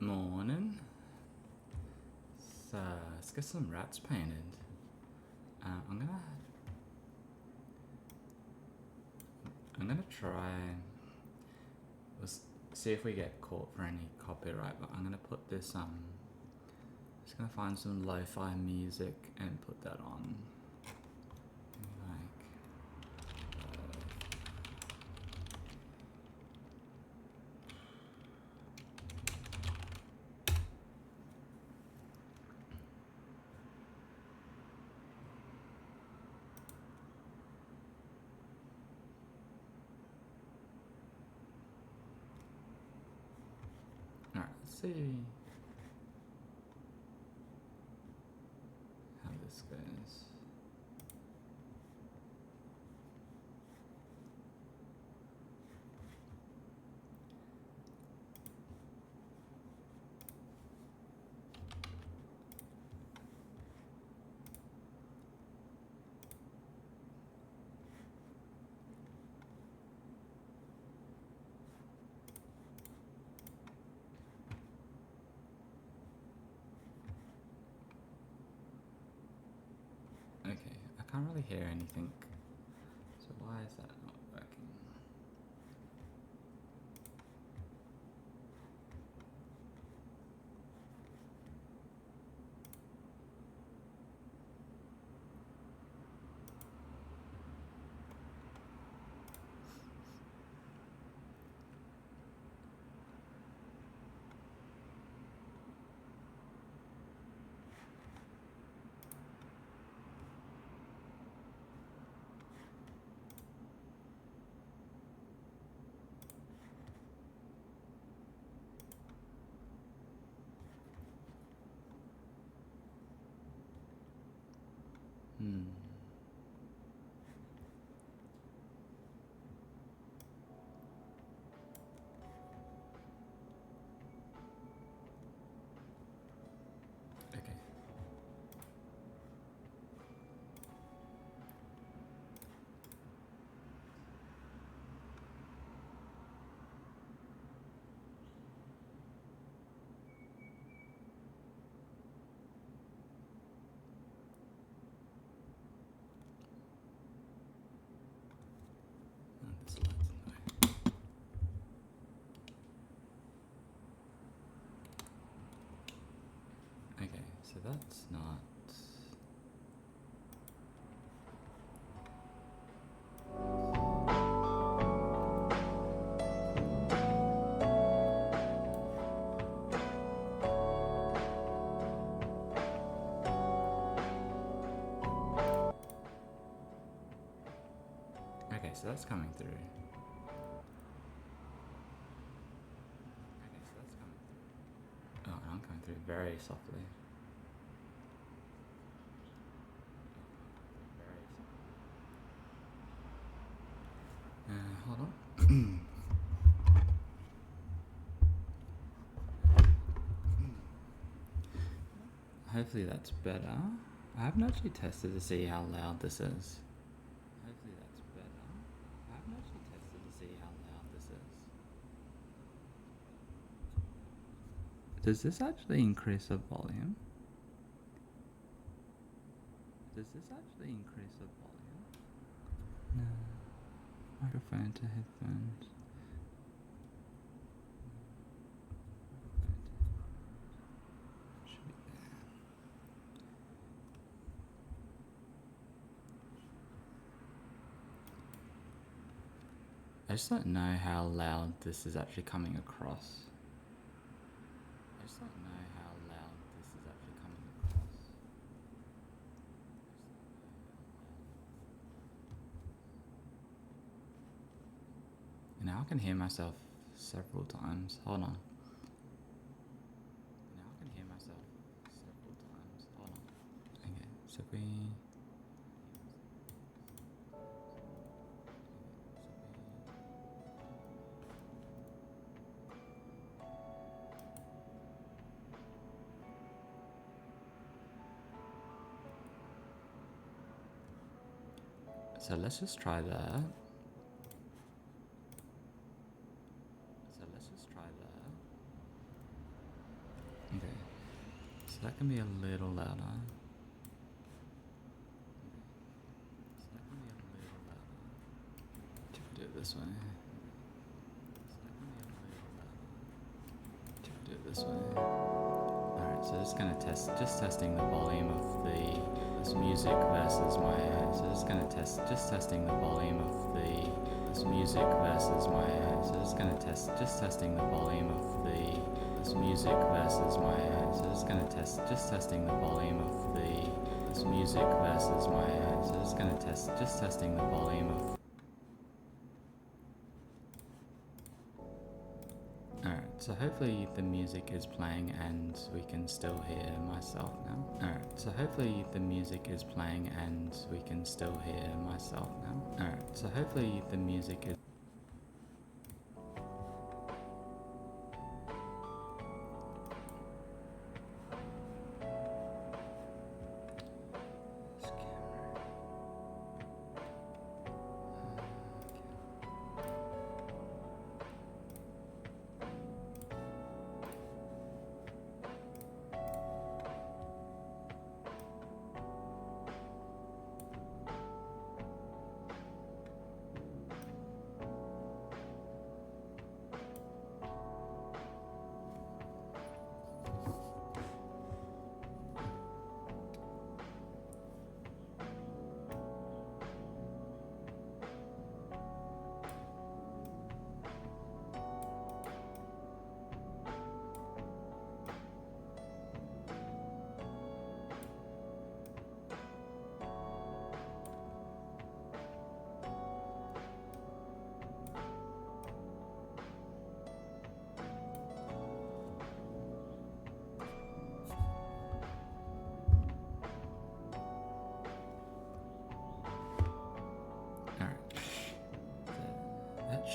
Morning. So let's get some rats painted. I'm gonna try. Let's see if we get caught for any copyright. But I'm gonna put this just gonna find some lo-fi music and put that on. Alright, let's see how this goes. Okay, I can't really hear anything. So why is that not working? Okay. This light's in the way. Okay, so that's not. Okay, so that's coming through. Oh, I'm coming through very softly. Hold on. Hopefully that's better. I haven't actually tested to see how loud this is. Hopefully that's better. I haven't actually tested to see how loud this is. Does this actually increase the volume? Does this actually increase the volume? No. Microphone to headphones. Should be there. I just don't know how loud this is actually coming across. I just don't know how loud this is actually coming across. Now I can hear myself several times. Hold on. Now I can hear myself several times. Hold on. Okay, so we. So let's just try that. So let's just try that. So that can be a little louder. Do it this way. Do it this way. Alright, so just gonna testing the volume of this music versus my. So just gonna testing the volume of this music versus my. So just gonna testing the volume of this music versus my. So just gonna testing the volume of this music versus my. So just gonna testing the volume of. Alright, so hopefully the music is playing and we can still hear myself now. Alright, so hopefully the music is playing and we can still hear myself now. Alright, so hopefully the music is.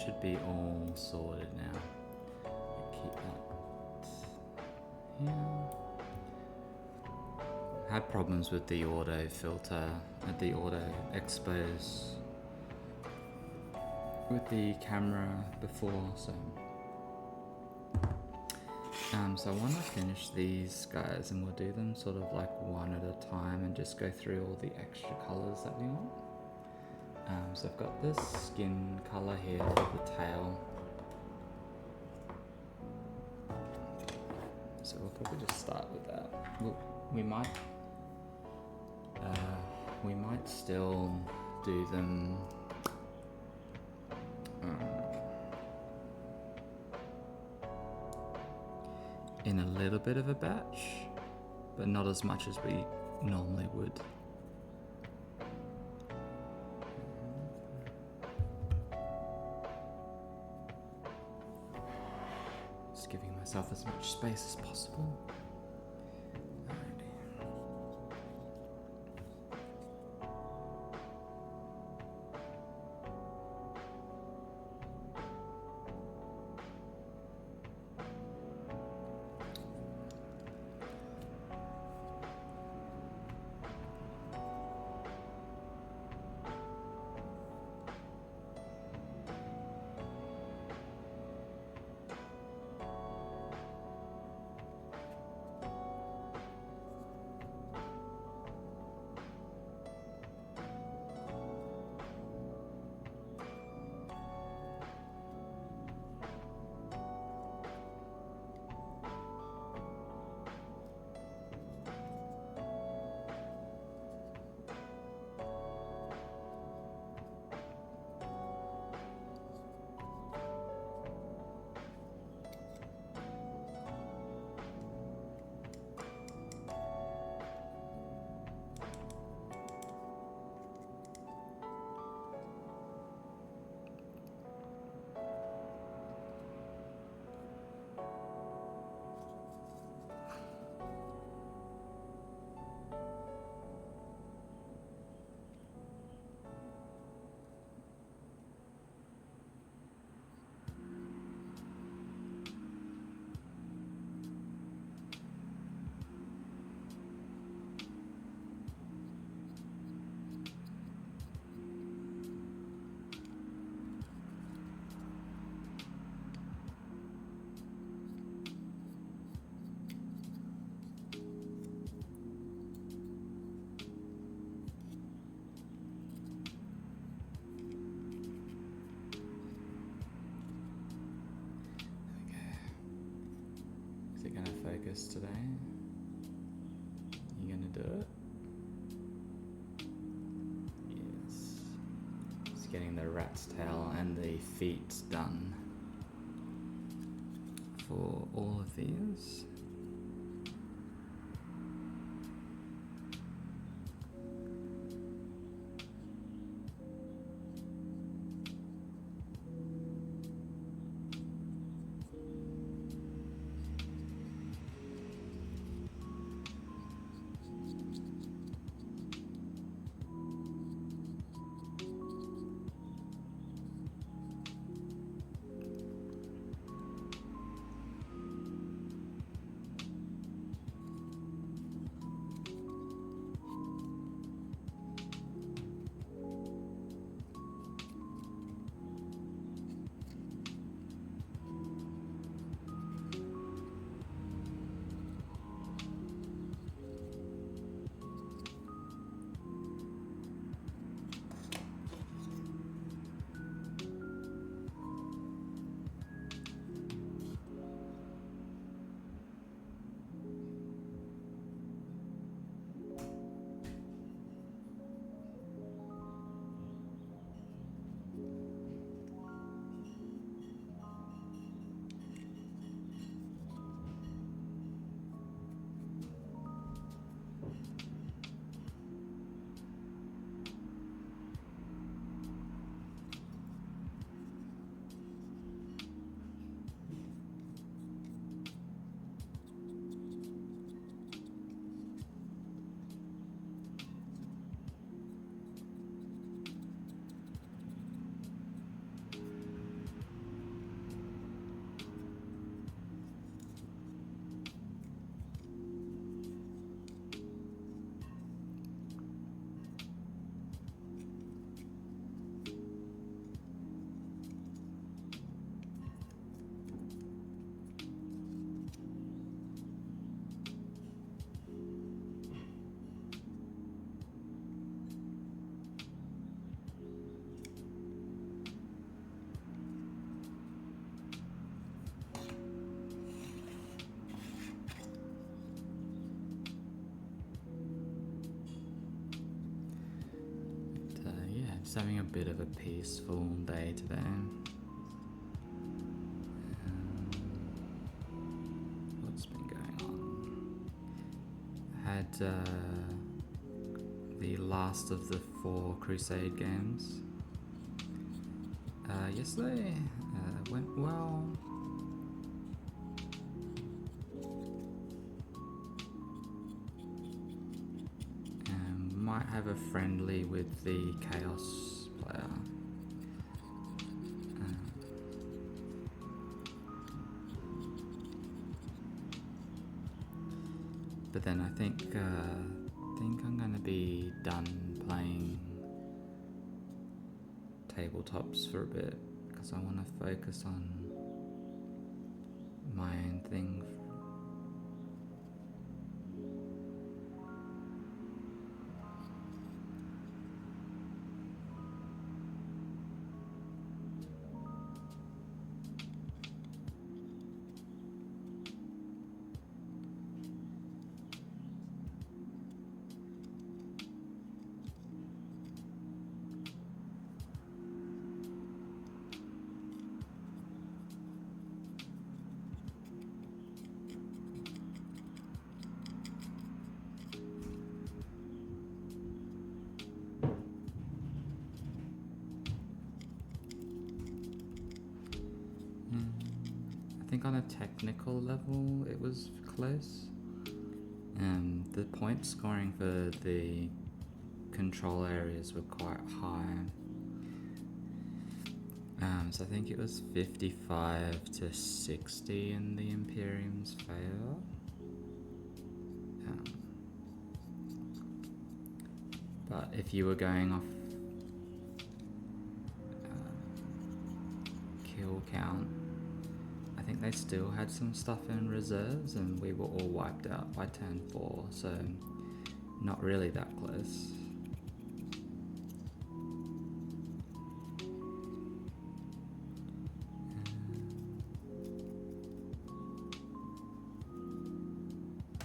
Should be all sorted now. Keep that here. Had problems with the auto filter, the auto expose with the camera before, so I want to finish these guys and we'll do them sort of like one at a time and just go through all the extra colors that we want. So I've got this skin color here for the tail. So we'll probably just start with that. We might still do them in a little bit of a batch, but not as much as we normally would. Giving myself as much space as possible. this today. You gonna do it? Yes. Just getting the rat's tail and the feet done for all of these. Just having a bit of a peaceful day today. What's been going on? I had the last of the 4 Crusade games yesterday. Went well. Might have a friendly with the Chaos player. But then I think I'm gonna be done playing tabletops for a bit because I want to focus on my own thing. I think on a technical level it was close. The point scoring for the control areas were quite high. So I think it was 55 to 60 in the Imperium's favour. But if you were going off kill count, I think they still had some stuff in reserves and we were all wiped out by turn 4, so not really that close.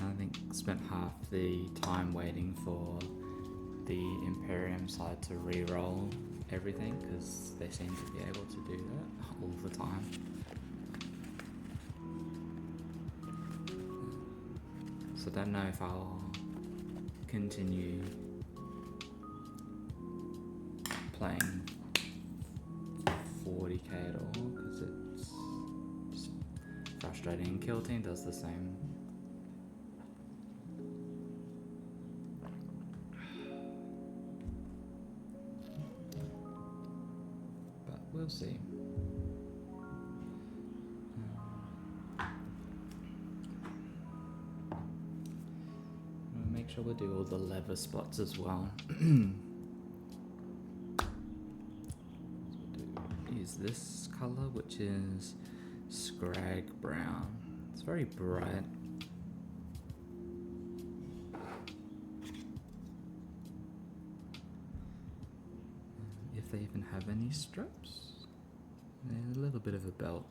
I think spent half the time waiting for the Imperium side to re-roll everything, because they seem to be able to do that all the time. So I don't know if I'll continue playing 40k at all, because it's just frustrating. Kill Team does the same. But we'll see. We'll make sure we do all the lever spots as well. Is this colour, which is Scrag Brown. It's very bright. If they even have any straps. There's a little bit of a belt.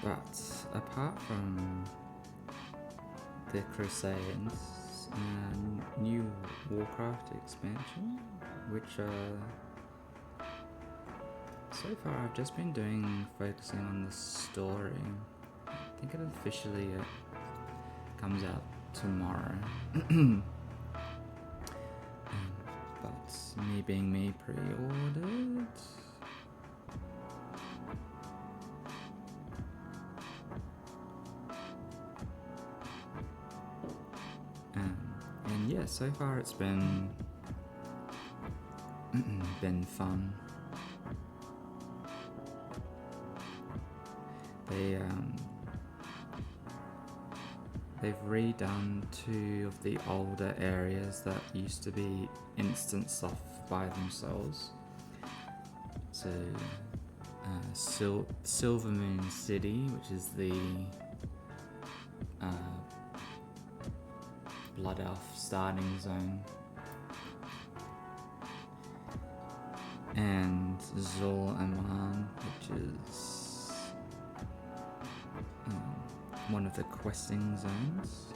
But apart from the Crusades and new Warcraft expansion, which so far I've just been focusing on the story. I think it officially comes out tomorrow. But me being me, pre-ordered. And yeah, so far it's been fun. They've redone 2 of the older areas that used to be instanced off by themselves. So Silver Moon City, which is the Blood Elf starting zone, and Zul Aman, which is one of the questing zones.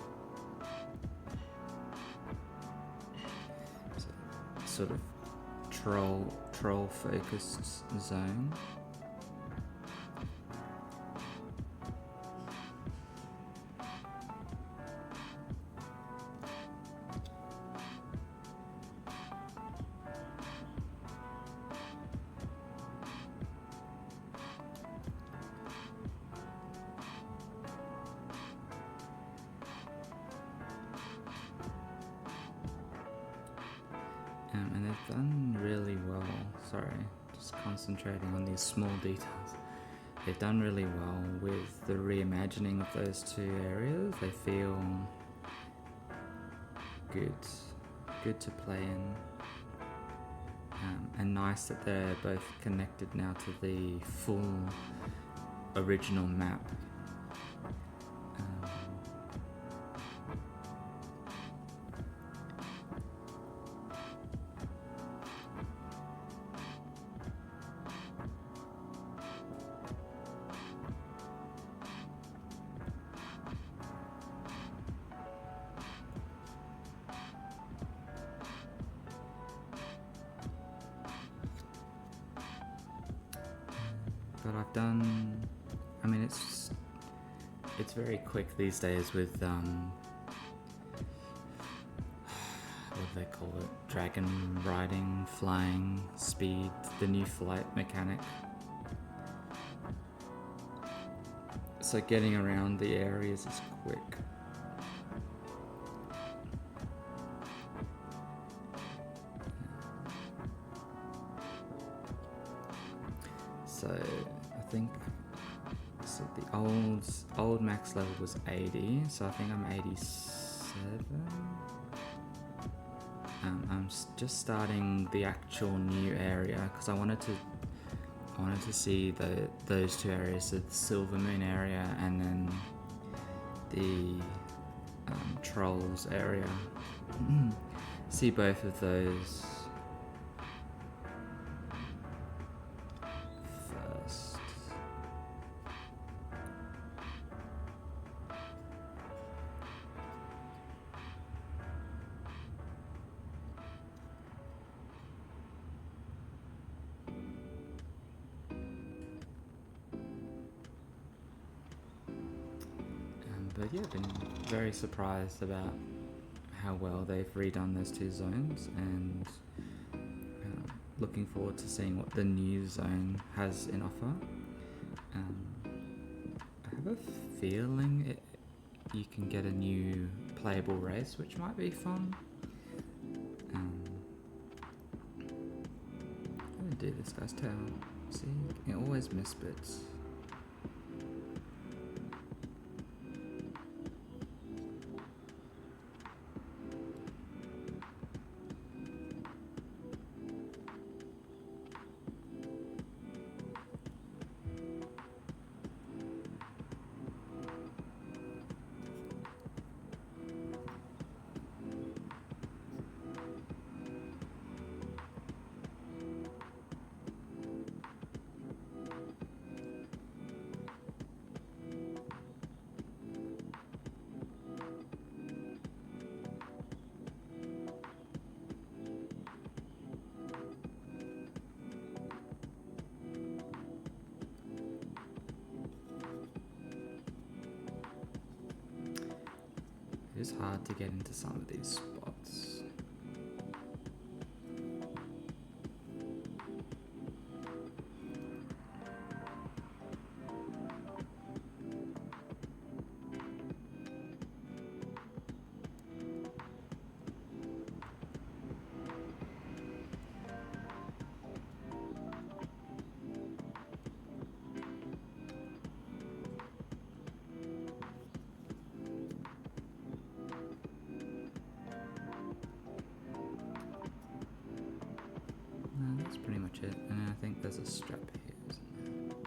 So, sort of troll focused zone. And they've done really well. Sorry, just concentrating on these small details. They've done really well with the reimagining of those 2 areas. They feel good to play in. and nice that they're both connected now to the full original map. But I've done, I mean, it's very quick these days with, what do they call it? Dragon riding, flying, speed, the new flight mechanic. So getting around the areas is quick. So I think so the old max level was 80, so I think I'm 87. I'm just starting the actual new area because I wanted to see those two areas, so the Silver Moon area and then the Trolls area. See both of those first. But yeah, been very surprised about how well they've redone those two zones, and looking forward to seeing what the new zone has in offer. I have a feeling you can get a new playable race, which might be fun. I'm gonna do this guy's tail. See, you can always miss bits. It is hard to get into some of these spots. That's pretty much it, and I think there's a strap here, isn't there?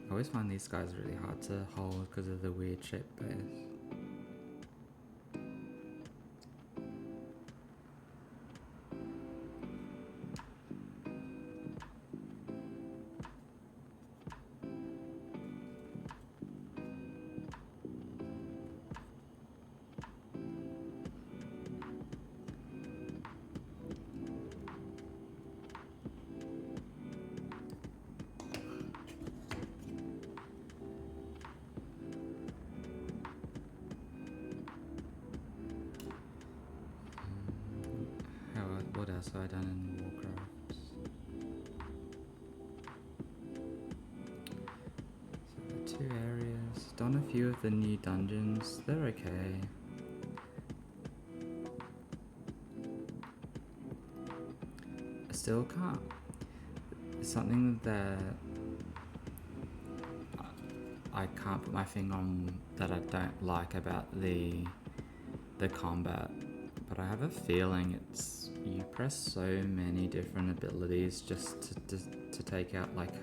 I always find these guys really hard to hold because of the weird shaped base. What else have I done in Warcraft? So the two areas. Done a few of the new dungeons. They're okay. I still can't. It's something that I can't put my finger on that I don't like about the combat, but I have a feeling it's you press so many different abilities just to take out like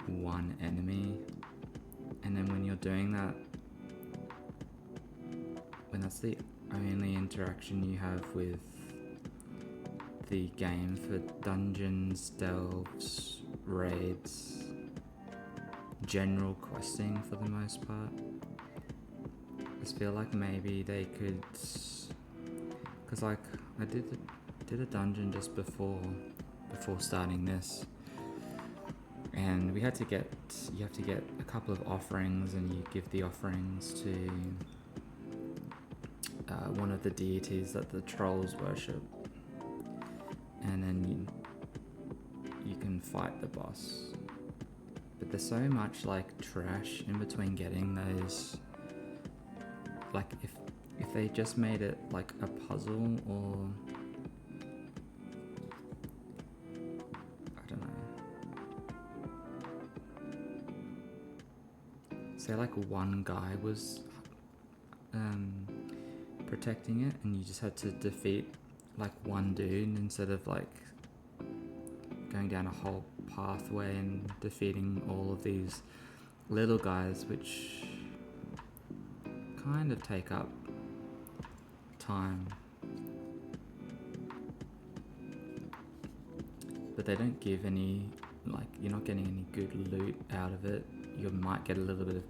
one enemy, and then when you're doing that, when that's the only interaction you have with the game for dungeons, delves, raids, general questing for the most part, I just feel like maybe they could, because like I did a dungeon just before starting this, and you have to get a couple of offerings, and you give the offerings to one of the deities that the trolls worship, and then you can fight the boss. But there's so much like trash in between getting those. Like if they just made it like a puzzle, or I don't know. Say like one guy was protecting it, and you just had to defeat like one dude instead of like going down a whole pathway and defeating all of these little guys, which kind of take up time, but they don't give any, like, you're not getting any good loot out of it. You might get a little bit of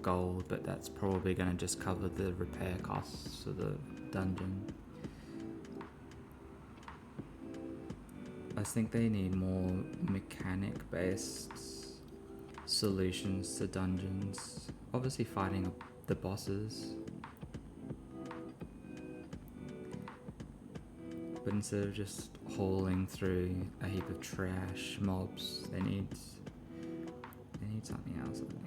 gold, but that's probably going to just cover the repair costs of the dungeon. I think they need more mechanic-based solutions to dungeons. Obviously fighting the bosses, but instead of just hauling through a heap of trash mobs, they need something else, I think.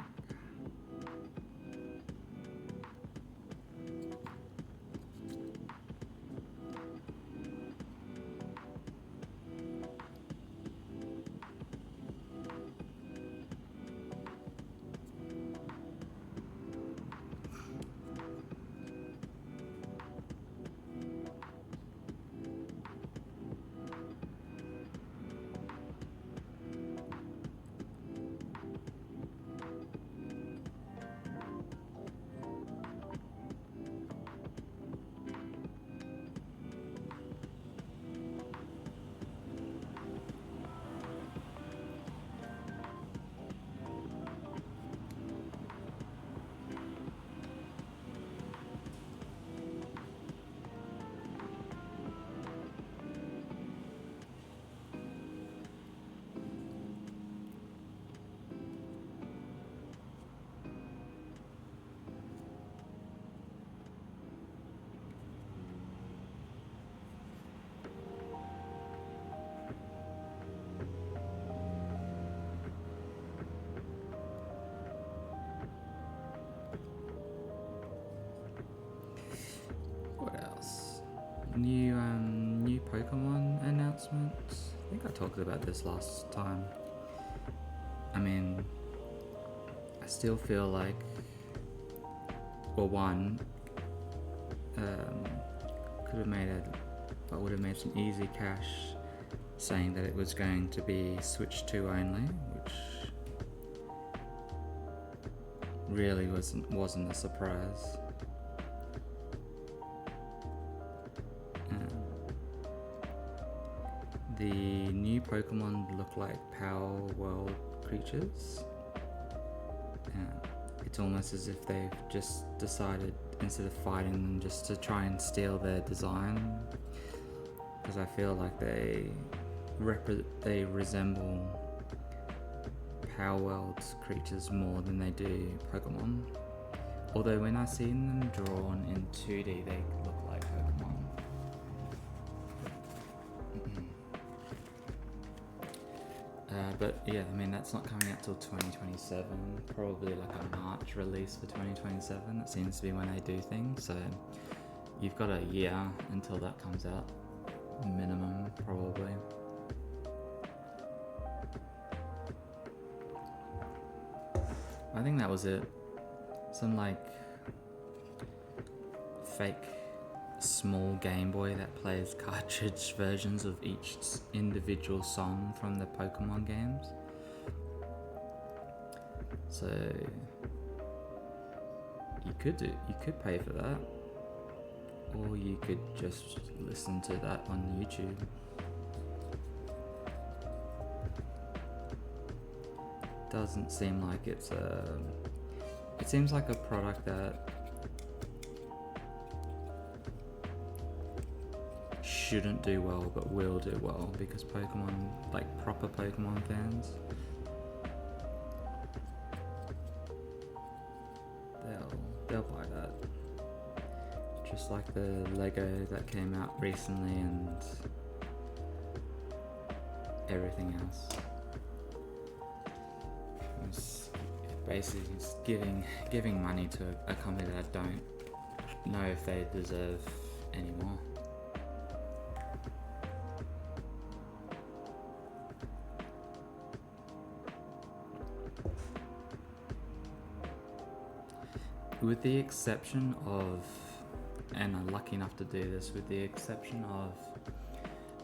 New Pokemon announcements. I think I talked about this last time. I mean, I still feel like, well, one, would have made some easy cash saying that it was going to be Switch 2 only, which really wasn't a surprise. The new Pokemon look like Power World creatures. It's almost as if they've just decided, instead of fighting them, just to try and steal their design. Because I feel like they resemble Power World's creatures more than they do Pokemon. Although when I've seen them drawn in 2D, they look like Pokemon. But yeah, I mean, that's not coming out till 2027, probably like a March release for 2027. That seems to be when they do things, so you've got a year until that comes out. minimum, probably. I think that was it. Some like fake small Game Boy that plays cartridge versions of each individual song from the Pokemon games. So you could pay for that, or you could just listen to that on YouTube. Doesn't seem like it seems like a product that shouldn't do well but will do well, because Pokemon, like proper Pokemon fans, they'll buy that. Just like the Lego that came out recently and everything else. It's basically just giving money to a company that I don't know if they deserve anymore. With the exception of, and I'm lucky enough to do this, with the exception of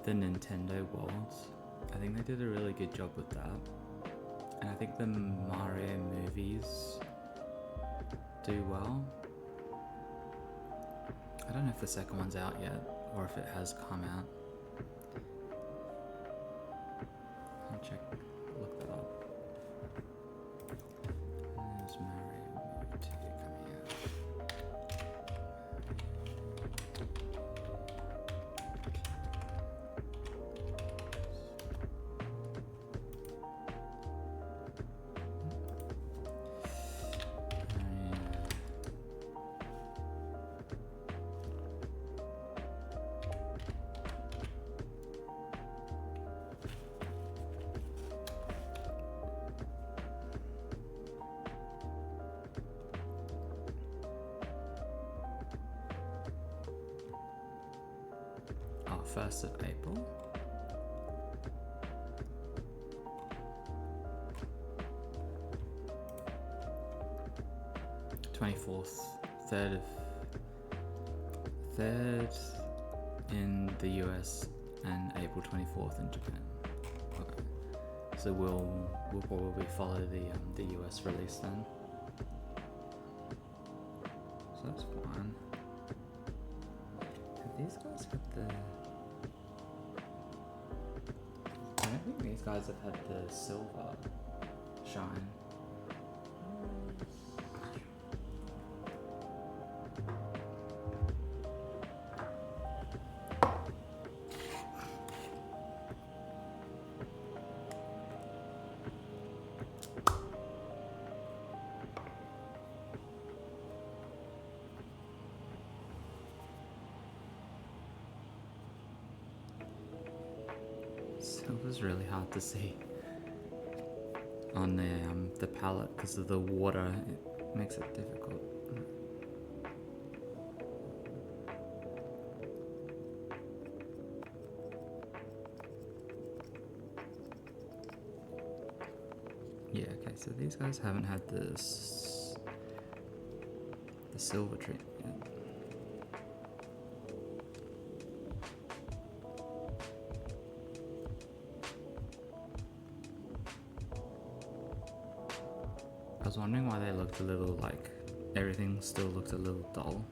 the Nintendo Worlds, I think they did a really good job with that. And I think the Mario movies do well. I don't know if the second one's out yet, or if it has come out. I'll check, look that up. There's Mario movie 2 coming out. Oh, 1st of April? Third in the US and April 24th in Japan. Okay. So we'll probably follow the US release then. So that's fine. Have these guys had the? I don't think these guys have had the silver shine. Silver's really hard to see on the palette because of the water. It makes it difficult. Yeah, okay, so these guys haven't had the silver treatment yet. I was wondering why they looked a little like everything still looked a little dull.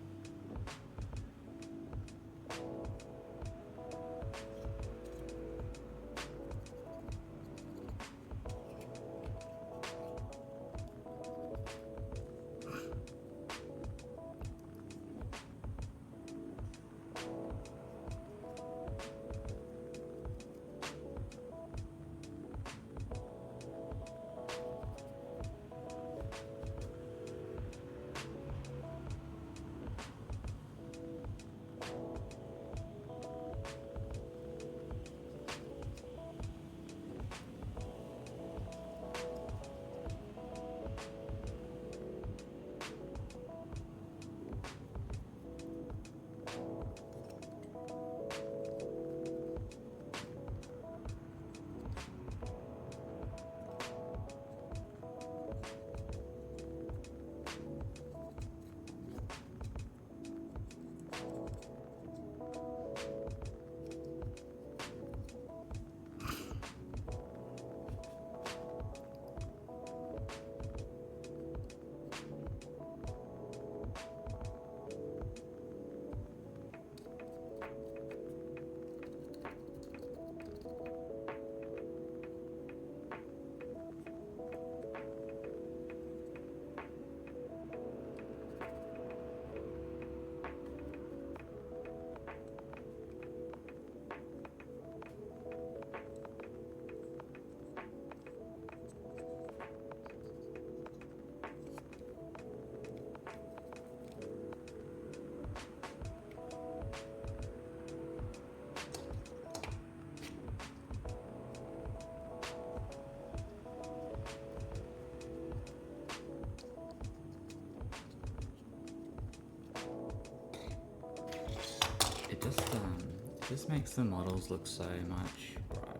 It just makes the models look so much brighter.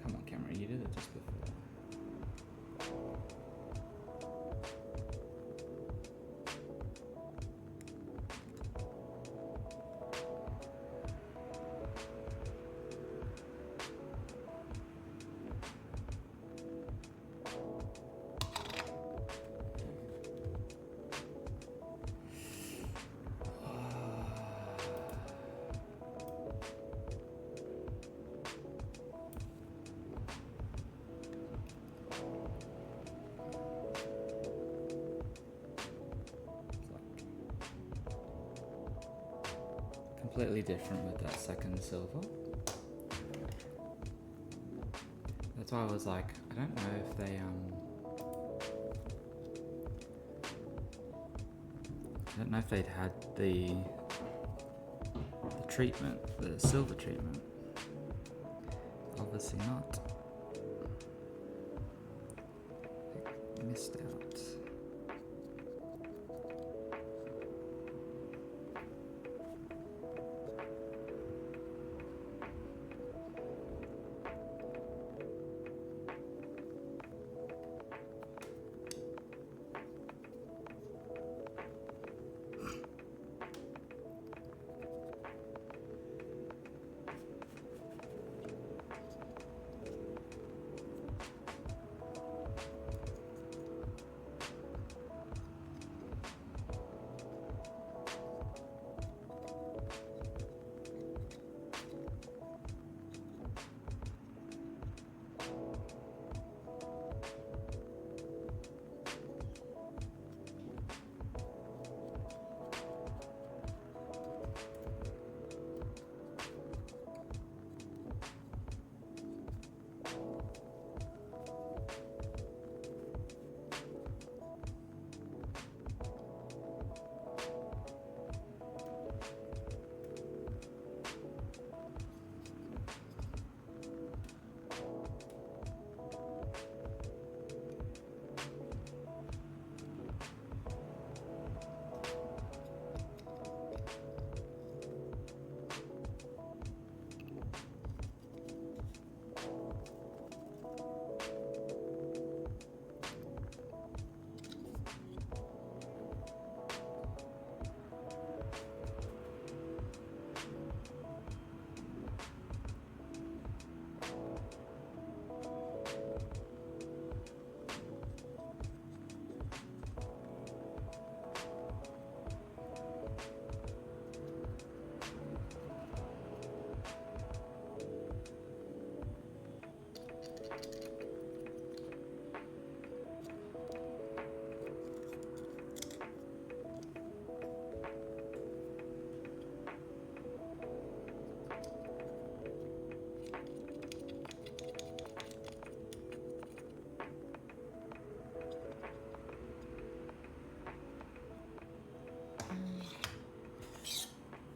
Come on, camera, you did it just before. Completely different with that second silver. That's why I was like, I don't know if they I don't know if they'd had the treatment, the silver treatment. Obviously not. Missed out.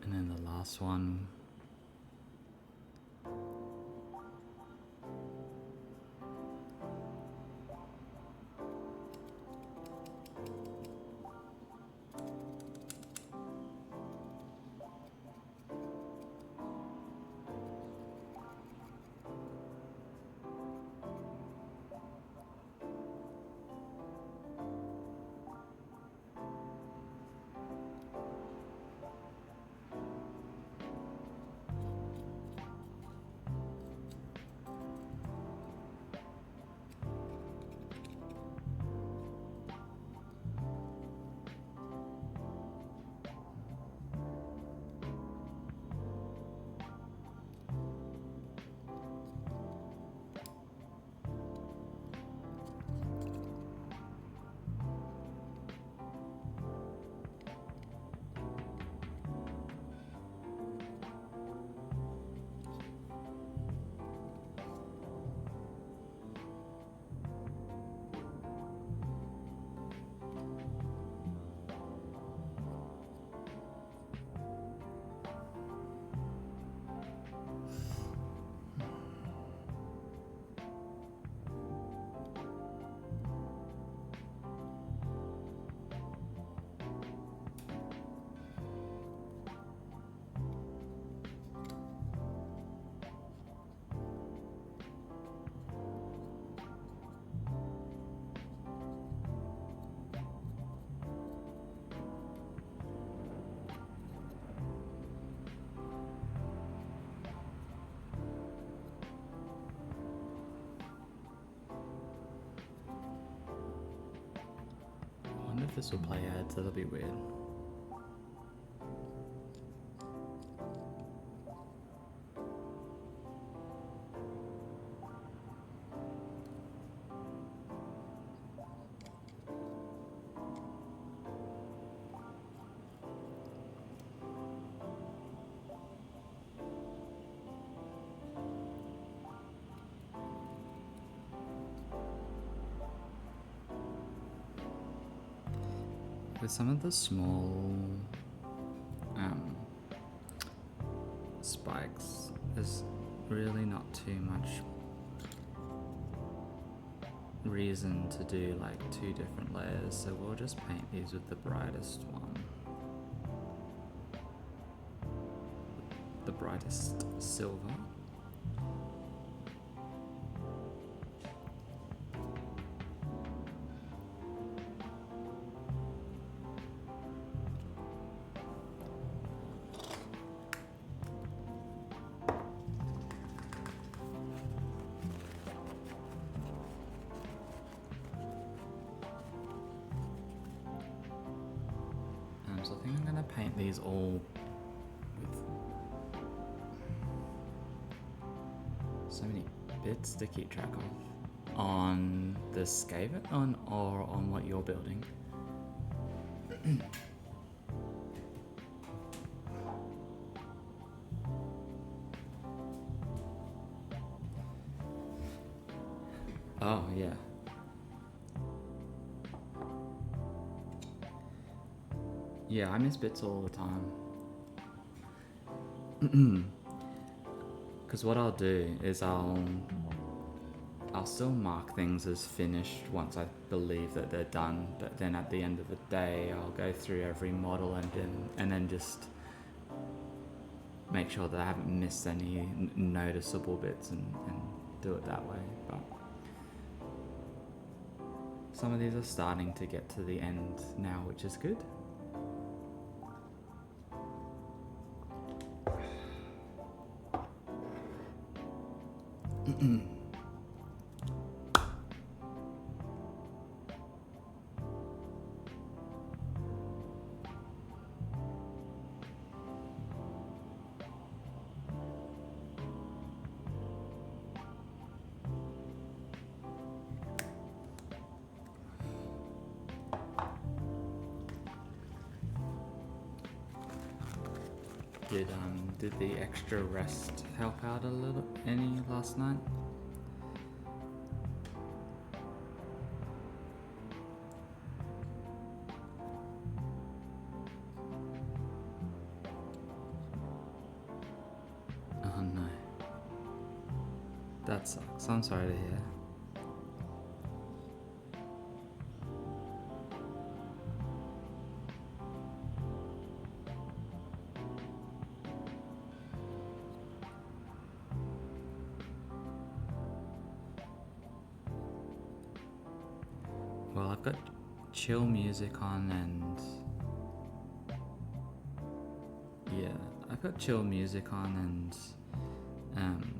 And then the last one. this will play ads, that'll be weird. With some of the small spikes, there's really not too much reason to do like 2 different layers, so we'll just paint these with the brightest one. The brightest silver. So I think I'm going to paint these all with so many bits to keep track of on the Skaven or on what you're building. Oh yeah. Yeah, I miss bits all the time. Because what I'll do is I'll still mark things as finished once I believe that they're done, but then at the end of the day I'll go through every model and then just make sure that I haven't missed any noticeable bits and do it that way. But some of these are starting to get to the end now, which is good. Did the extra rest help out any last night? Oh no. That sucks. I'm sorry to hear. Well, I've got chill music on I've got chill music on and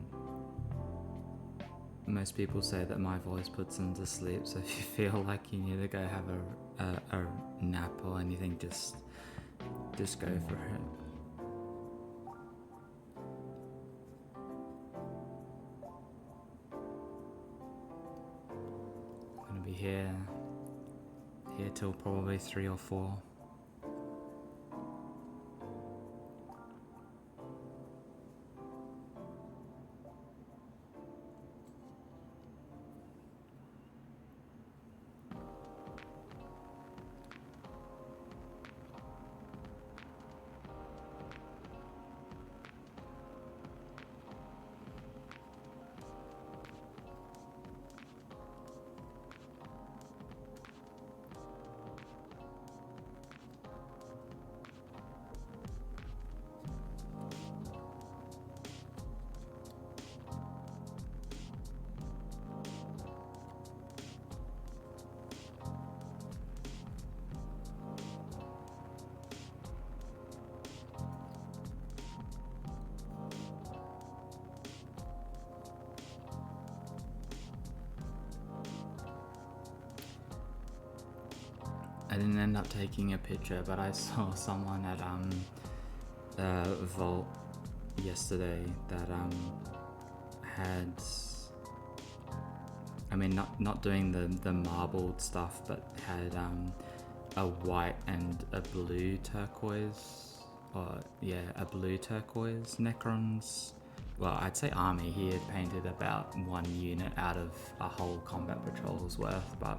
most people say that my voice puts them to sleep, so if you feel like you need to go have a nap or anything, just go for it. I'm gonna be here till probably 3 or 4. didn't end up taking a picture, but I saw someone at Vault yesterday that had, I mean, not doing the marbled stuff, but had a white and a blue turquoise, a blue turquoise Necrons. Well, I'd say army. He had painted about 1 unit out of a whole combat patrol's worth, but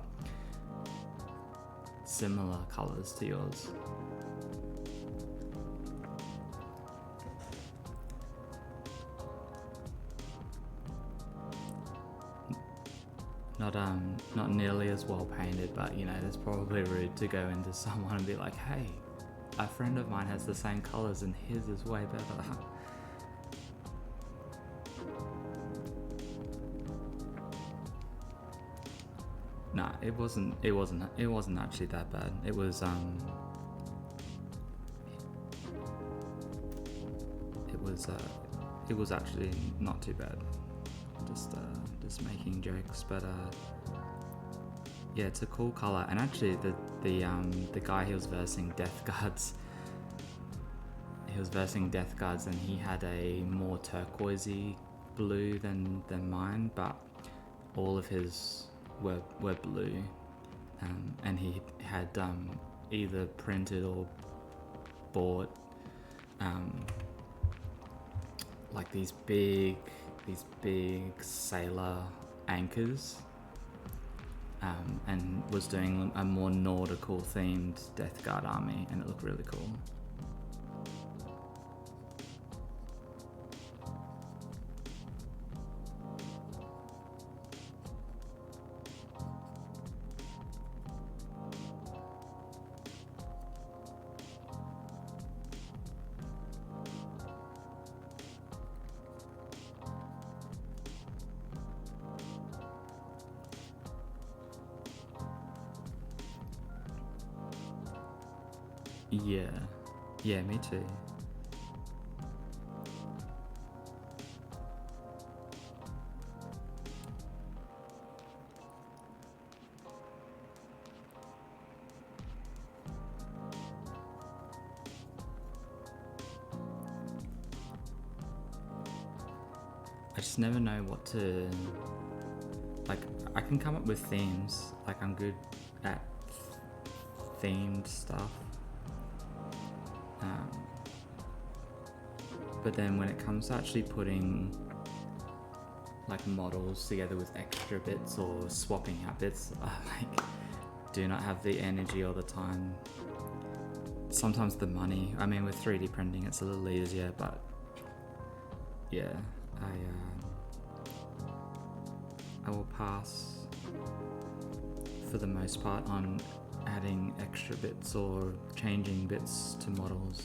similar colours to yours. Not nearly as well painted, but you know, it's probably rude to go into someone and be like, hey, a friend of mine has the same colours and his is way better. Nah, it wasn't actually that bad. It was actually not too bad. Just making jokes, but yeah, it's a cool color. And actually, the guy he was versing Death Guards. He was versing Death Guards, and he had a more turquoisey blue than mine, but all of his were blue, and he had either printed or bought like these big sailor anchors, and was doing a more nautical themed Death Guard army, and it looked really cool. Yeah, me too. I just never know what to, like, I can come up with themes, like I'm good at themed stuff. But then when it comes to actually putting like models together with extra bits or swapping out bits, I do not have the energy or the time. Sometimes the money. I mean, with 3D printing it's a little easier, but yeah, I will pass for the most part on adding extra bits or changing bits to models.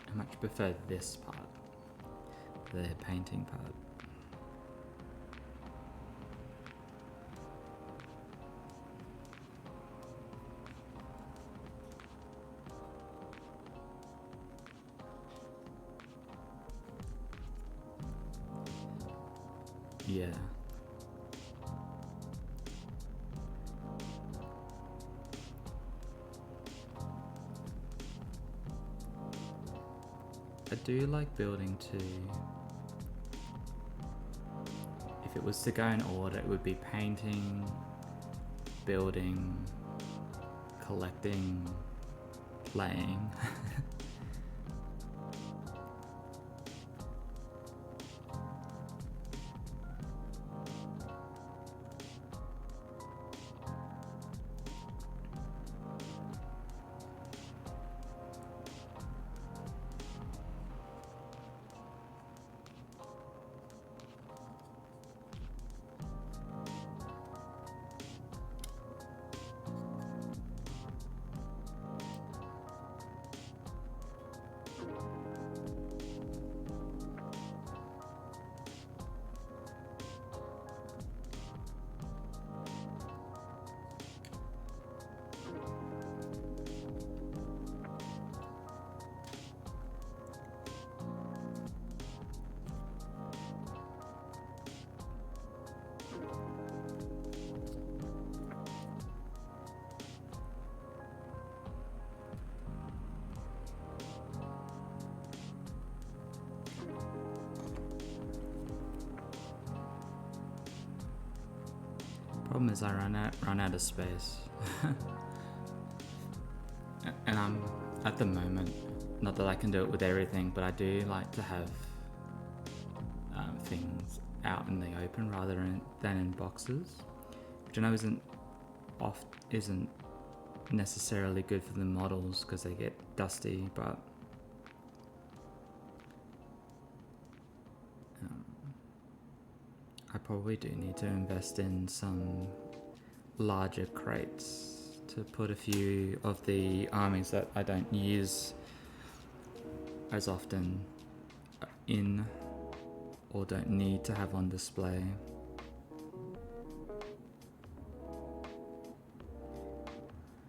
I much prefer this part, the painting part. Yeah. I do like building too. If it was to go in order, it would be painting, building, collecting, playing. problem is I run out of space. And I'm, at the moment, not that I can do it with everything, but I do like to have things out in the open rather than in boxes, which I know isn't necessarily good for the models because they get dusty, but I probably do need to invest in some larger crates to put a few of the armies that I don't use as often in or don't need to have on display.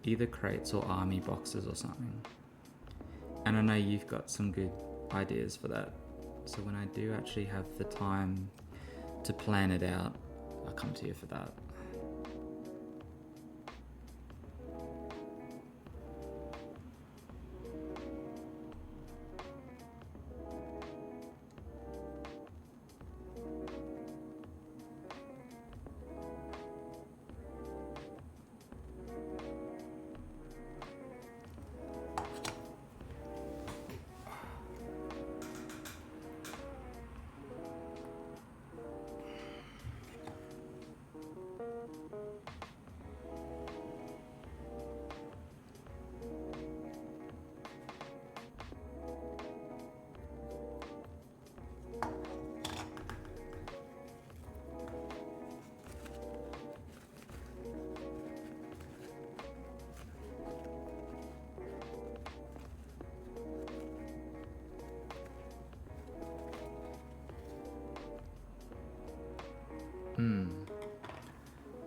Either crates or army boxes or something. And I know you've got some good ideas for that. So when I do actually have the time to plan it out, I'll come to you for that.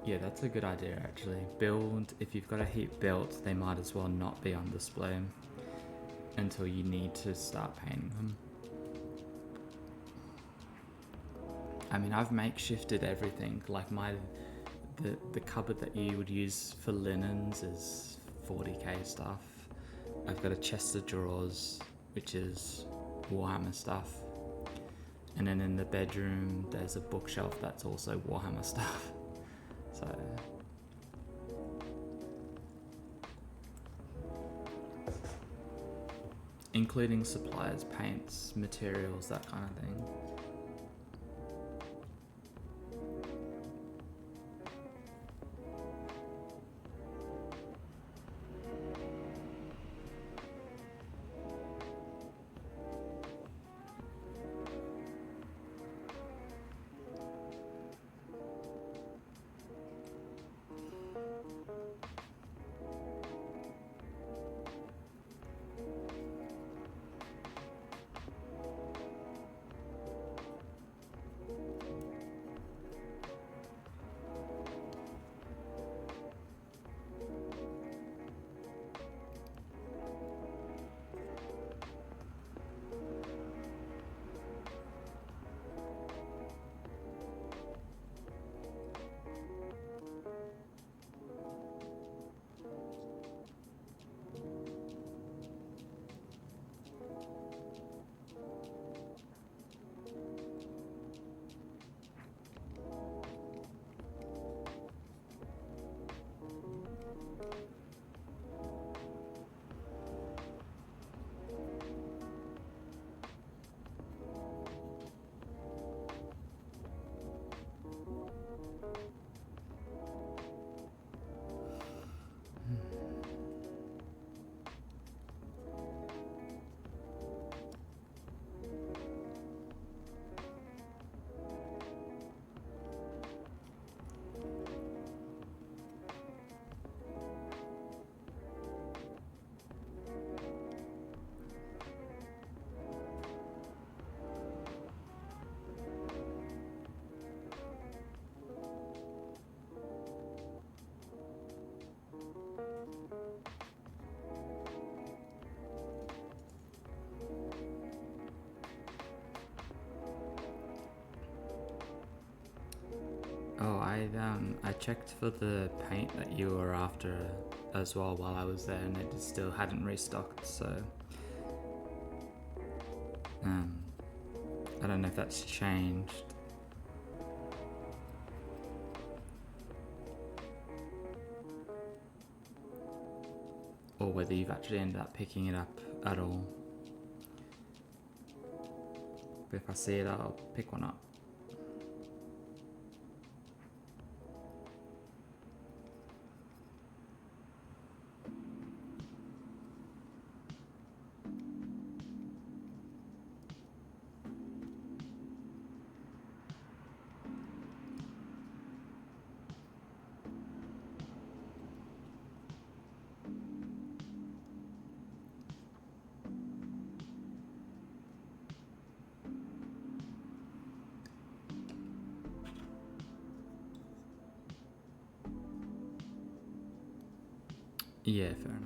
Yeah, that's a good idea actually. If you've got a heap built, they might as well not be on display until you need to start painting them. I mean, I've makeshifted everything. Like the cupboard that you would use for linens is 40k stuff. I've got a chest of drawers, which is Warhammer stuff. And then in the bedroom, there's a bookshelf that's also Warhammer stuff. So, including supplies, paints, materials, that kind of thing. Oh, I checked for the paint that you were after as well while I was there, and it still hadn't restocked, so I don't know if that's changed. or whether you've actually ended up picking it up at all. But if I see it, I'll pick one up. Yeah, fair enough.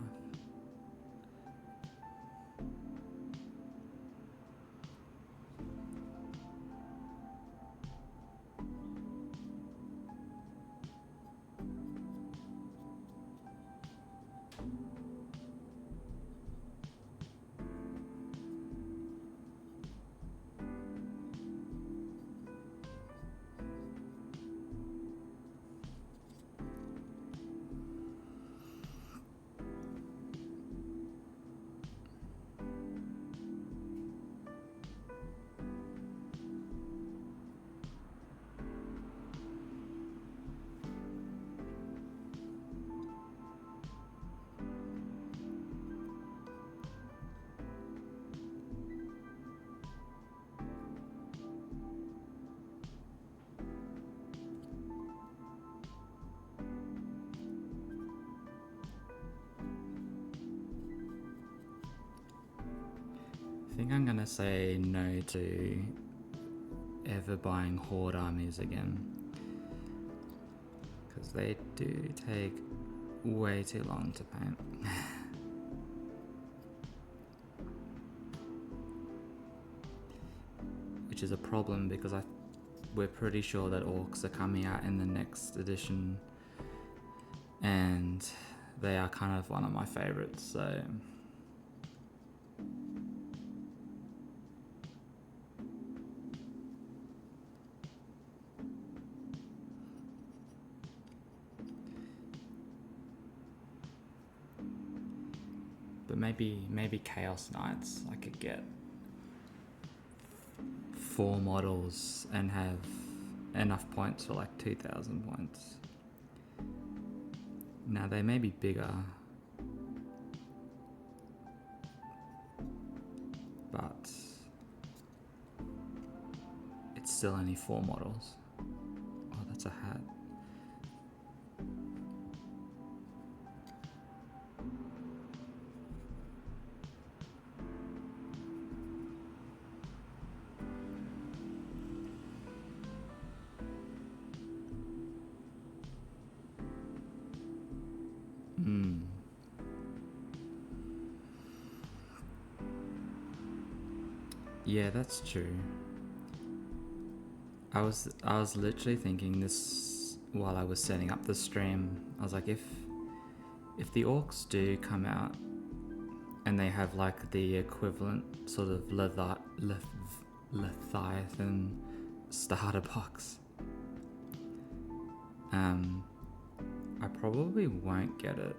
I think I'm gonna say no to ever buying horde armies again, because they do take way too long to paint. Which is a problem because we're pretty sure that orcs are coming out in the next edition, and they are kind of one of my favorites, so but maybe Chaos Knights I could get 4 models and have enough points for like 2,000 points. Now they may be bigger, but it's still only 4 models. Oh, that's a hat. Yeah, that's true. I was literally thinking this while I was setting up the stream. I was like, if the orcs do come out and they have like the equivalent sort of Leviathan starter box, I probably won't get it.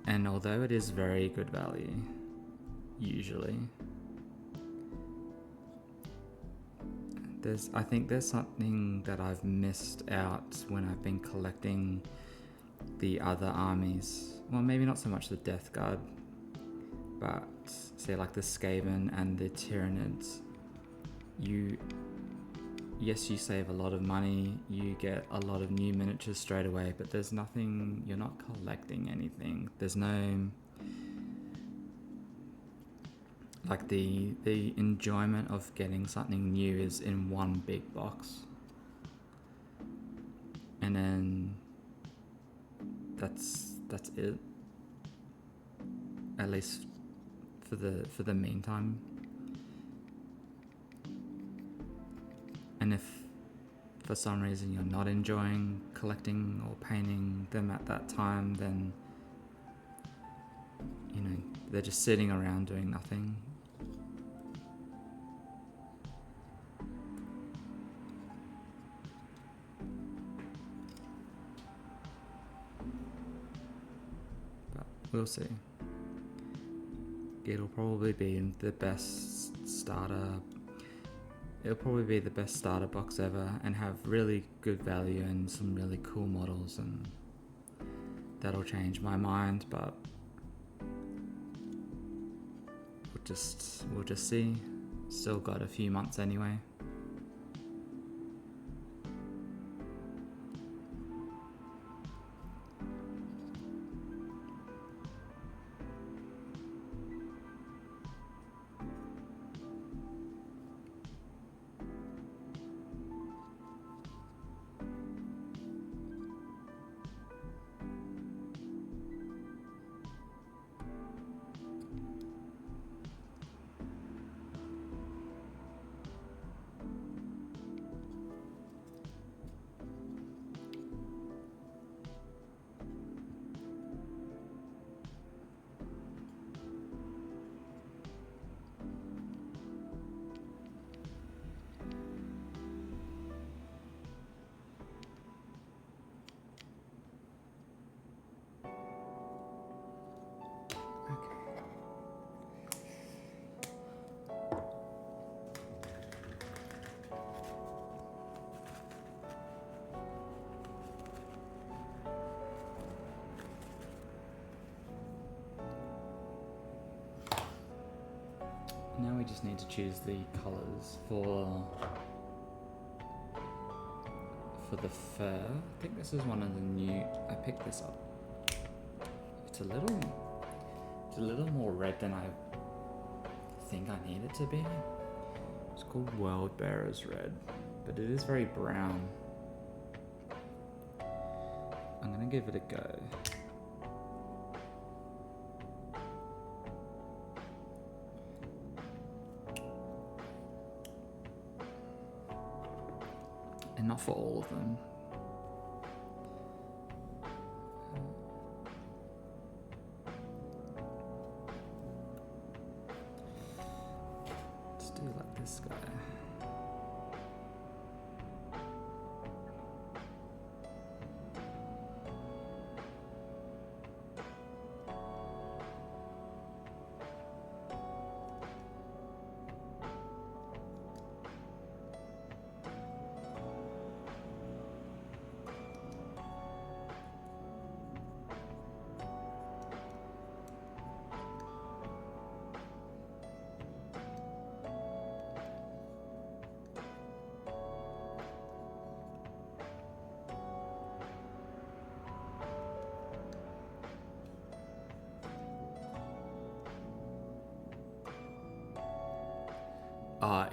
And although it is very good value, usually, I think there's something that I've missed out when I've been collecting the other armies. Well, maybe not so much the Death Guard, but say like the Skaven and the Tyranids. Yes, you save a lot of money, you get a lot of new miniatures straight away, but there's nothing, you're not collecting anything. There's no, like the enjoyment of getting something new is in one big box. And then that's it. At least for the meantime. And if for some reason you're not enjoying collecting or painting them at that time, then they're just sitting around doing nothing. We'll see. It'll probably be the best starter. It'll probably be the best starter box ever and have really good value and some really cool models, and that'll change my mind, but we'll just see. Still got a few months anyway. Now we just need to choose the colours for the fur. I think this is one of the new. I picked this up. It's a little more red than I think I need it to be. It's called World Bearer's Red, but it is very brown. I'm gonna give it a go. And not for all of them. Let's do like this guy.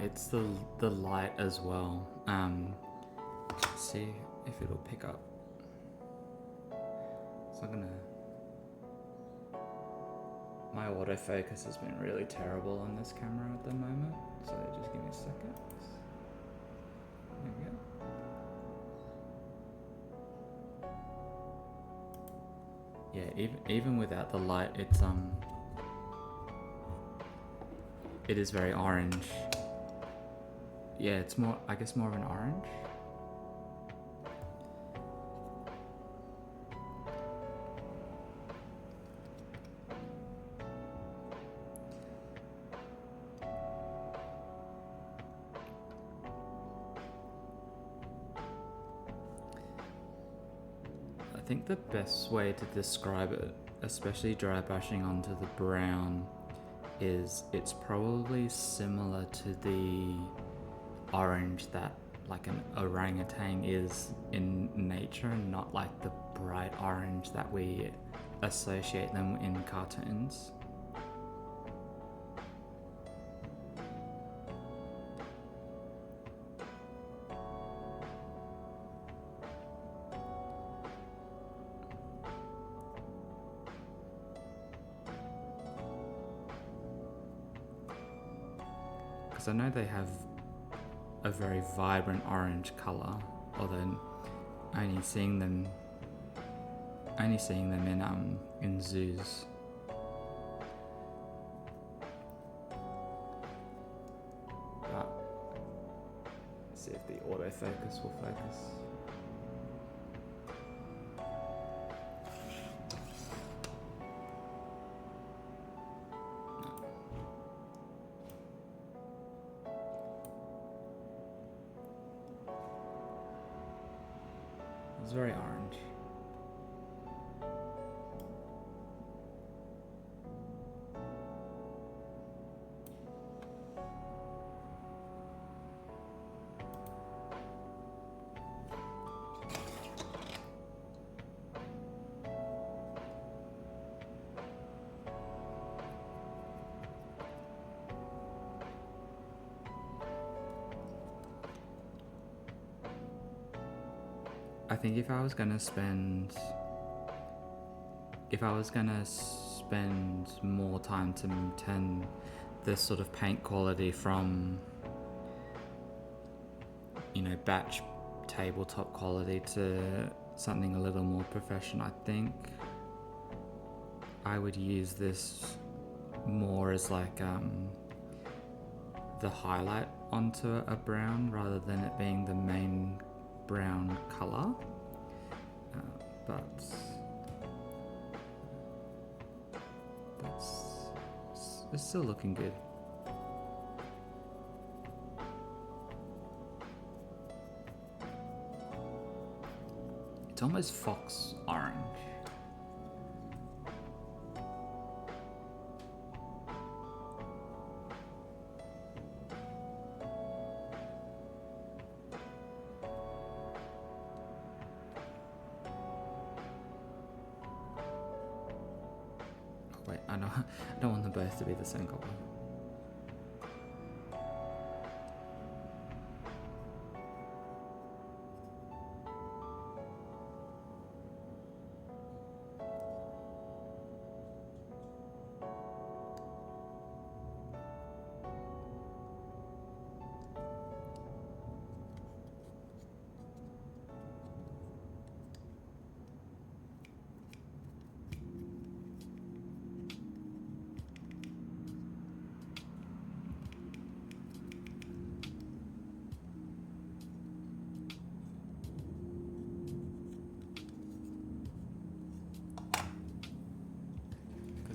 It's the light as well. See if it'll pick up. So I'm gonna. My autofocus has been really terrible on this camera at the moment, so just give me a second. There we go. Yeah, even without the light, it is very orange. Yeah, it's more, I guess, more of an orange. I think the best way to describe it, especially dry brushing onto the brown, is it's probably similar to the orange that like an orangutan is in nature, and not like the bright orange that we associate them in cartoons. Because I know they have a very vibrant orange color, although only seeing them in zoos. But let's see if the autofocus will focus. It's very orange. I think if I was gonna spend more time to turn this sort of paint quality from, you know, batch tabletop quality to something a little more professional, I think I would use this more as like the highlight onto a brown rather than it being the main brown color, but it's still looking good. It's almost fox orange. Wait, I don't want them both to be the same color.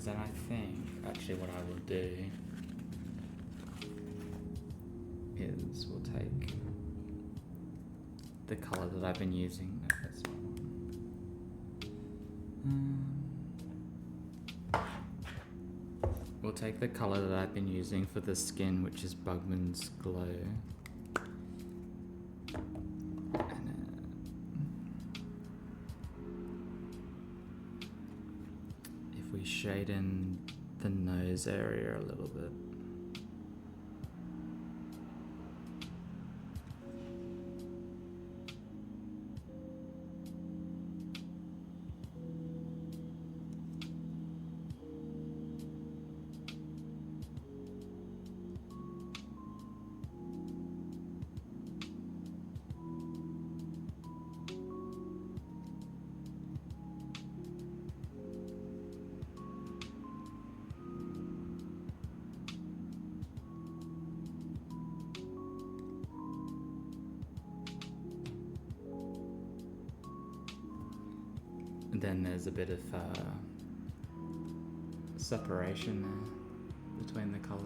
Then I think actually what I will do is we'll take the color that I've been using. No, that's not one. We'll take the color that I've been using for the skin, which is Bugman's Glow. Shade in the nose area a little bit. And then there's a bit of separation there between the colours.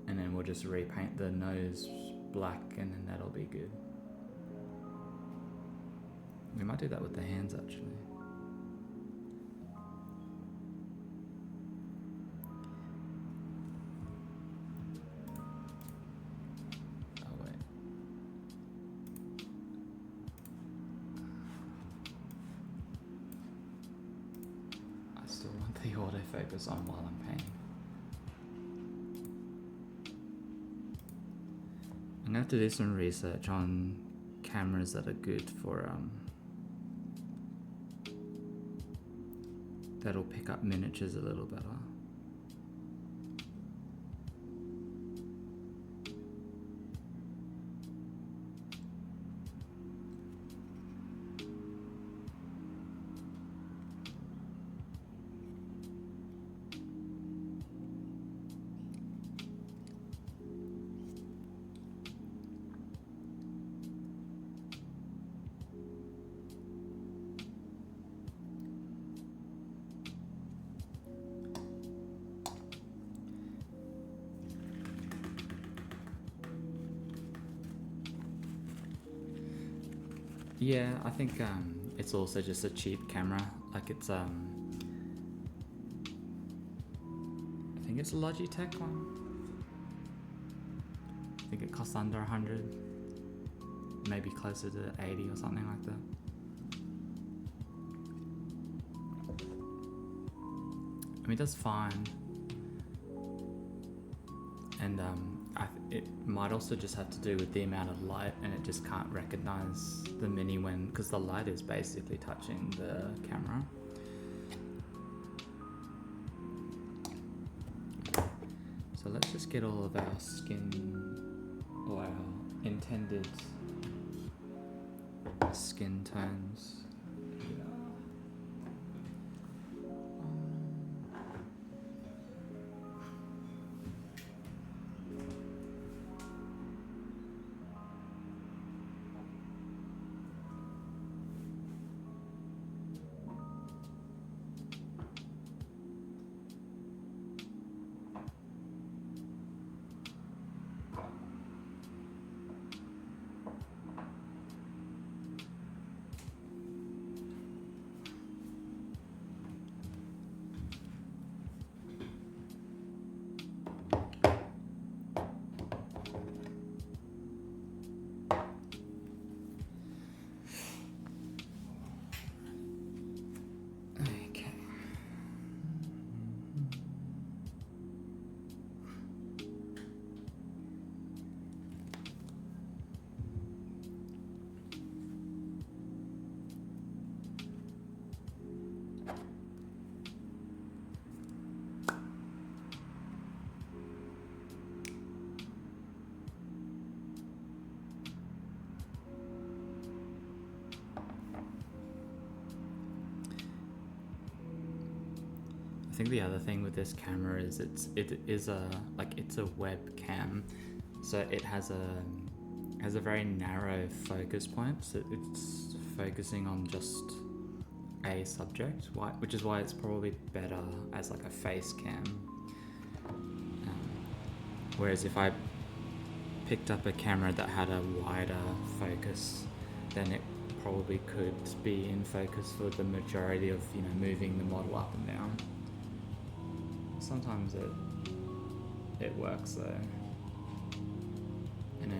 And then we'll just repaint the nose black and then that'll be good. We might do that with the hands actually. Oh wait. I still want the autofocus on while I'm painting. I'm gonna have to do some research on cameras that are good for that'll pick up miniatures a little better. Yeah, I think it's also just a cheap camera. Like it's I think it's a Logitech one. I think it costs under 100, maybe closer to 80 or something like that. I mean, that's fine. And it might also just have to do with the amount of light, and it just can't recognize the mini when, because the light is basically touching the camera. So let's just get all of our skin, or our intended skin tones. I think the other thing with this camera is it is a webcam, so it has a very narrow focus point, so it's focusing on just a subject, which is why it's probably better as like a face cam. Whereas if I picked up a camera that had a wider focus, then it probably could be in focus for the majority of, moving the model up and down. Sometimes it works though, and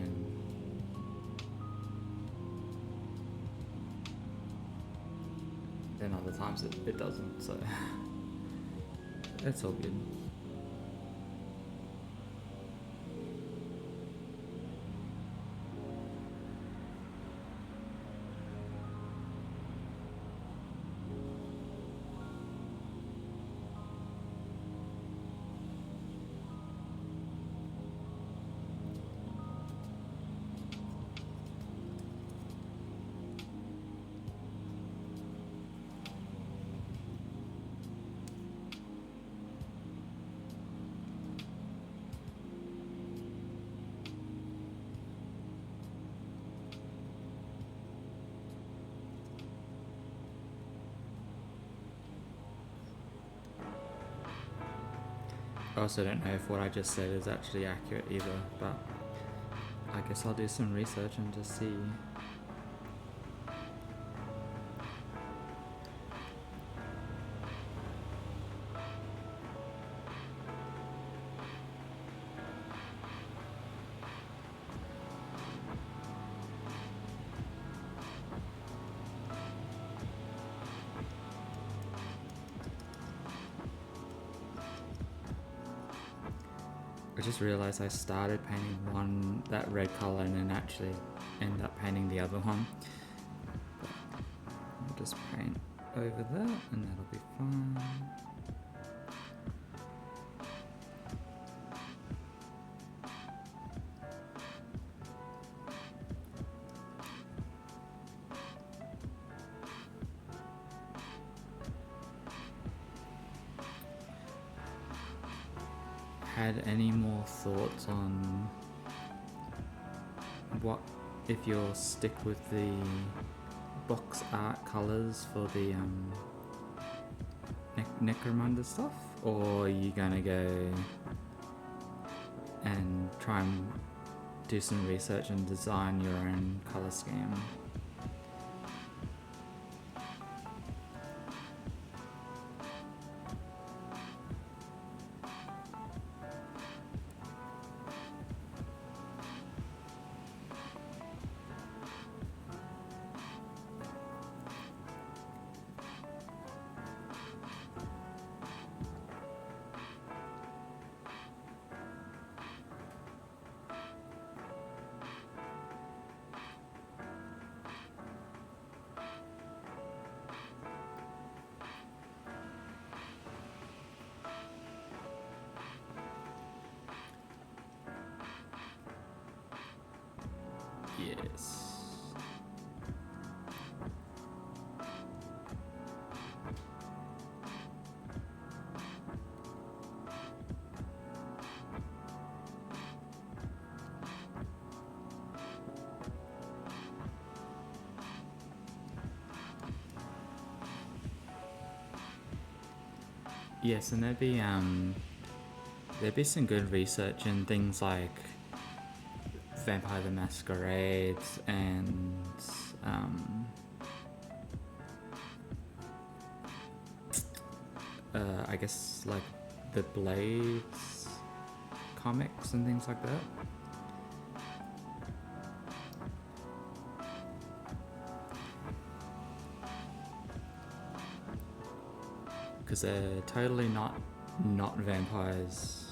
then other times it doesn't, so it's all good. I also don't know if what I just said is actually accurate either, but I guess I'll do some research and just see. I just realised I started painting that red colour and then actually ended up painting the other one. But I'll just paint over that and that'll be fine. Had any more thoughts on what if you'll stick with the box art colors for the Necromunda stuff, or are you gonna go and try and do some research and design your own color scheme? Yes. Yes, and there'd be some good research in things like Vampire the Masquerade and I guess like the Blades comics and things like that. Because they're totally not vampires.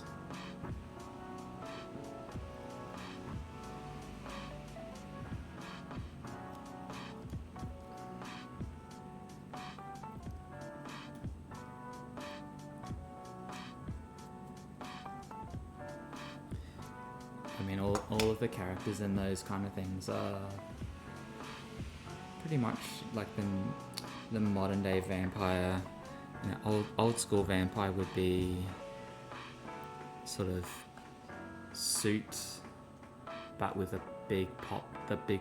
I mean, all of the characters in those kind of things are pretty much like the modern day vampire. You know, old school vampire would be sort of suit, but with the big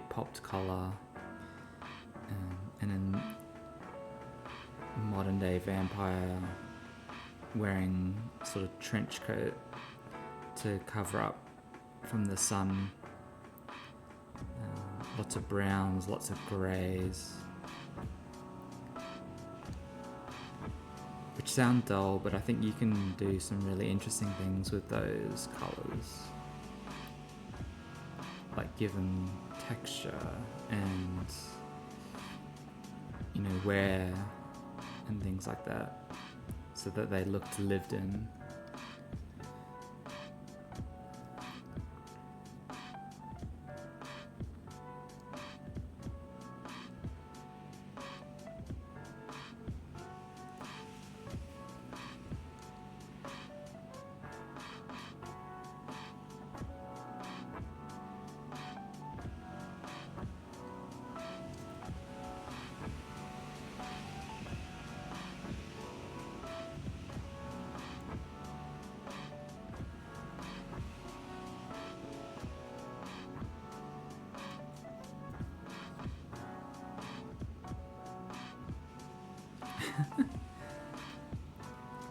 popped collar, and then modern day vampire wearing sort of trench coat to cover up from the sun. Lots of browns, lots of greys. Which sound dull, but I think you can do some really interesting things with those colours. Like give them texture and, you know, wear and things like that, so that they looked lived in.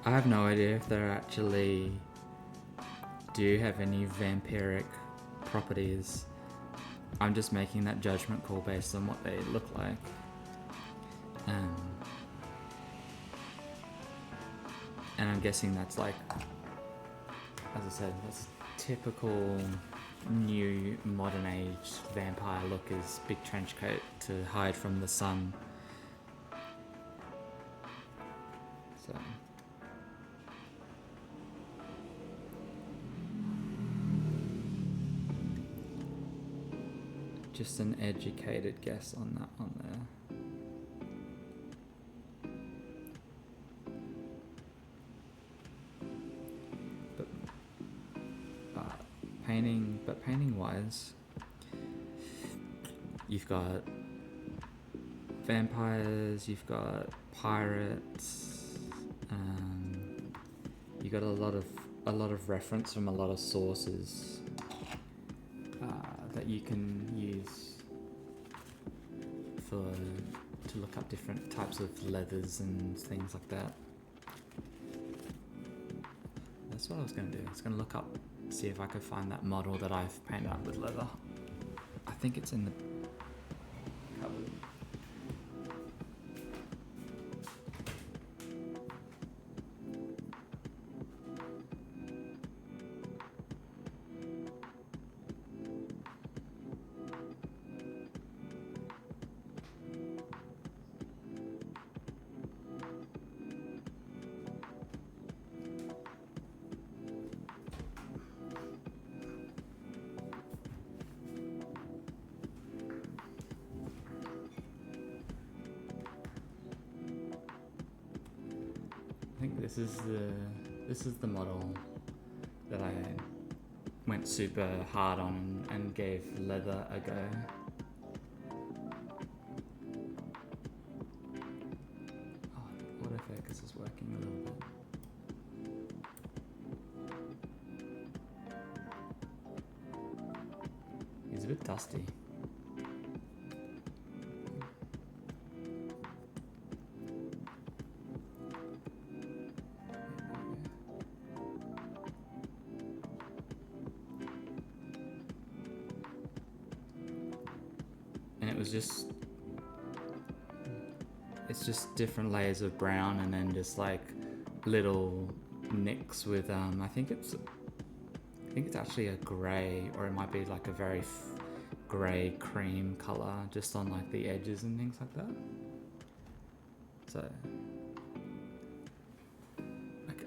I have no idea if there actually do have any vampiric properties. I'm just making that judgment call based on what they look like. And I'm guessing that's like, as I said, that's typical new modern age vampire look, is big trench coat to hide from the sun. So just an educated guess on that one there. But painting wise, you've got vampires, you've got pirates, you got a lot of reference from a lot of sources that you can use to look up different types of leathers and things like that. That's what I was going to do. I was going to look up, see if I could find that model that I've painted up with leather. I think it's in the cupboard. I think this is the model that I went super hard on and gave leather a go. He's a bit dusty. And it was just, it's just different layers of brown and then just like little nicks with I think it's actually a grey, or it might be like a very grey cream colour just on like the edges and things like that. So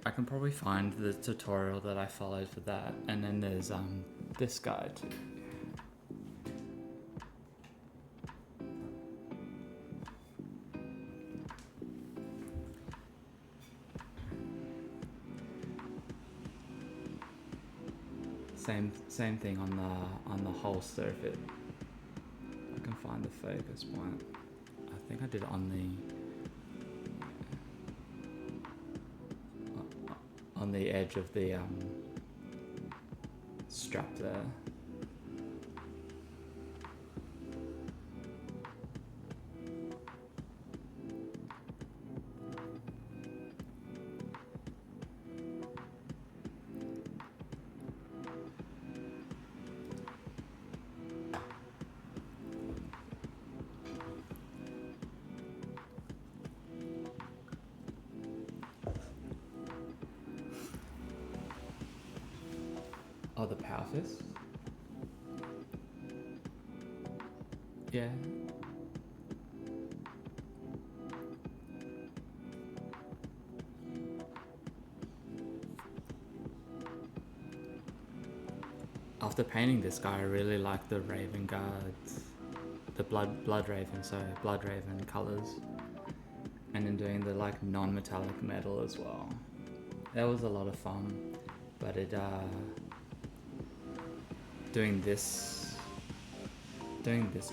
I can probably find the tutorial that I followed for that, and then there's this guy too. Same thing on the holster if I can find the focus point. I think I did it on the edge of the strap there. Oh, the power fist? Yeah. After painting this guy, I really like the Raven Guards, the Blood Raven colors, and then doing the like non-metallic metal as well. That was a lot of fun, but it doing this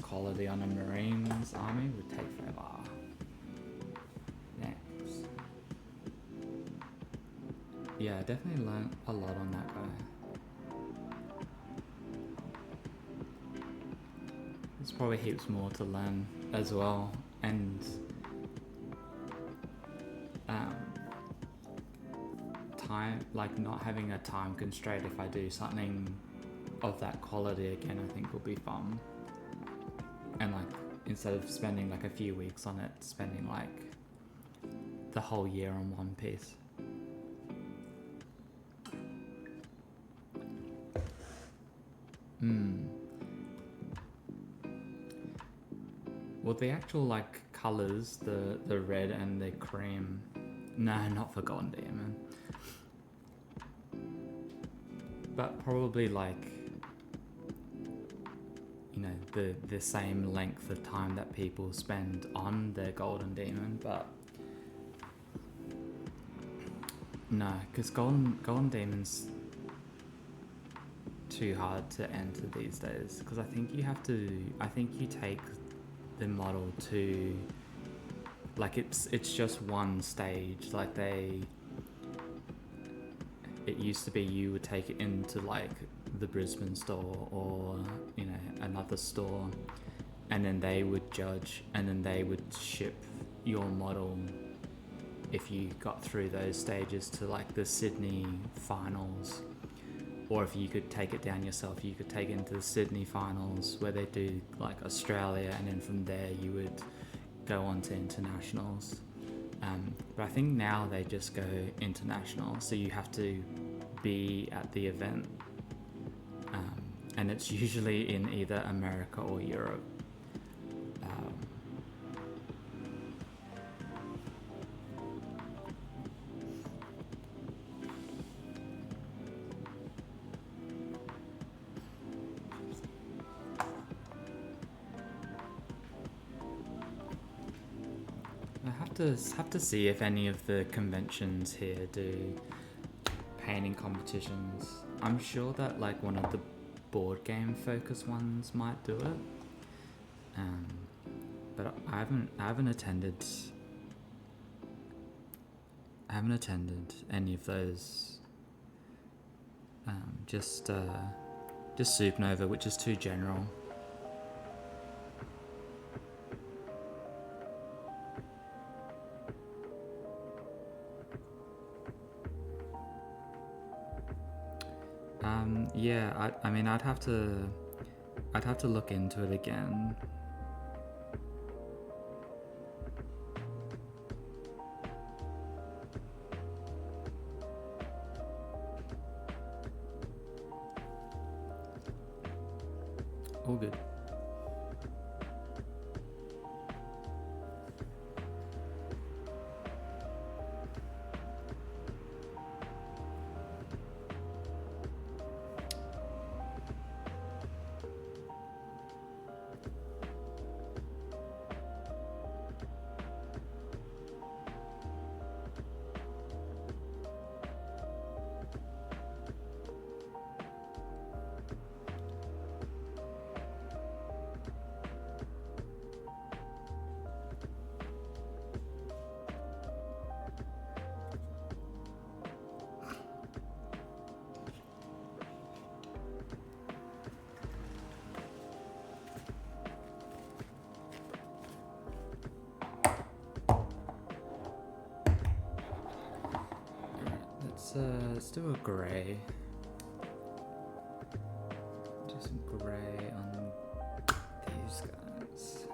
quality on a Marines army would take forever. Next. Yeah, I definitely learned a lot on that guy. There's probably heaps more to learn as well, and time, like not having a time constraint if I do something of that quality again, I think will be fun. And like instead of spending like a few weeks on it, spending like the whole year on one piece. Well, the actual like colors, the red and the cream, no, not for Golden Demon, but probably like, you know, the same length of time that people spend on their Golden Demon, but no, because Golden Demon's too hard to enter these days, because I think you take the model to, like it's just one stage, like it used to be you would take it into like the Brisbane store or, you know, another store, and then they would judge and then they would ship your model, if you got through those stages, to like the Sydney finals. Or if you could take it down yourself, you could take it into the Sydney finals where they do like Australia, and then from there you would go on to internationals. But I think now they just go international, so you have to be at the event, and it's usually in either America or Europe. Have to see if any of the conventions here do painting competitions. I'm sure that like one of the board game focused ones might do it, but I haven't attended any of those. Just supernova, which is too general. Yeah, I mean, I'd have to look into it again. All good. Let's do a grey. Do some grey on these guys.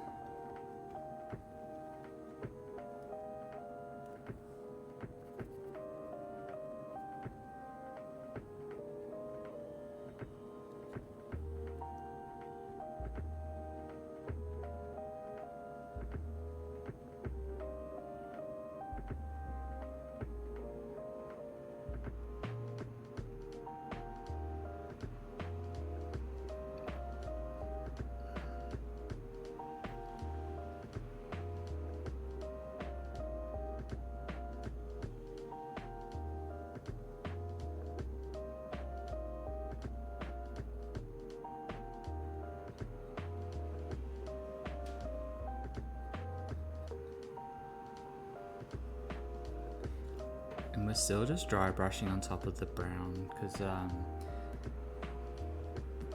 And we're still just dry brushing on top of the brown, because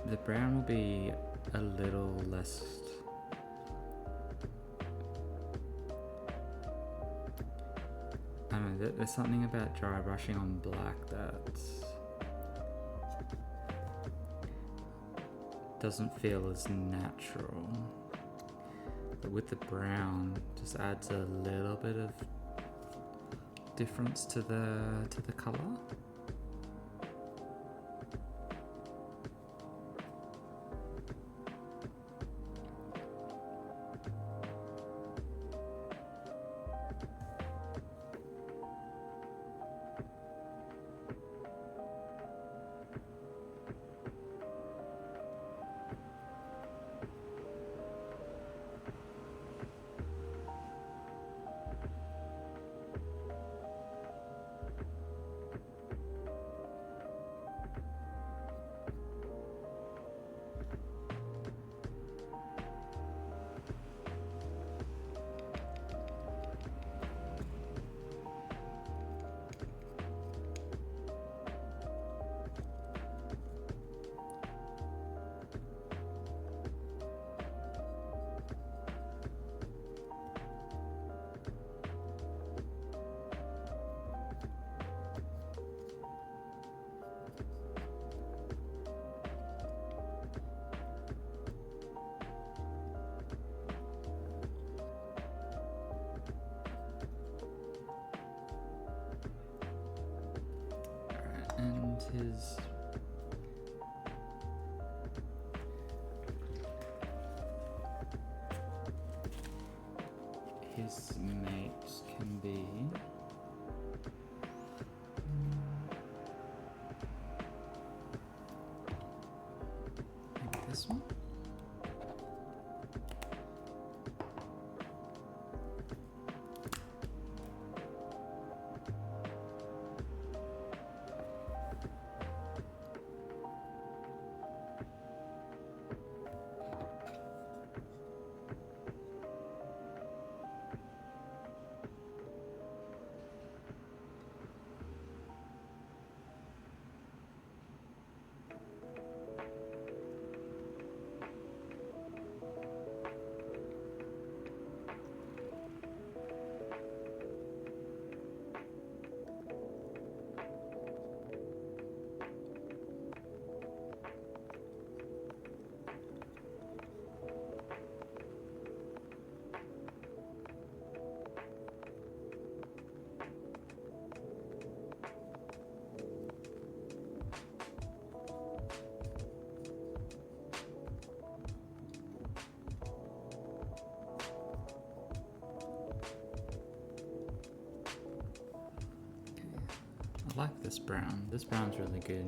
the brown will be a little less. I don't know, there's something about dry brushing on black that doesn't feel as natural. But with the brown, just adds a little bit of difference to the color. And his mates can be maybe this one. I like this brown. This brown's really good.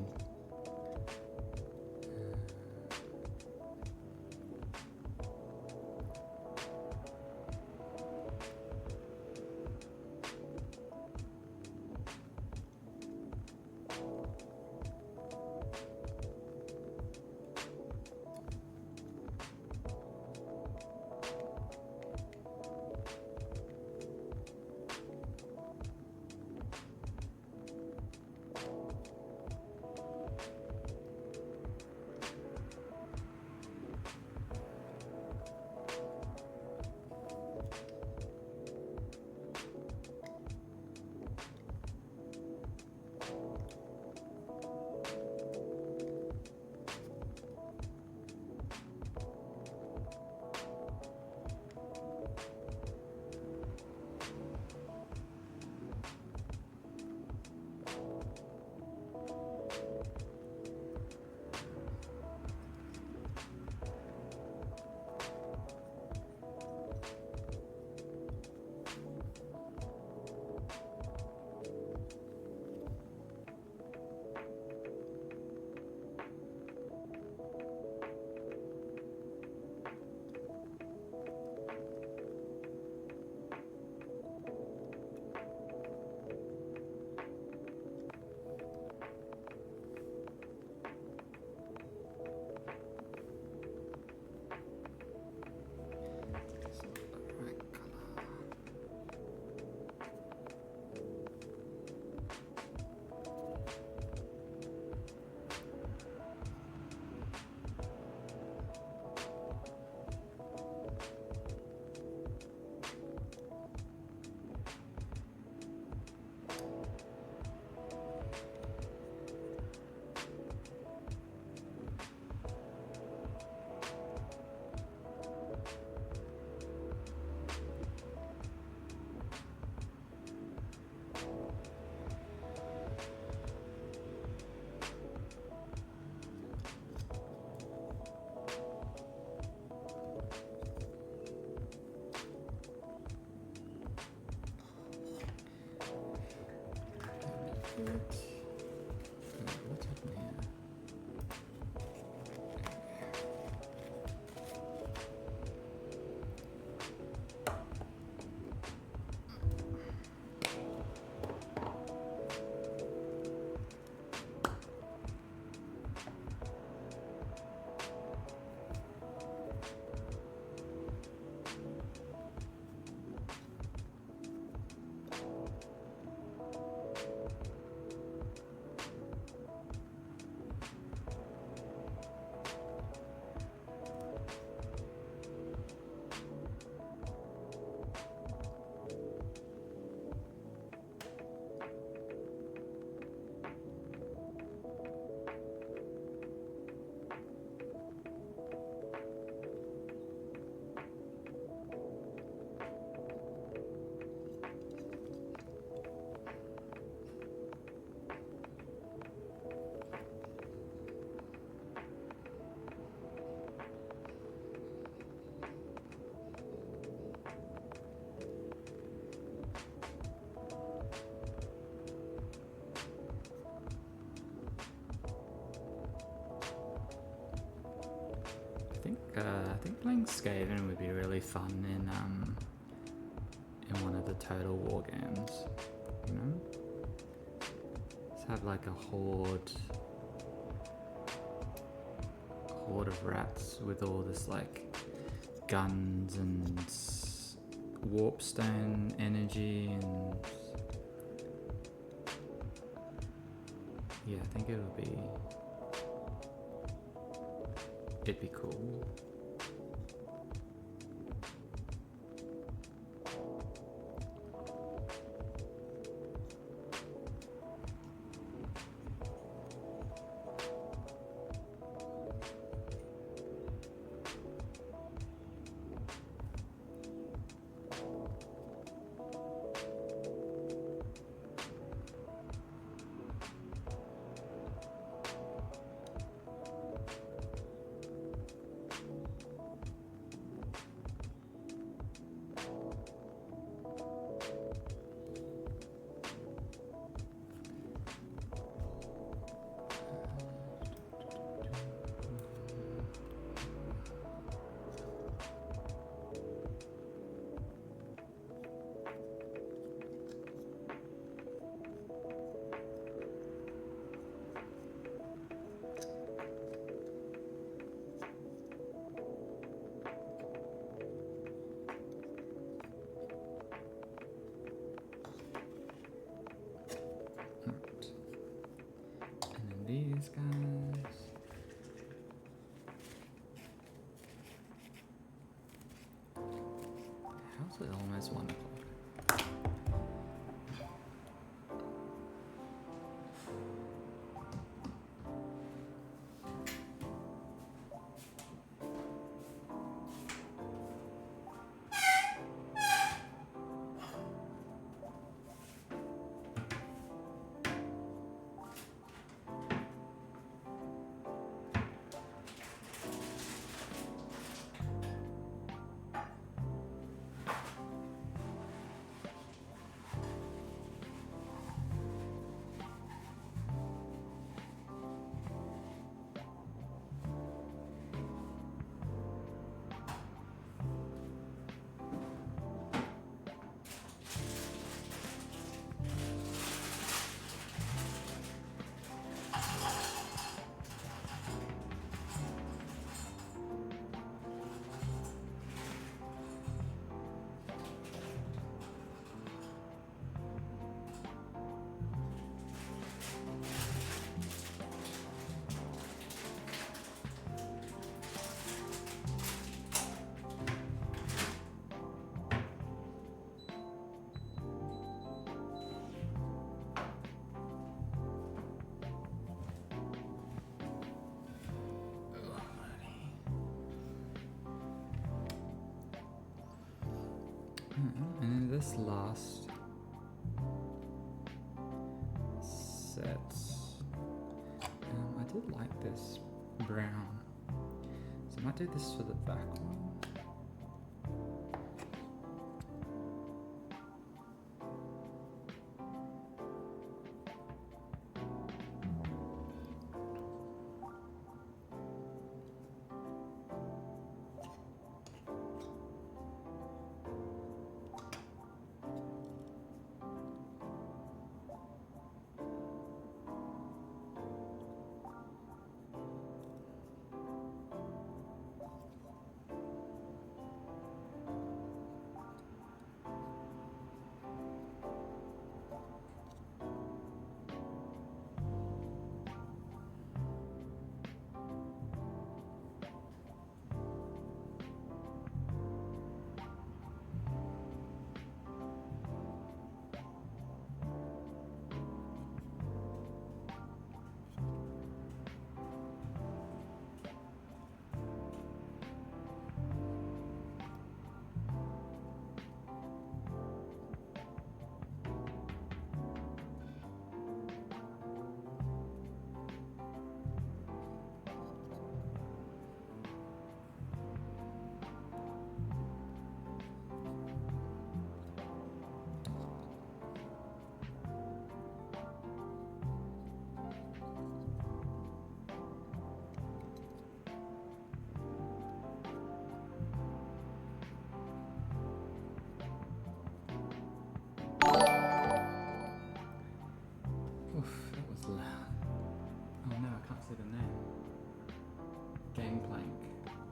What's happening here? I think playing Skaven would be really fun in one of the Total War games. You know, just have like a horde of rats with all this like guns and warpstone energy, and yeah, I think it'd be cool. these guys. How's it almost 1 o'clock? And in this last set, I did like this brown, so I might do this for the back one.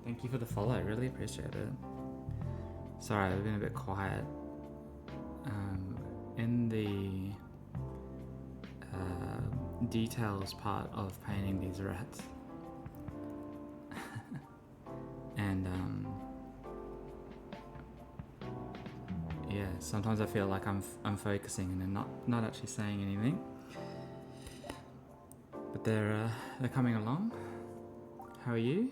Thank you for the follow, really appreciate it. Sorry, I've been a bit quiet. In the details part of painting these rats, and yeah, sometimes I feel like I'm focusing and then not actually saying anything. But they're coming along. How are you?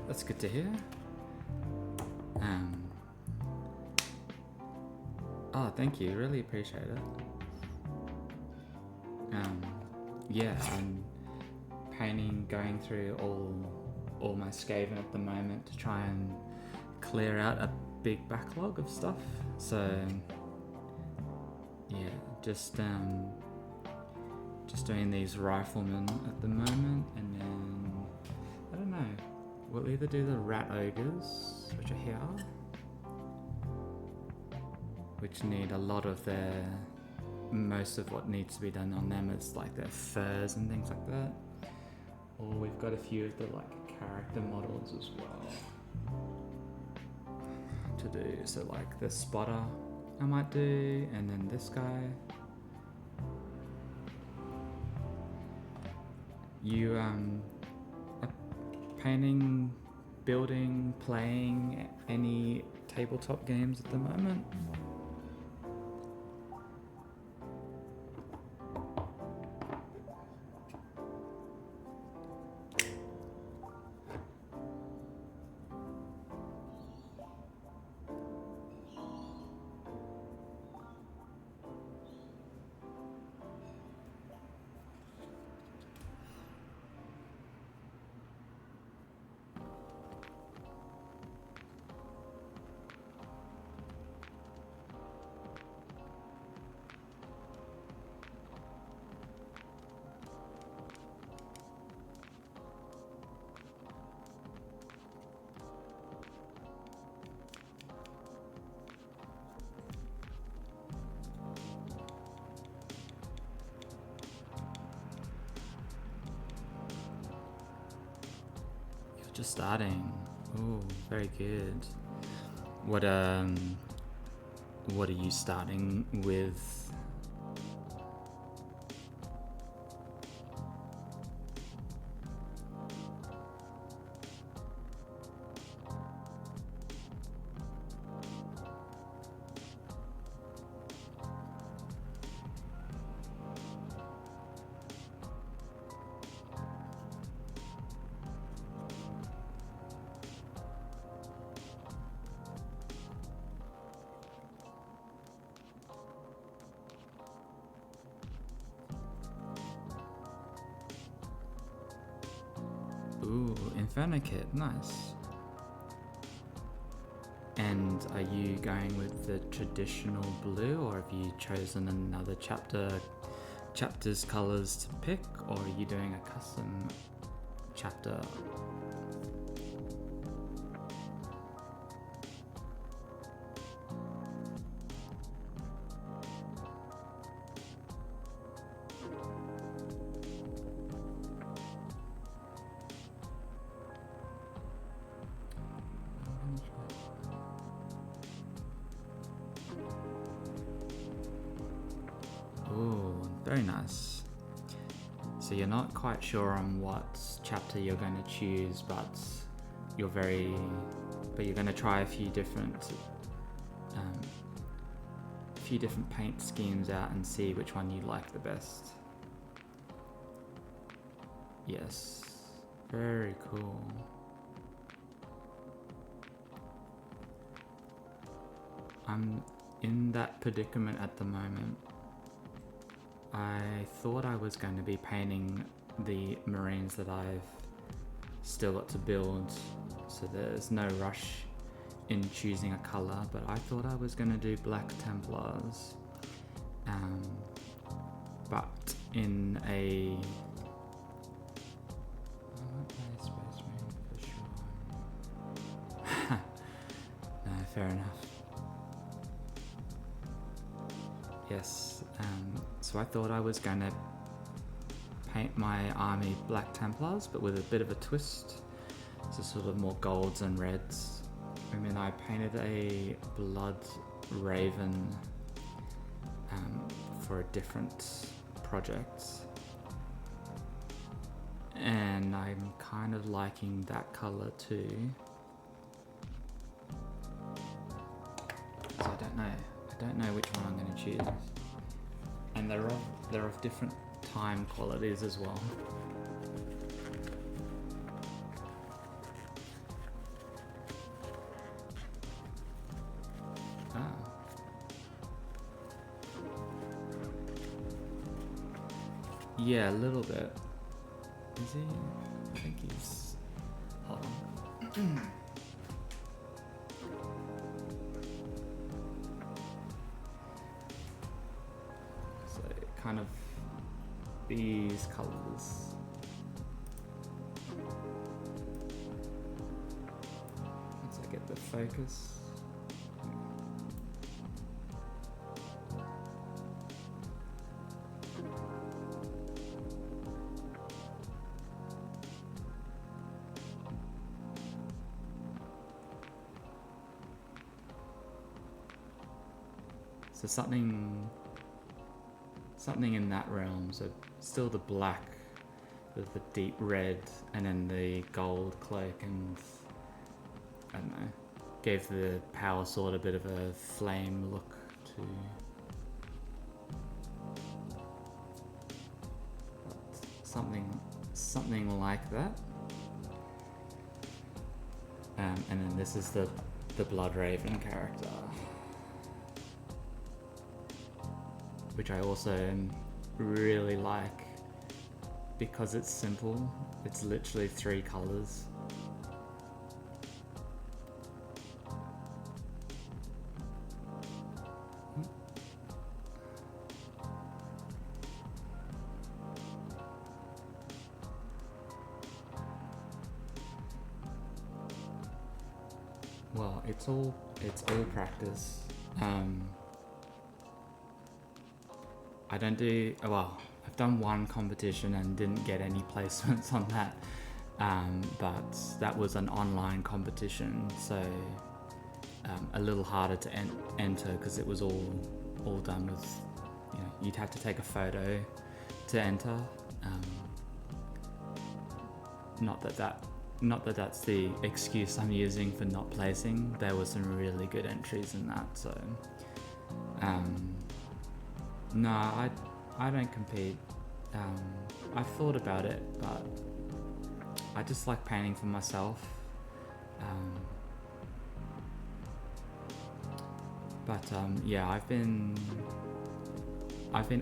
That's good to hear. Oh, thank you. Really appreciate it. Yeah, I'm painting, going through all my Skaven at the moment to try and clear out big backlog of stuff. So yeah, just doing these riflemen at the moment, and then I don't know. We'll either do the rat ogres, which are here, which need a lot of most of what needs to be done on them is like their furs and things like that. Or we've got a few of the like character models as well to do. So like the spotter I might do, and then this guy. You are painting, building, playing any tabletop games at the moment? Just starting. Oh, very good. What are you starting with? Ooh, Inferno Kit, nice. And are you going with the traditional blue, or have you chosen another chapter's colors to pick, or are you doing a custom chapter? Very nice. So you're not quite sure on what chapter you're going to choose, but you're going to try a few different paint schemes out and see which one you like the best. Yes, very cool. I'm in that predicament at the moment. I thought I was going to be painting the Marines that I've still got to build, so there's no rush in choosing a color, but I thought I was going to do Black Templars, but in a... I won't play Space Marine for sure. No, fair enough. Yes. So I thought I was going to paint my army Black Templars, but with a bit of a twist. So sort of more golds and reds. And then I painted a Blood Raven for a different project. And I'm kind of liking that color too. So I don't know which one I'm going to choose. And they're of different time qualities as well. Yeah, a little bit. Is he? I think he's... Hold on. kind of these colors. Once I get the focus. So something in that realm. So still the black with the deep red, and then the gold cloak, and I don't know, gave the power sword a bit of a flame look to. Something like that. And then this is the Blood Raven character, which I also really like because it's simple. It's literally 3 colors. Well, it's all practice. I don't do, well, I've done one competition and didn't get any placements on that, but that was an online competition, so a little harder to enter because it was all done with, you'd have to take a photo to enter. Not that that's the excuse I'm using for not placing. There were some really good entries in that, so no, I don't compete. I've thought about it, but I just like painting for myself. Yeah, I've been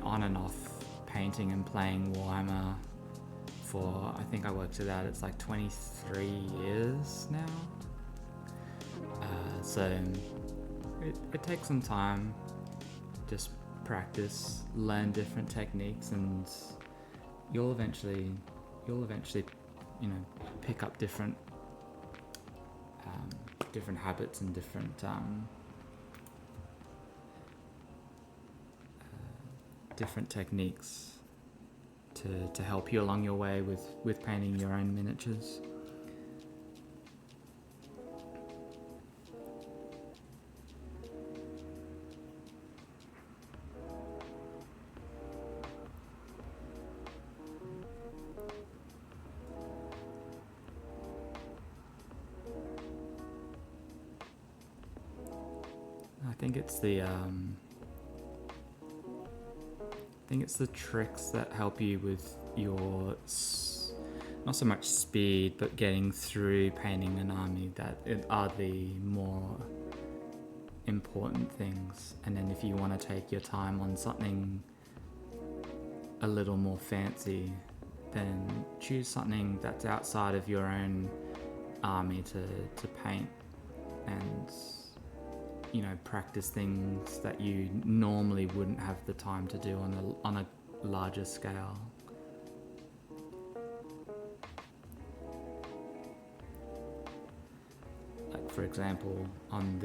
on and off painting and playing Warhammer for, I think I worked it out, it's like 23 years now. So it takes some time, just practice, learn different techniques, and you'll eventually pick up different habits and different techniques to help you along your way with painting your own miniatures. I think it's the tricks that help you with your not so much speed, but getting through painting an army that are the more important things. And then if you want to take your time on something a little more fancy, then choose something that's outside of your own army to paint, and practice things that you normally wouldn't have the time to do on a larger scale. Like, for example, on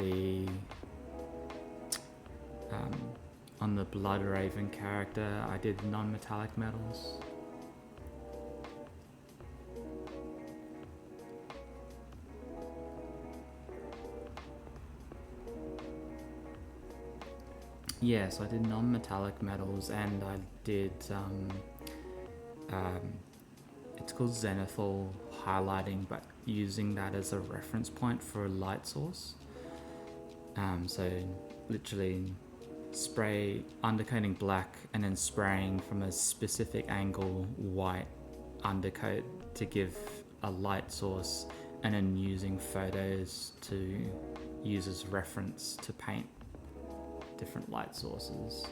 the Blood Raven character, I did non-metallic metals. Yeah, so I did non-metallic metals, and I did it's called zenithal highlighting, but using that as a reference point for a light source. So literally spray undercoating black and then spraying from a specific angle white undercoat to give a light source, and then using photos to use as reference to paint different light sources,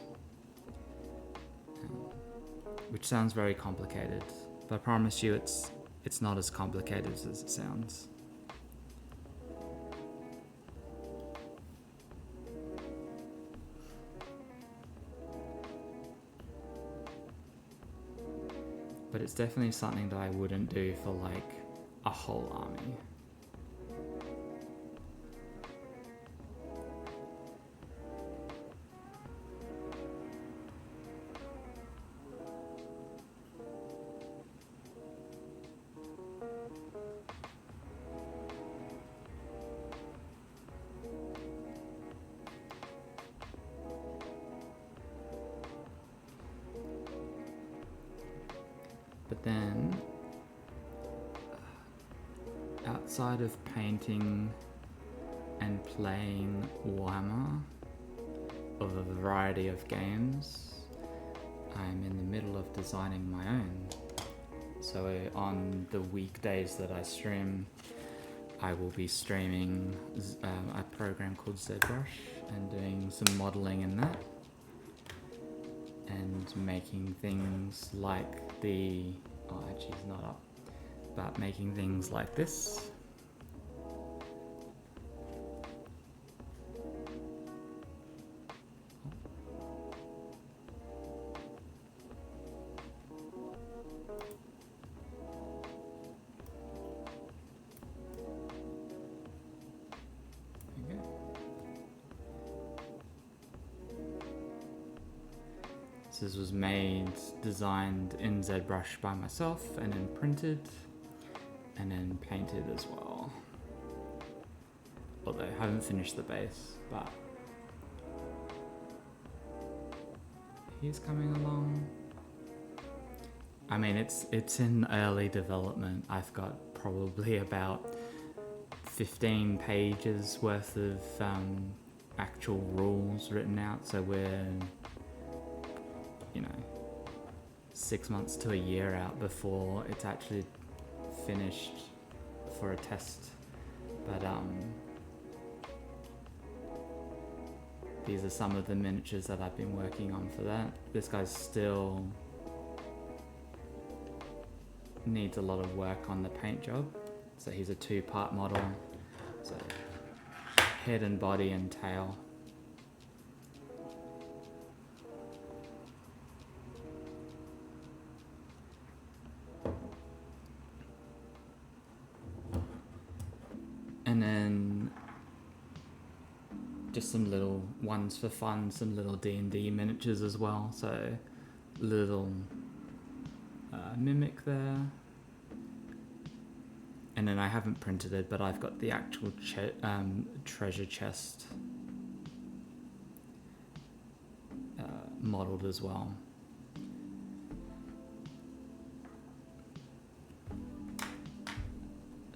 which sounds very complicated, but I promise you it's not as complicated as it sounds. but it's definitely something that I wouldn't do for like a whole army. But then, outside of painting and playing Warhammer of a variety of games, I'm in the middle of designing my own. So on the weekdays that I stream, I will be streaming a program called ZBrush and doing some modeling in that. And making things like actually it's not up, but making things like this. This was designed in ZBrush by myself, and then printed, and then painted as well. Although I haven't finished the base, but he's coming along. I mean, it's in early development. I've got probably about 15 pages worth of actual rules written out, so we're 6 months to a year out before it's actually finished for a test. But these are some of the miniatures that I've been working on for that. This guy's still needs a lot of work on the paint job. So he's a 2-part model. So head and body and tail. And then just some little ones for fun, some little D&D miniatures as well. So little mimic there. And then I haven't printed it, but I've got the actual treasure chest modeled as well.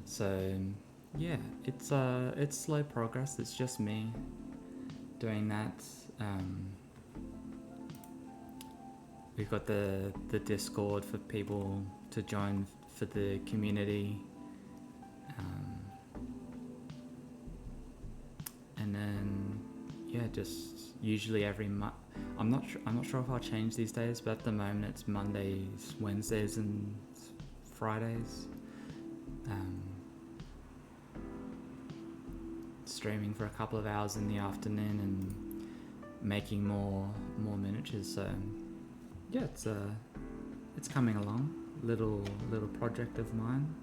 So yeah, it's slow progress. It's just me doing that. We've got the Discord for people to join for the community, and then just usually every month. I'm not sure if I'll change these days, but at the moment it's Mondays, Wednesdays, and Fridays. Streaming for a couple of hours in the afternoon and making more miniatures. So yeah, it's coming along. Little project of mine.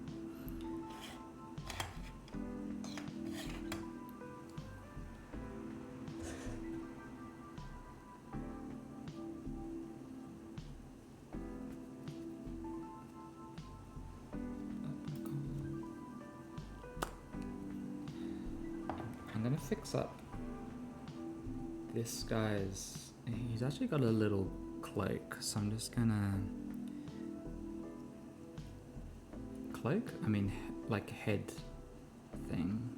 I'm gonna fix up this guy's. He's actually got a little cloak, so I'm just gonna like head thing.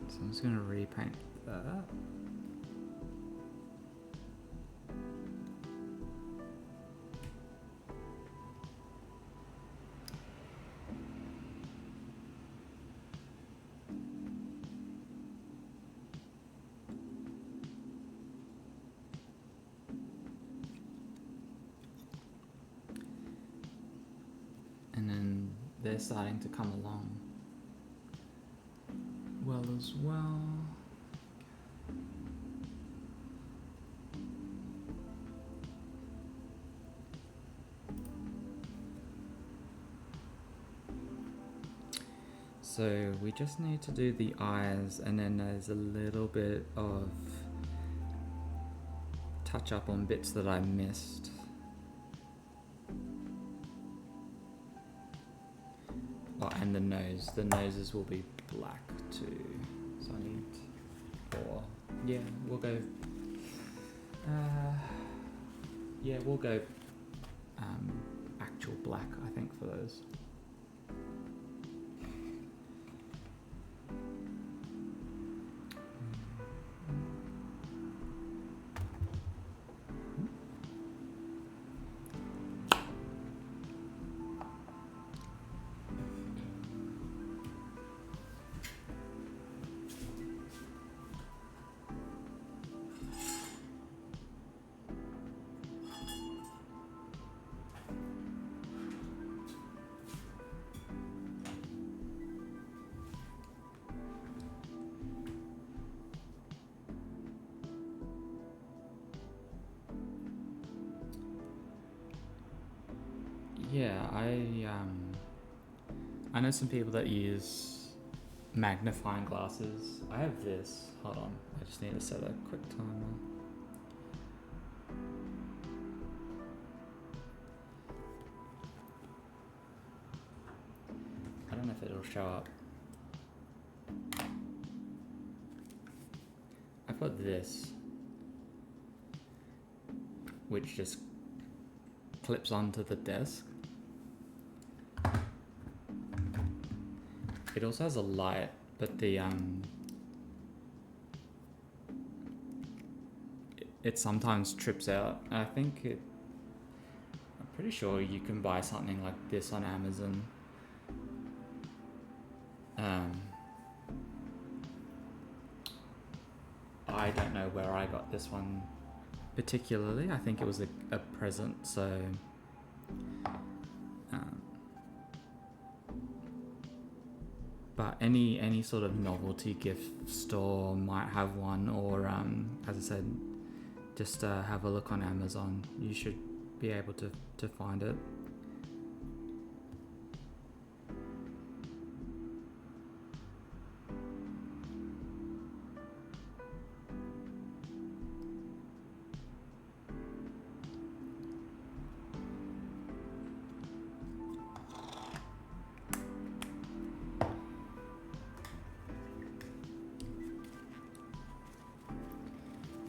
So I'm just gonna repaint that. And then they're starting to come along well as well. So we just need to do the eyes, and then there's a little bit of touch up on bits that I missed. Oh, and the nose. The noses will be black too. So I need, or yeah, we'll go. We'll go actual black, I think, for those. Yeah, I know some people that use magnifying glasses. I have this. Hold on, I just need to set a quick timer. I don't know if it'll show up. I've got this, which just clips onto the desk. It also has a light, but it sometimes trips out. I think I'm pretty sure you can buy something like this on Amazon. I don't know where I got this one particularly. I think it was a present, so but any sort of novelty gift store might have one, or as I said, just have a look on Amazon. You should be able to find it.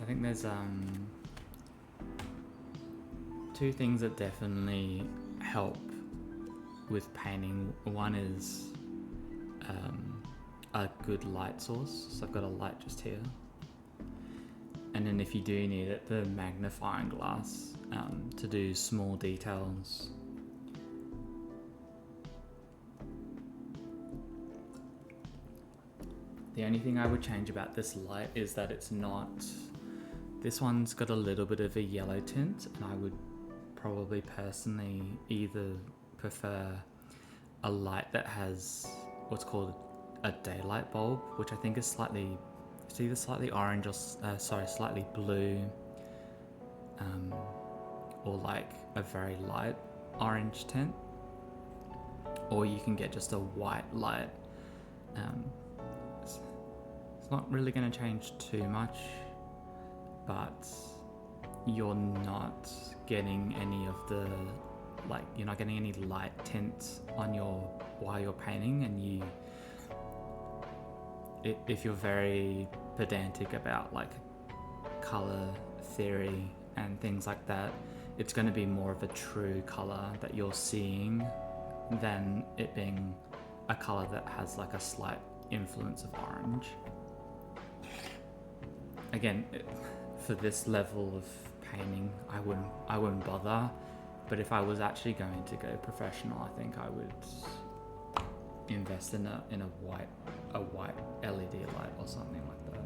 I think there's two things that definitely help with painting. One is a good light source. So I've got a light just here. And then if you do need it, the magnifying glass to do small details. The only thing I would change about this light is that it's not... This one's got a little bit of a yellow tint, and I would probably personally either prefer a light that has what's called a daylight bulb, which I think is it's either slightly orange or slightly blue, or like a very light orange tint, or you can get just a white light. It's not really going to change too much, but you're not getting any of the you're not getting any light tints on while you're painting, and if you're very pedantic about like color theory and things like that, it's going to be more of a true color that you're seeing than it being a color that has like a slight influence of orange. Again, for this level of painting, I wouldn't bother, but if I was actually going to go professional, I think I would invest in a white LED light or something like that.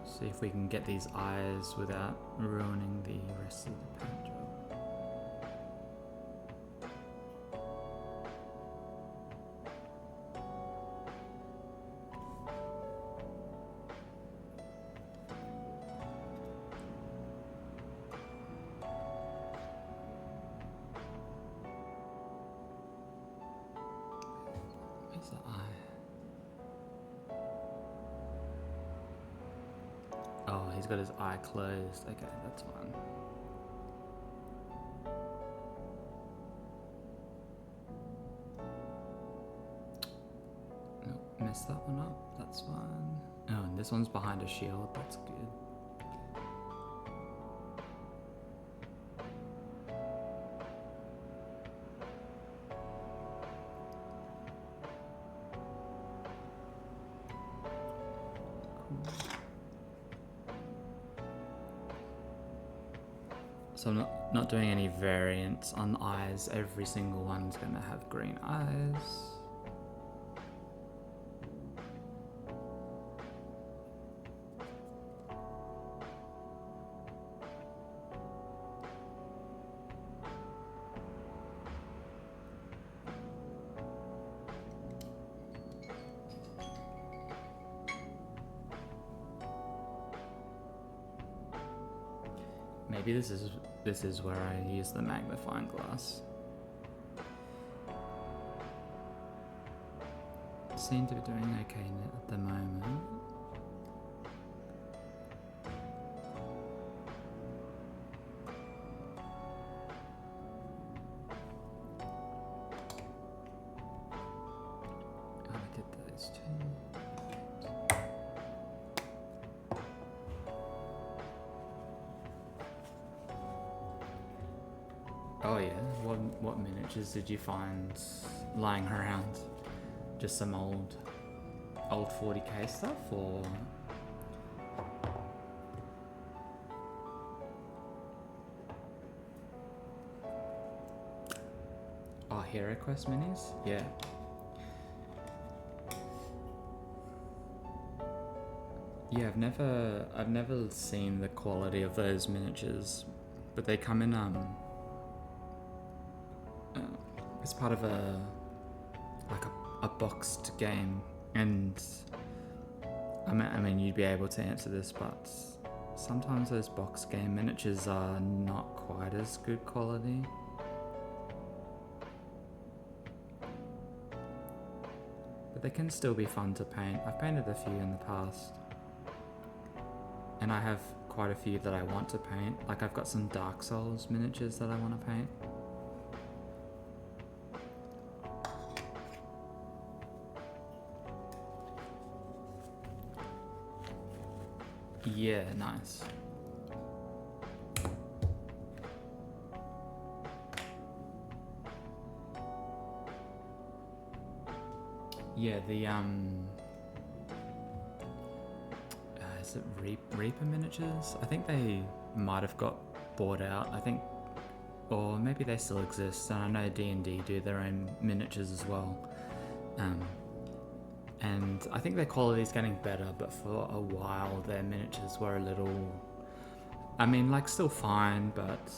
See if we can get these eyes without ruining the rest of the paint job. Where's the eye? Oh, he's got his eye closed. Okay, that's fine. Nope, messed that one up. That's fine. Oh, and this one's behind a shield. That's good. So I'm not doing any variants on eyes. Every single one's gonna have green eyes. Maybe this is where I use the magnifying glass. Seem to be doing okay at the moment. Oh, I did those too. Oh yeah, what miniatures did you find lying around? Just some old 40k stuff, or oh, Hero Quest minis? Yeah. Yeah, I've never seen the quality of those miniatures, but they come in it's part of a boxed game, and I mean you'd be able to answer this, but sometimes those boxed game miniatures are not quite as good quality. But they can still be fun to paint. I've painted a few in the past, and I have quite a few that I want to paint. Like I've got some Dark Souls miniatures that I want to paint. Yeah, nice. Yeah, the is it Reaper miniatures? I think they might have got bought out. I think, or maybe they still exist. And I know D&D do their own miniatures as well. And I think their quality is getting better, but for a while their miniatures were a little, I mean, like still fine, but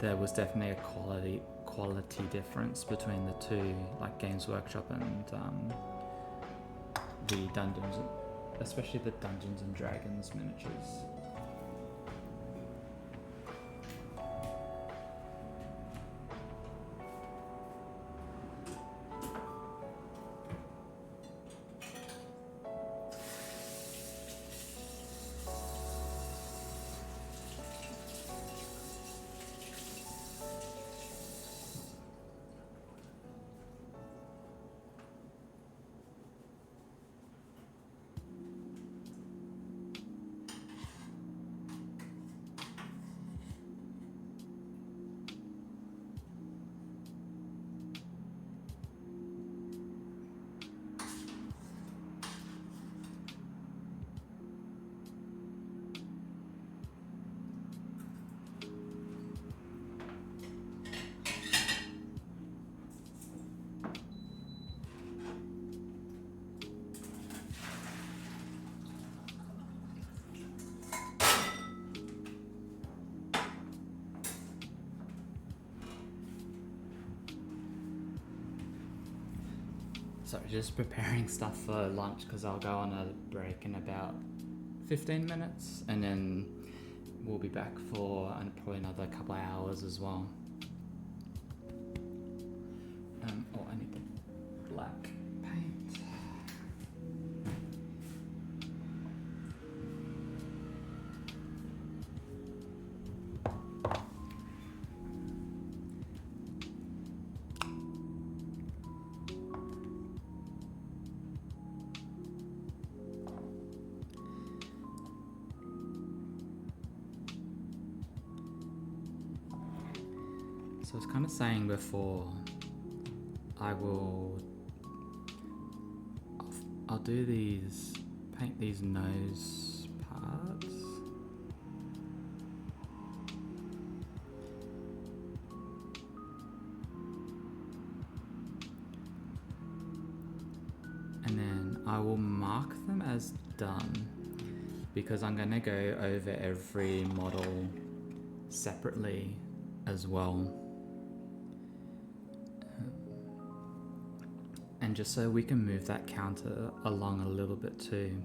there was definitely a quality difference between the two, like Games Workshop and the Dungeons, especially the Dungeons and Dragons miniatures. Sorry, just preparing stuff for lunch because I'll go on a break in about 15 minutes and then we'll be back for probably another couple of hours as well. Oh, I need the black paint. So I was kind of saying before, I'll do these, paint these nose parts. And then I will mark them as done because I'm gonna go over every model separately as well. And just so we can move that counter along a little bit too.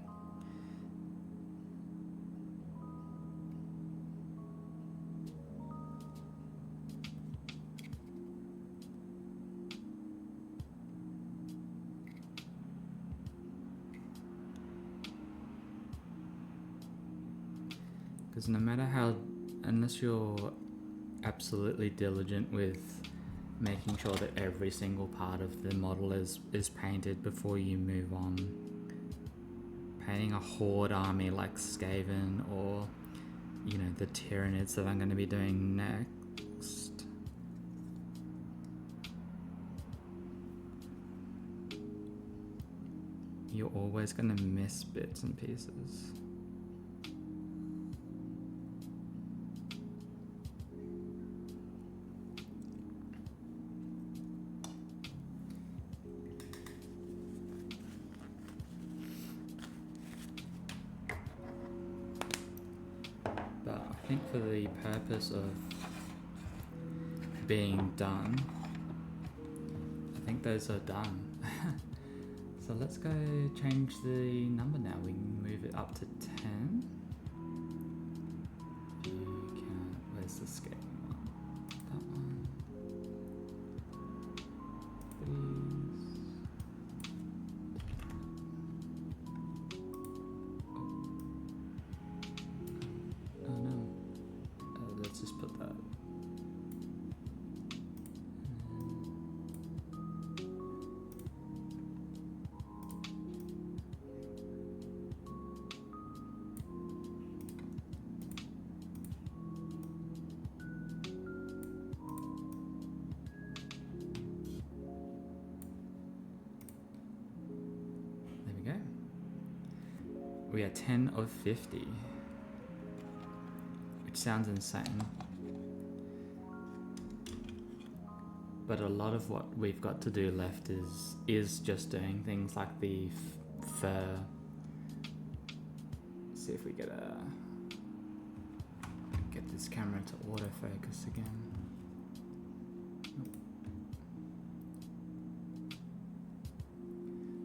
Because no matter how, unless you're absolutely diligent with making sure that every single part of the model is painted before you move on. Painting a horde army like Skaven or, you know, the Tyranids that I'm going to be doing next. You're always going to miss bits and pieces. I think for the purpose of being done, I think those are done. So let's go change the number now. We can move it up to 10. You can, where's the scale one? That one. Please. Oh no. Let's just put that. There we go. We are 10 of 50. Which sounds insane. But a lot of what we've got to do left is just doing things like the fur. Let's see if we get this camera to autofocus again.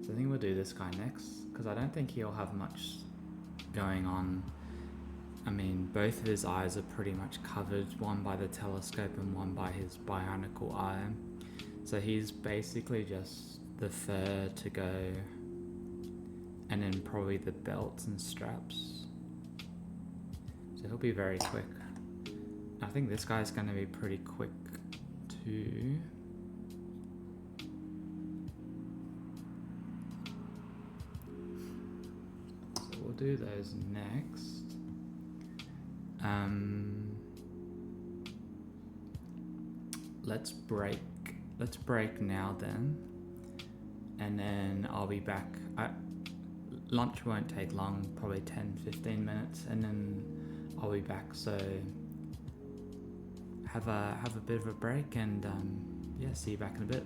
So I think we'll do this guy next, because I don't think he'll have much going on. I mean, both of his eyes are pretty much covered, one by the telescope and one by his bionicle eye. So he's basically just the fur to go, and then probably the belts and straps. So he'll be very quick. I think this guy's going to be pretty quick too. So we'll do those next. Let's break now then, and then I'll be back. Lunch won't take long, probably 10-15 minutes, and then I'll be back. So have a bit of a break, and yeah, see you back in a bit.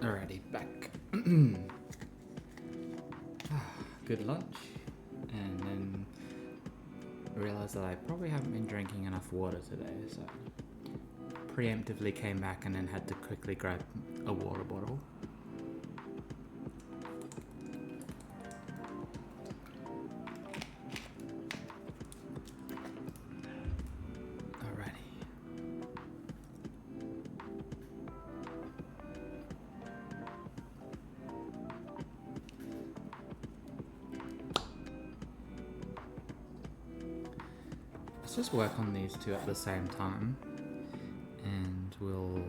Alrighty, back. Good lunch, and then realized that I probably haven't been drinking enough water today, so preemptively came back and then had to quickly grab a water bottle. Let's just work on these two at the same time, and we'll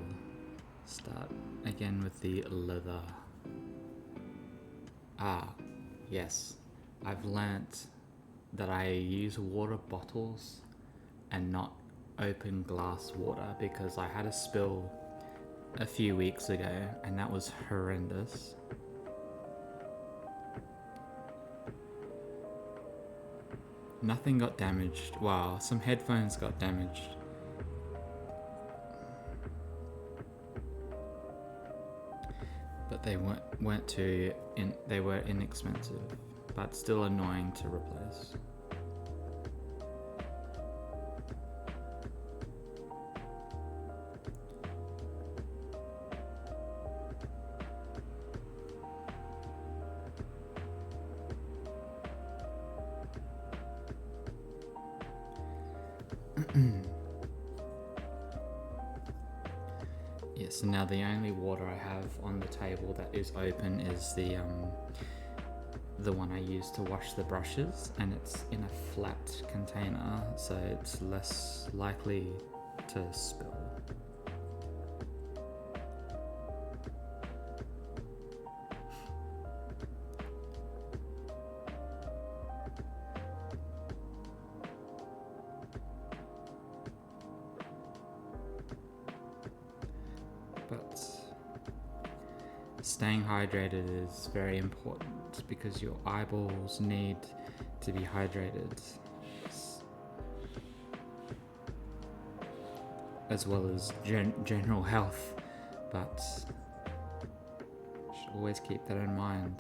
start again with the leather. Yes, I've learnt that I use water bottles and not open glass water because I had a spill a few weeks ago and that was horrendous. Nothing got damaged. Wow, some headphones got damaged. But they they were inexpensive, but still annoying to replace. Yeah, so now the only water I have on the table that is open is the one I use to wash the brushes, and it's in a flat container, so it's less likely to spill. But staying hydrated is very important because your eyeballs need to be hydrated, as well as general health, but you should always keep that in mind.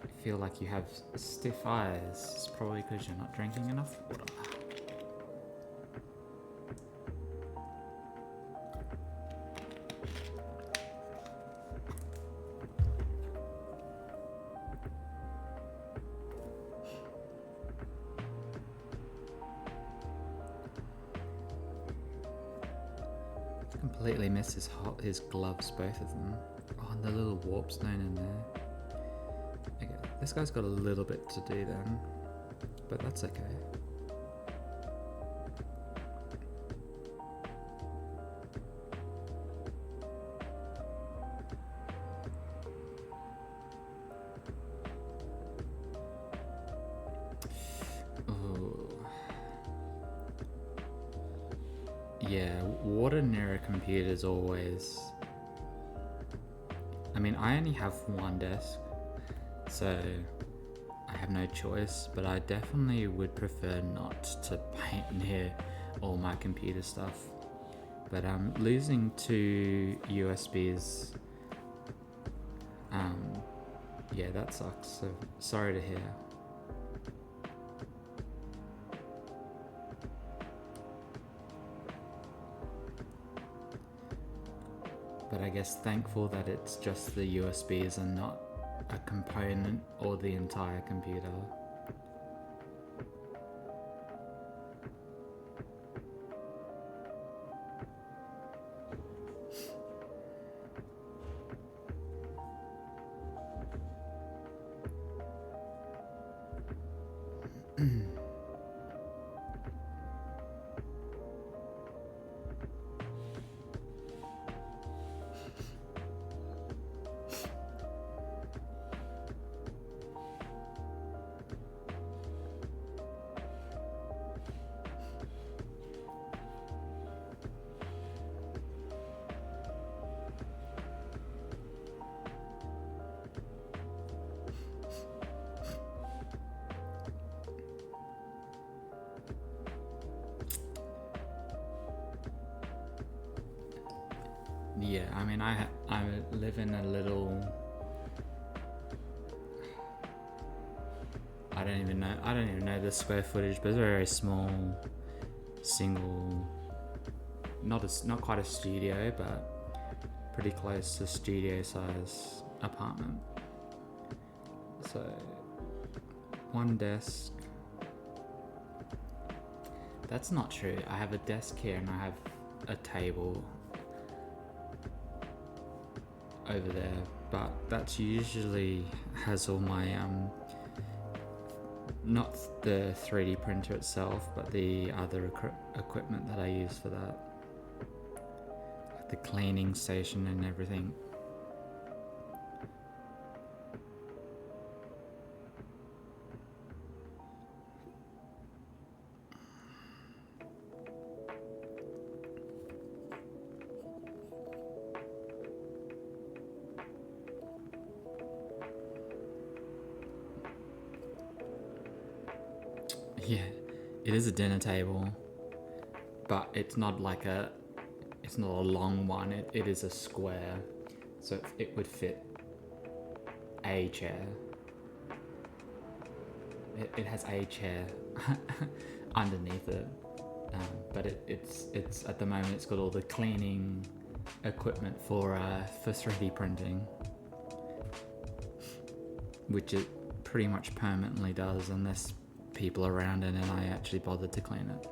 If you feel like you have stiff eyes, it's probably because you're not drinking enough water. Completely missed his gloves, both of them. Oh, and the little warp stone in there. Okay, this guy's got a little bit to do then, but that's okay. Yeah, water near a computer is always... I mean, I only have one desk, so I have no choice, but I definitely would prefer not to paint near all my computer stuff. But losing 2 USBs, yeah, that sucks, so sorry to hear. But I guess thankful that it's just the USBs and not a component or the entire computer. Yeah, I mean, I live in a little. I don't even know the square footage, but it's a very small, single. Not quite a studio, but pretty close to studio size apartment. So, one desk. That's not true. I have a desk here and I have a table over there, but that's usually has all my not the 3D printer itself, but the other equipment that I use for that, like the cleaning station and everything. Yeah, it is a dinner table, but it's not like it's not a long one. It is a square, so it would fit a chair. It has a chair underneath it, but it's at the moment it's got all the cleaning equipment for 3D printing, which it pretty much permanently does unless people around it and I actually bothered to clean it.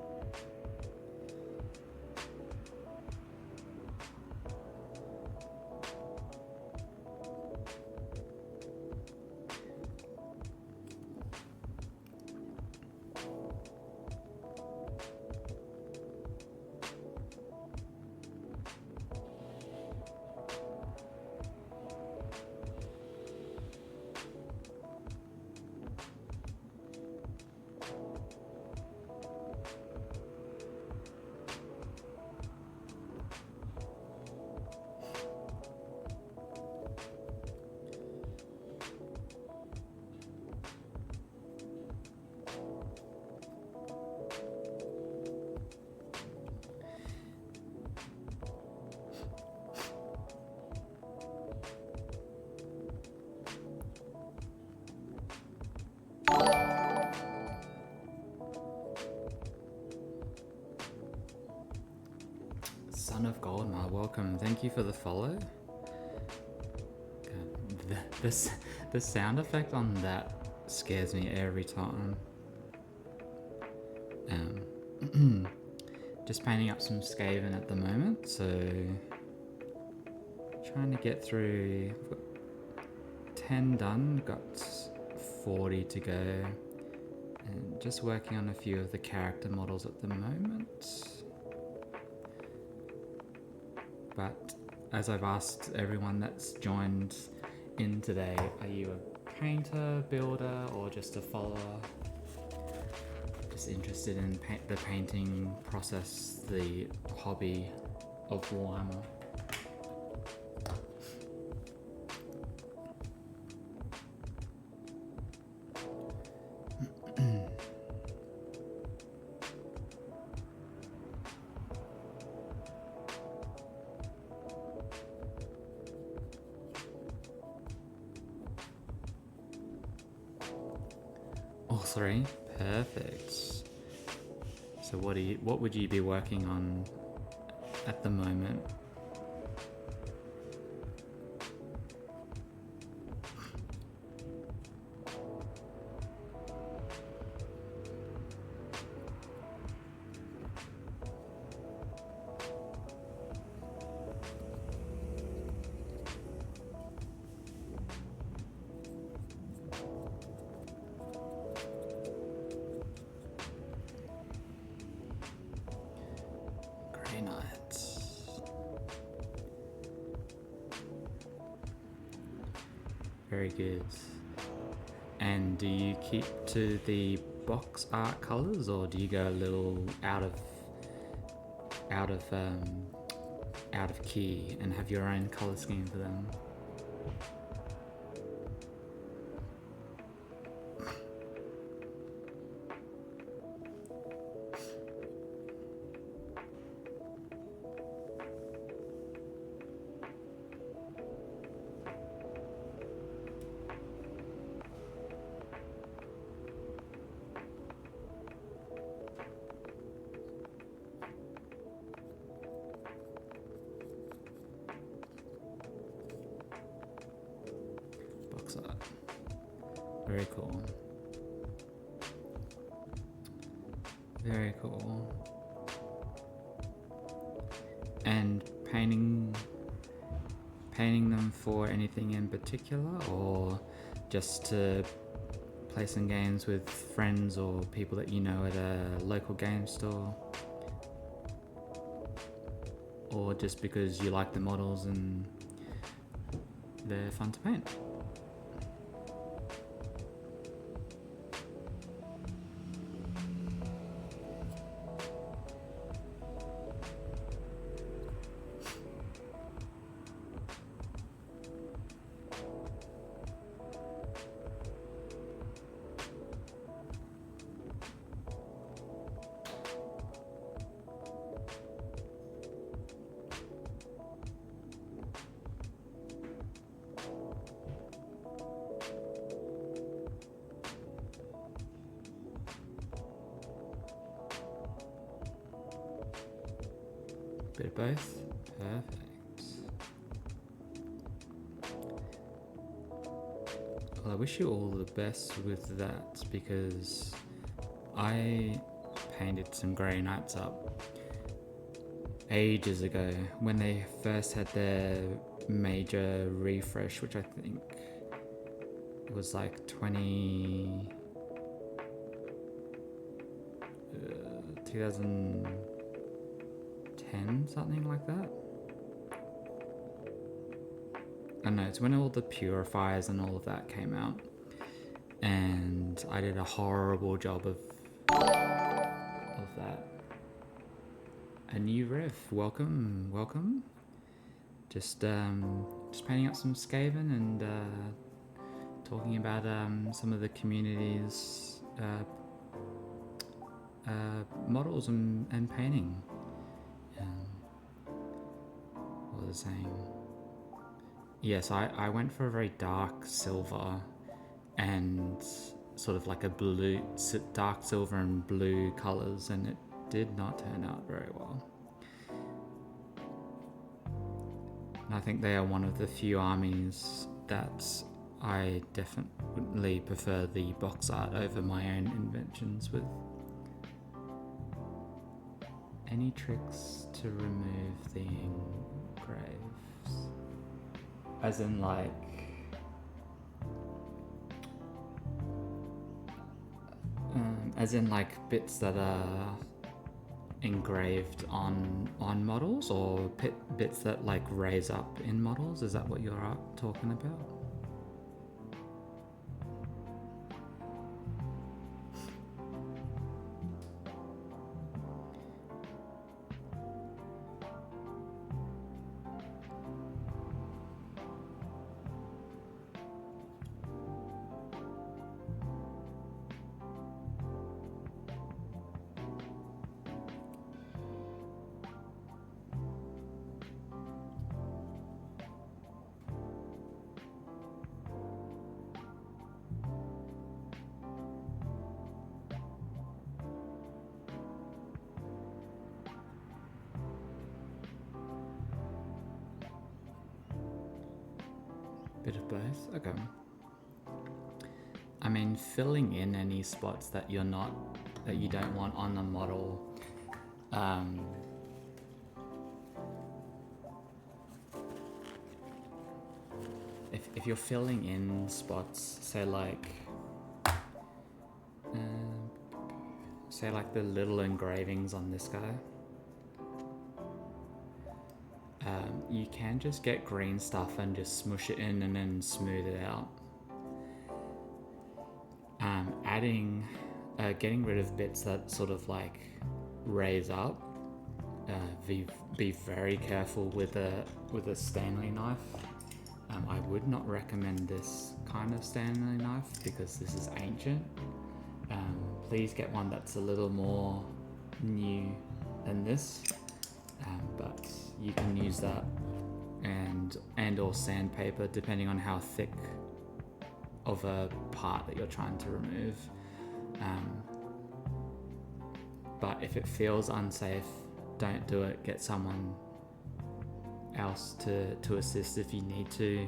Son of Goldmar, welcome. Thank you for the follow. The sound effect on that scares me every time. Just painting up some Skaven at the moment, so trying to get through. I've got 10 done, got 40 to go, and just working on a few of the character models at the moment. But as I've asked everyone that's joined in today, are you a painter, builder, or just a follower? Just interested in the painting process, the hobby of Warhammer. All three? Perfect. So what would you be working on at the moment? Very good. And do you keep to the box art colors, or do you go a little out of key and have your own color scheme for them? very cool. Very cool. And painting them for anything in particular, or just to play some games with friends or people that you know at a local game store? Or just because you like the models and they're fun to paint? Bit of both. Perfect. Well, I wish you all the best with that, because I painted some Grey Knights up ages ago when they first had their major refresh, which I think was like 2010, something like that. I don't know, it's when all the purifiers and all of that came out, and I did a horrible job of that. A new riff, welcome. Just painting up some Skaven and talking about some of the community's models and painting. What was I saying? Yes, I went for a very dark silver and sort of like a blue, dark silver and blue colours, and it did not turn out very well. And I think they are one of the few armies that I definitely prefer the box art over my own inventions with. Any tricks to remove the engraves? As in like... as in like bits that are engraved on models, or bits that like raise up in models? Is that what you're talking about? Bit of both? Okay. I mean, filling in any spots that you don't want on the model. If you're filling in spots, say like the little engravings on this guy, you can just get green stuff and just smush it in and then smooth it out. Getting rid of bits that sort of like raise up. Be very careful with a Stanley knife. I would not recommend this kind of Stanley knife because this is ancient. Please get one that's a little more new than this. But you can use that and or sandpaper depending on how thick of a part that you're trying to remove. But if it feels unsafe, don't do it. Get someone else to assist if you need to,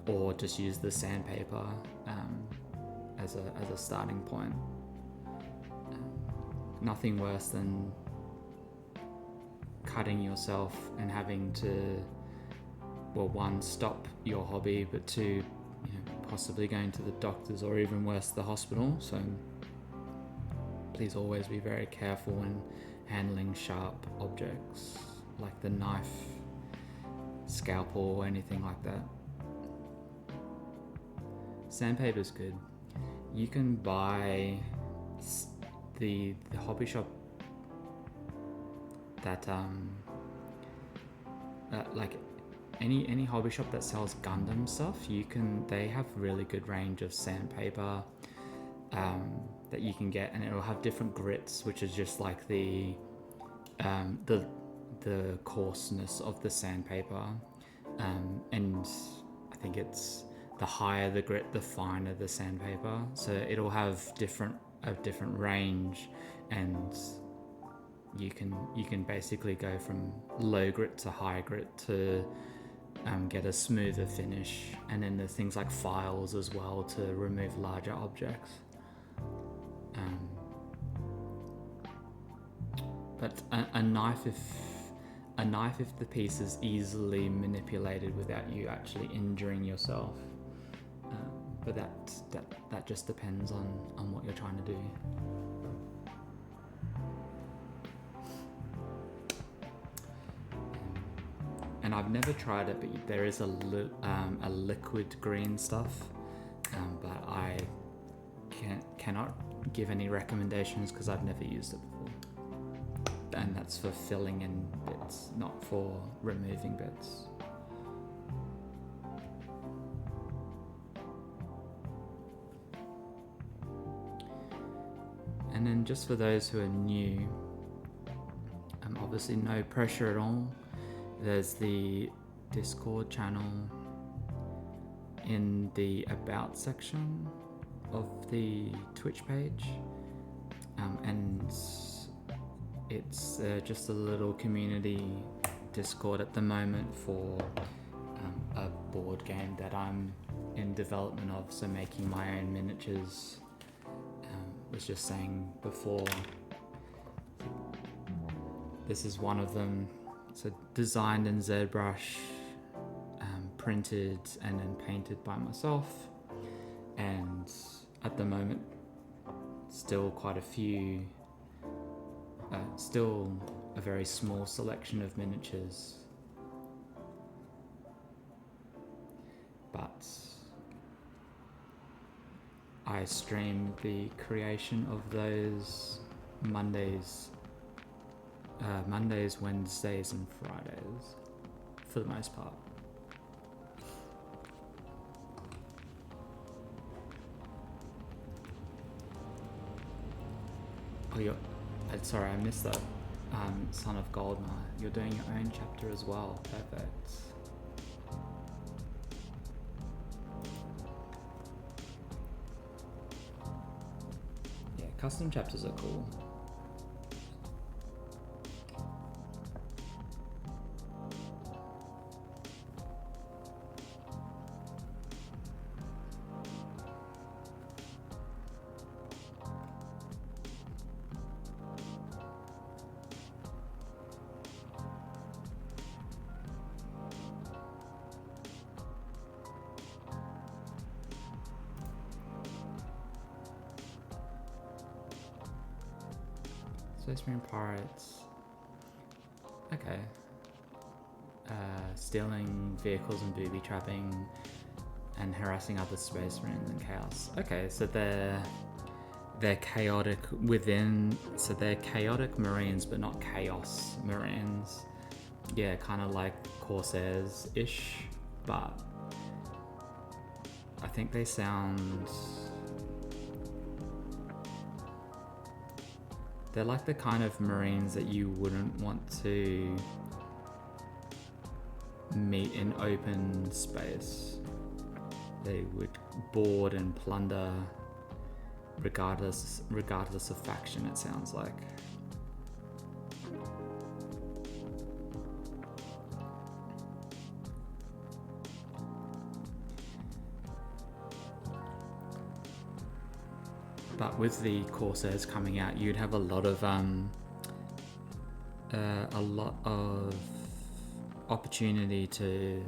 or just use the sandpaper. as a starting point. Nothing worse than cutting yourself and having to, well, one, stop your hobby, but two, possibly going to the doctors or even worse, the hospital. So please always be very careful when handling sharp objects like the knife, scalpel, or anything like that. Sandpaper's good. You can buy the hobby shop that like any hobby shop that sells Gundam stuff, they have really good range of sandpaper that you can get, and it'll have different grits, which is just like the coarseness of the sandpaper, and I think it's the higher the grit, the finer the sandpaper. So it'll have a different range, and you can basically go from low grit to high grit to get a smoother finish. And then there's things like files as well to remove larger objects. But a knife, if the piece is easily manipulated without you actually injuring yourself. But that just depends on what you're trying to do. And I've never tried it, but there is a liquid green stuff, but I cannot give any recommendations because I've never used it before. And that's for filling in bits, not for removing bits. And then just for those who are new, obviously no pressure at all. There's the Discord channel in the About section of the Twitch page, and it's just a little community Discord at the moment for a board game that I'm in development of, so making my own miniatures. Was just saying before, this is one of them. So designed in ZBrush, printed and then painted by myself, and at the moment still quite a few, still a very small selection of miniatures, but I stream the creation of those Mondays, Wednesdays and Fridays for the most part. Oh, sorry, I missed that. Son of Goldmar, you're doing your own chapter as well. Perfect. Yeah, custom chapters are cool. Space Marine Pirates. Okay. Stealing vehicles and booby trapping and harassing other Space Marines and chaos. Okay, so they're chaotic within, so they're chaotic Marines but not chaos Marines. Yeah, kind of like Corsairs-ish, but I think they sound... They're like the kind of Marines that you wouldn't want to meet in open space. They would board and plunder regardless of faction, it sounds like. with the Corsairs coming out, you'd have a lot of opportunity to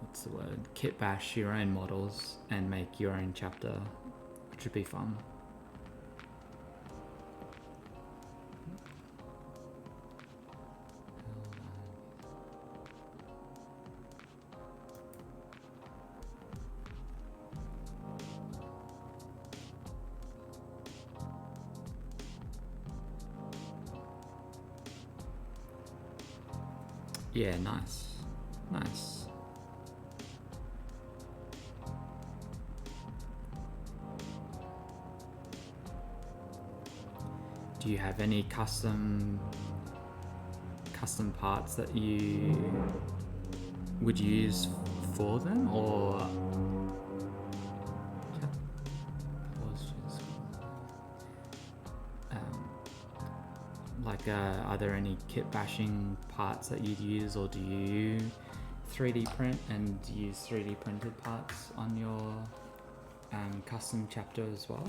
what's the word? Kit bash your own models and make your own chapter, which would be fun. Yeah, nice. Nice. Do you have any custom parts that you would use for them, or are there any kit bashing parts that you'd use, or do you 3D print and use 3D printed parts on your custom chapter as well?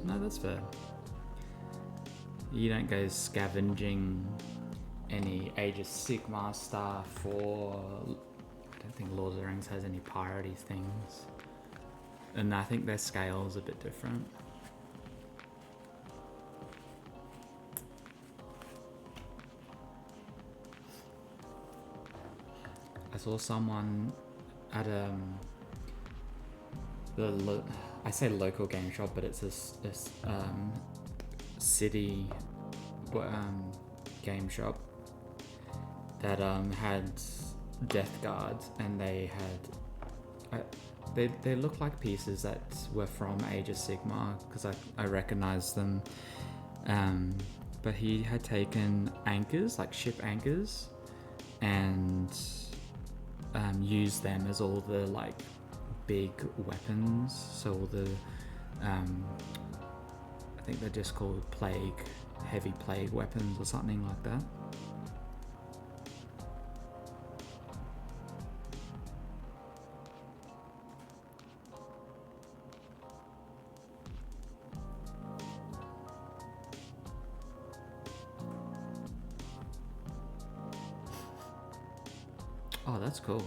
No, that's fair. You don't go scavenging any Age of Sigmar stuff, or I don't think Lord of the Rings has any piratey things. And I think their scale's a bit different. I saw someone at I say local game shop, but it's this city game shop that had Death Guards, and they had they looked like pieces that were from Age of Sigmar, because I recognized them. But he had taken anchors, like ship anchors, and used them as all the like big weapons. So all the I think they're just called heavy plague weapons or something like that. Oh, that's cool.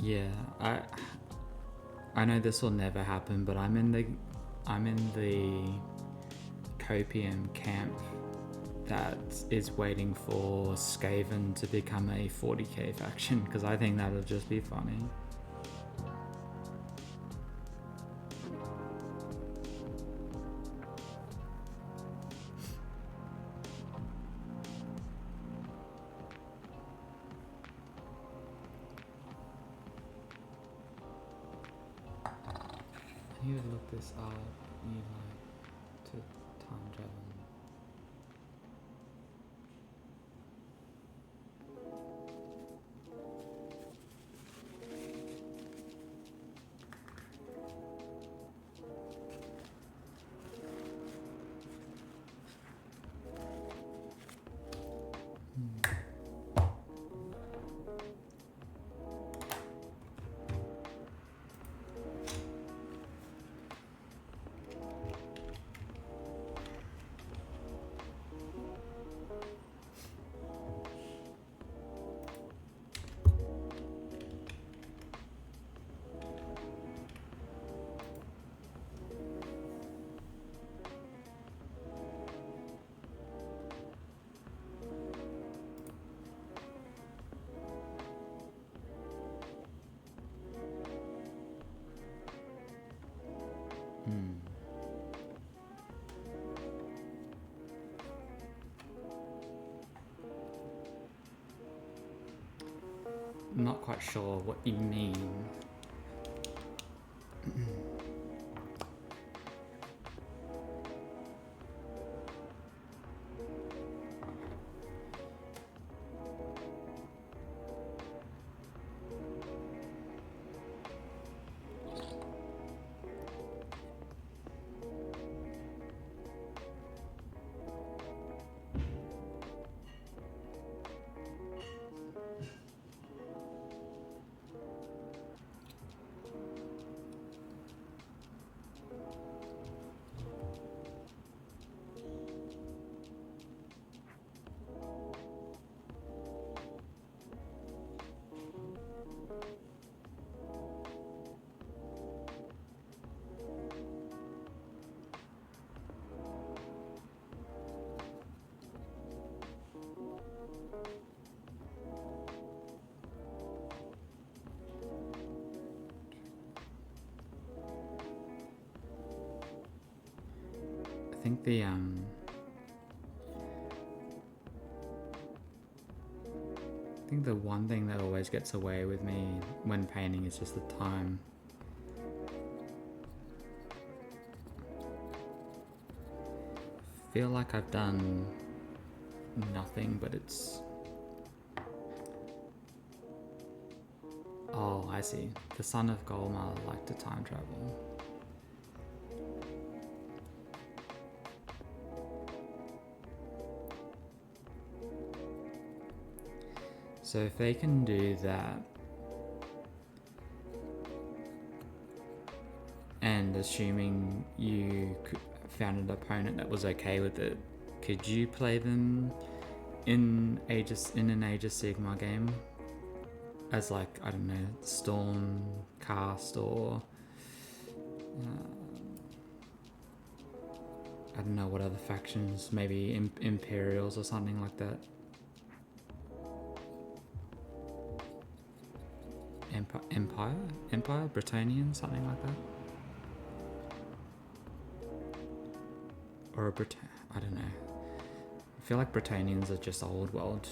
Yeah, I know this will never happen, but I'm in the Copium camp that is waiting for Skaven to become a 40k faction, because I think that'll just be funny. You would look this up, you like to time travel. not quite sure what you mean. I think the one thing that always gets away with me when painting is just the time. I feel like I've done nothing, but it's... Oh, I see. The son of Golmar liked to time travel. So if they can do that, and assuming you found an opponent that was okay with it, could you play them in an Age of Sigmar game as, like, I don't know, Storm Cast, or I don't know what other factions, maybe Imperials or something like that? Empire, Bretonnian, something like that, or a I don't know. I feel like Bretonnians are just old world.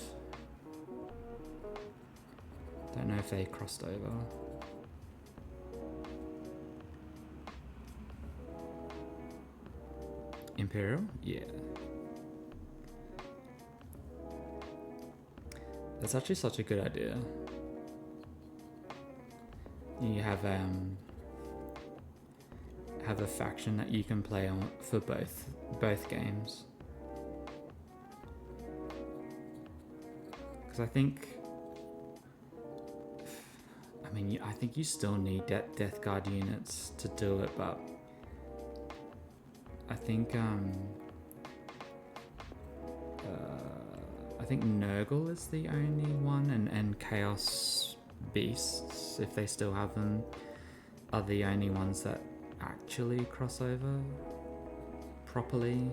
Don't know if they crossed over. Imperial, yeah. That's actually such a good idea. You have a faction that you can play on for both games. Because I think you still need Death Guard units to do it, but I think Nurgle is the only one, and Chaos Beasts, if they still have them, are the only ones that actually cross over properly.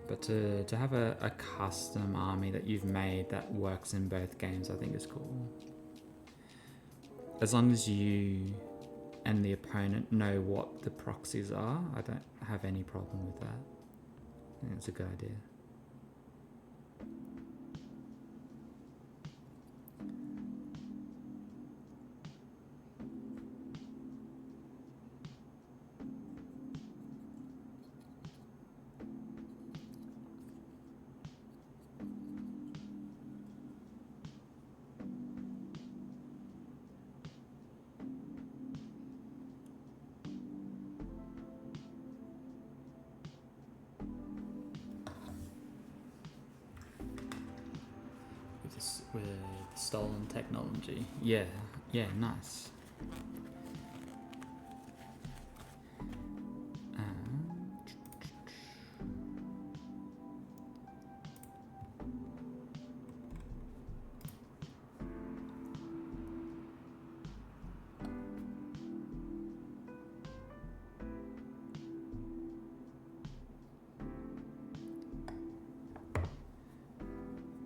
But to have a custom army that you've made that works in both games, I think is cool. As long as you and the opponent know what the proxies are, I don't have any problem with that. I think it's a good idea. With stolen technology. Yeah, nice.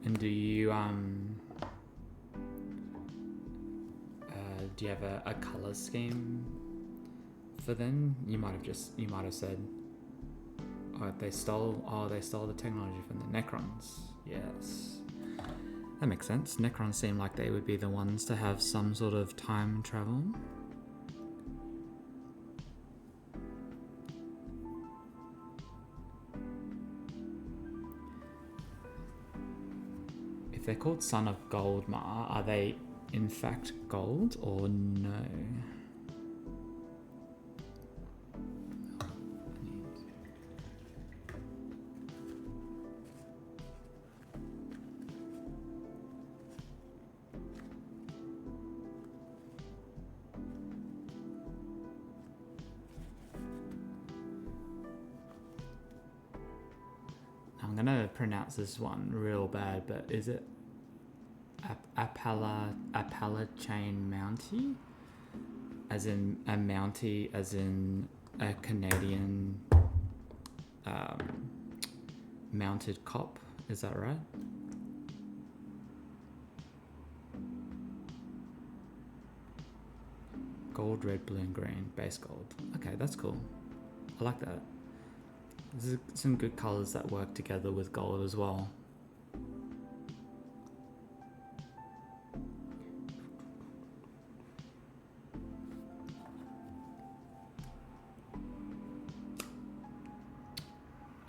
And do you do you have a color scheme for them? You might have said, they stole the technology from the Necrons. Yes. That makes sense. Necrons seem like they would be the ones to have some sort of time travel. If they're called Son of Goldmar, are they in fact gold or no? I'm gonna pronounce this one real bad, but is it Appalachian Mountie? As in a Mountie, as in a Canadian mounted cop, is that right? Gold, red, blue, and green, base gold. Okay, that's cool. I like that. There's some good colors that work together with gold as well.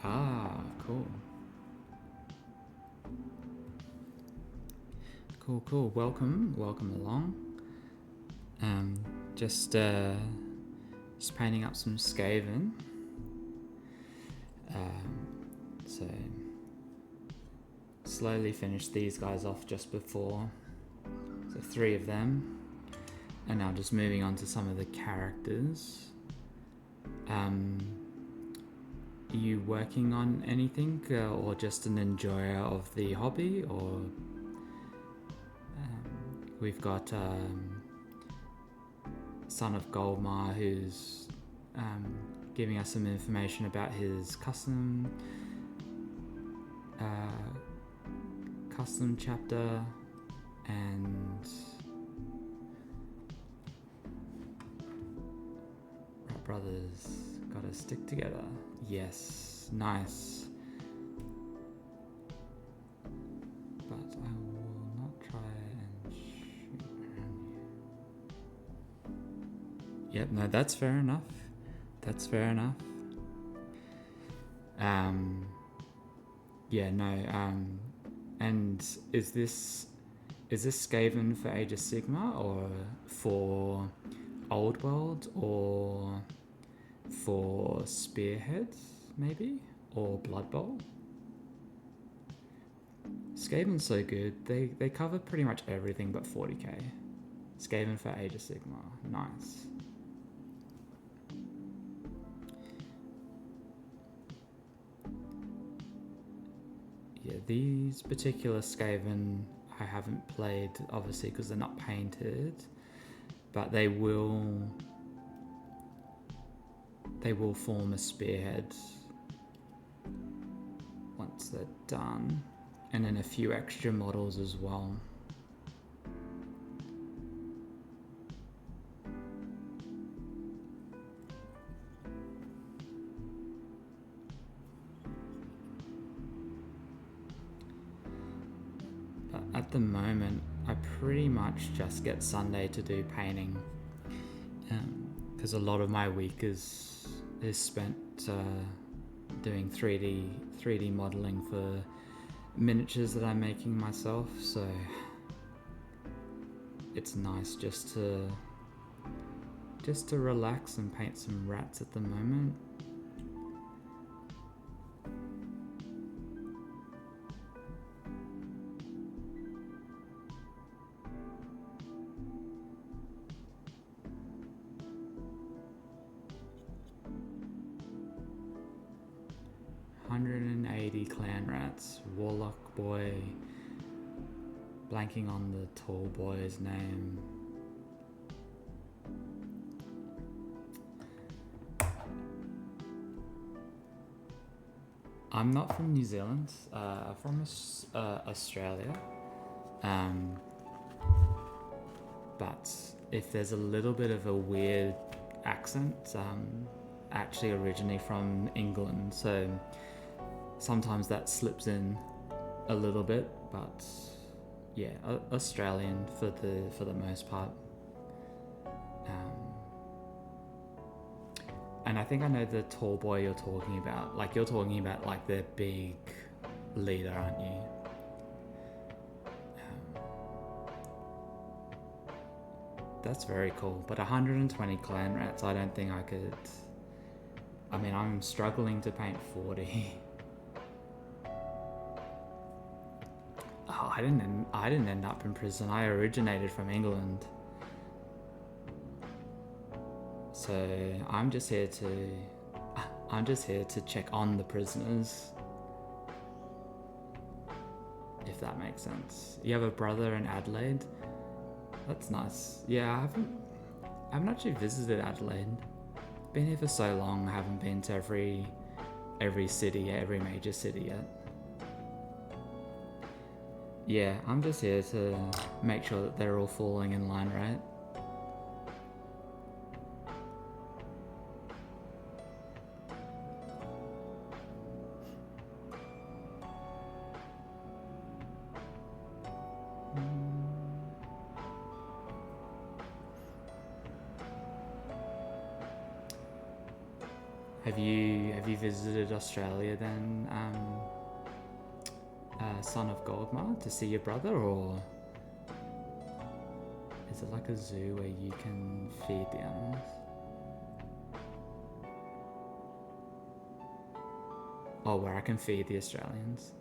Ah, cool. Cool. Welcome along. Just painting up some Skaven. So slowly finish these guys off just before. So 3 of them, and now just moving on to some of the characters. Are you working on anything, or just an enjoyer of the hobby? Or we've got Son of Goldmar, who's giving us some information about his custom chapter, and Rat Brothers gotta stick together. Yes, nice. But I will not try and shoot around you. Yep, no, that's fair enough. And is this Skaven for Age of Sigma, or for Old World, or for Spearheads maybe, or Blood Bowl? Skaven's so good. They cover pretty much everything but 40k. Skaven for Age of Sigma. Nice. Yeah, these particular Skaven I haven't played, obviously, because they're not painted, but they will form a spearhead once they're done, and then a few extra models as well. At the moment, I pretty much just get Sunday to do painting, because a lot of my week is spent doing 3D modeling for miniatures that I'm making myself. So it's nice just to relax and paint some rats at the moment. Clan rats, Warlock boy, blanking on the tall boy's name. I'm not from New Zealand, I'm from Australia, but if there's a little bit of a weird accent, actually originally from England, so sometimes that slips in a little bit, but yeah, Australian for the most part. And I think I know the tall boy you're talking about. Like, you're talking about like the big leader, aren't you? That's very cool. But 120 clan rats, I don't think I could. I mean, I'm struggling to paint 40. Oh, I didn't end up in prison. I originated from England. So I'm just here to check on the prisoners. If that makes sense. You have a brother in Adelaide? That's nice. Yeah, I haven't actually visited Adelaide. Been here for so long, I haven't been to every city, every major city yet. Yeah, I'm just here to make sure that they're all falling in line, right? Have you visited Australia then, son of Goldmar, to see your brother, or is it like a zoo where you can feed the animals? Oh, where I can feed the Australians?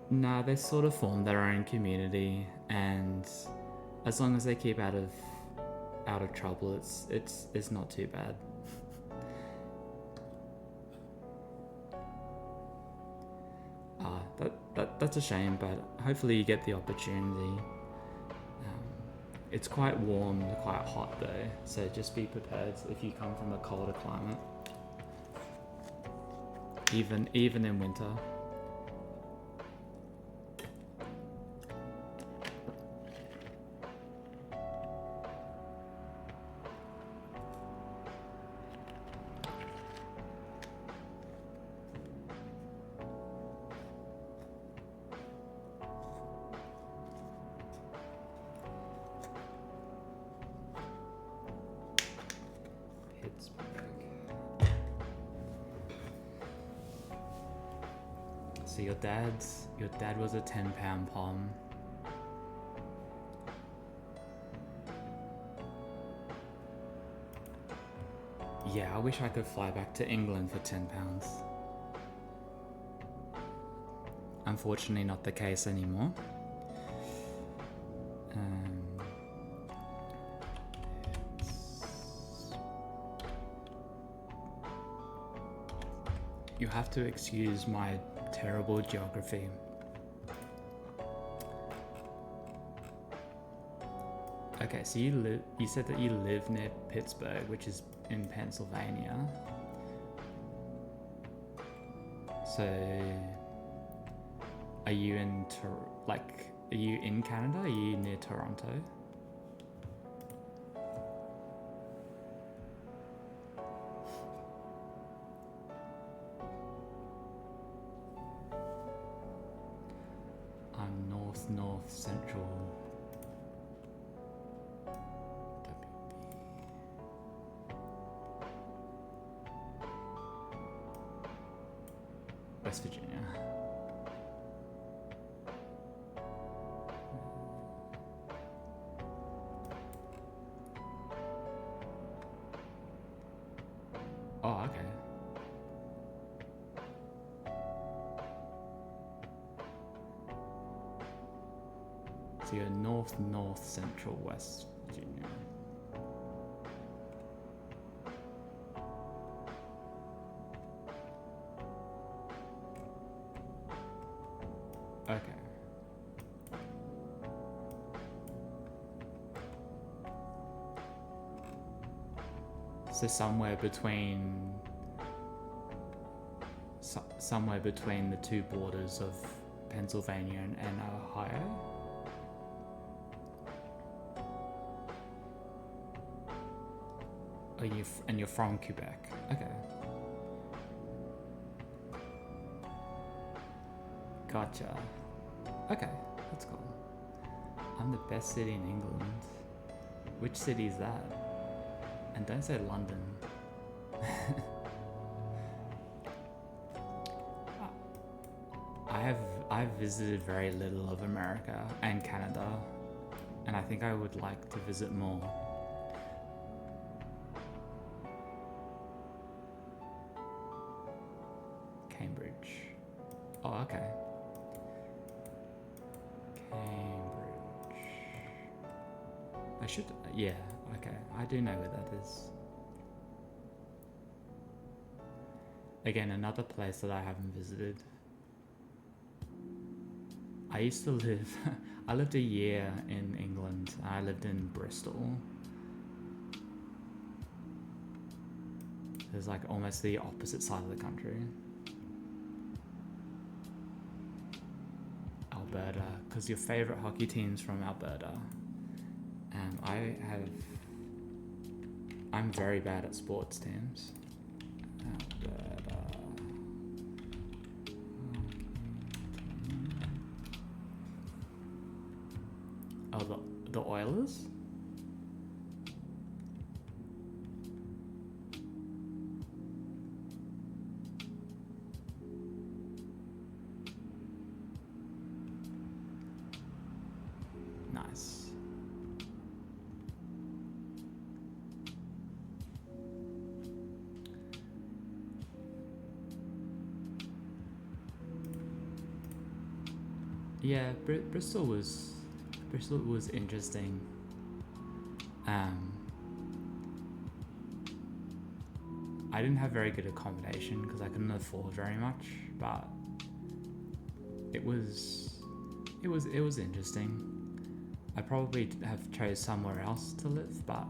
No, they sort of form their own community, and as long as they keep out of trouble, it's not too bad. That's a shame, but hopefully you get the opportunity. It's quite warm, quite hot though, so just be prepared if you come from a colder climate. Even in winter. So your dad was a 10-pound pom. Yeah, I wish I could fly back to England for 10 pounds. Unfortunately not the case anymore. You have to excuse my terrible geography. Okay, so you said that you live near Pittsburgh, which is in Pennsylvania. So are you in Canada? Are you near Toronto? I'm north central. West Virginia. Oh, okay. So you're north central West Virginia. Okay. So somewhere between the two borders of Pennsylvania and Ohio. Oh, and you're from Quebec. Okay. Gotcha. Okay, that's cool. I'm the best city in England. Which city is that? And don't say London. I've visited very little of America and Canada, and I think I would like to visit more. Cambridge. Oh, okay. Cambridge. I should, yeah, okay. I do know where that is. Again, another place that I haven't visited. I used to live, I lived a year in England. I lived in Bristol. It's like almost the opposite side of the country. Alberta, because your favorite hockey team's from Alberta. And I'm very bad at sports teams. Alberta. Oh, the Oilers? Nice. Yeah, Bristol was interesting. I didn't have very good accommodation because I couldn't afford very much, but it was interesting. I probably have chose somewhere else to live, but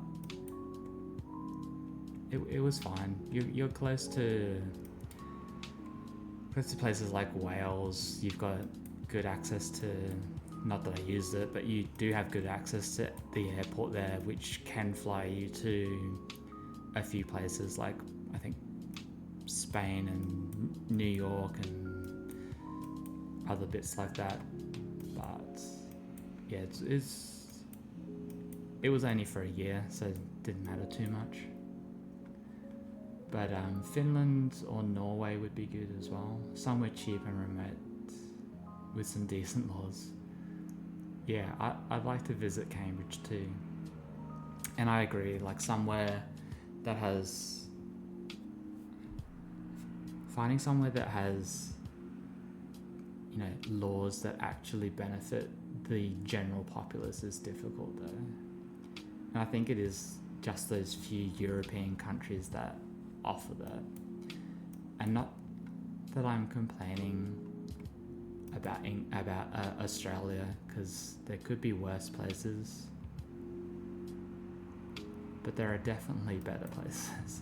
it was fine. You're close to places like Wales. You've got good access to, not that I used it, but you do have good access to the airport there, which can fly you to a few places like I think Spain and New York and other bits like that. But yeah, it was only for a year, so it didn't matter too much. But Finland or Norway would be good as well. Somewhere cheap and remote with some decent laws. Yeah, I'd like to visit Cambridge too. And I agree, like somewhere that has... Finding somewhere that has, you know, laws that actually benefit the general populace is difficult though. And I think it is just those few European countries that offer that. And not that I'm complaining about Australia, because there could be worse places, but there are definitely better places.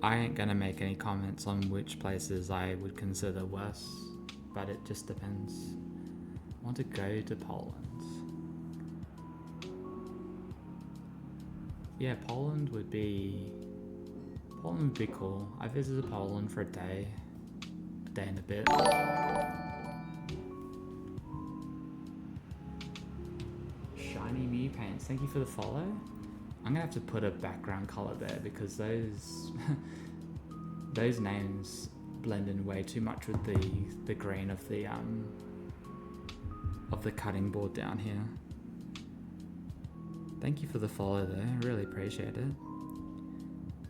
I ain't gonna make any comments on which places I would consider worse, but it just depends. I want to go to Poland. Yeah, Poland would be cool. I visited Poland for a day and a bit. Shiny Mew Paints, thank you for the follow. I'm gonna have to put a background color there because those those names blend in way too much with the green of the cutting board down here. Thank you for the follow though, I really appreciate it.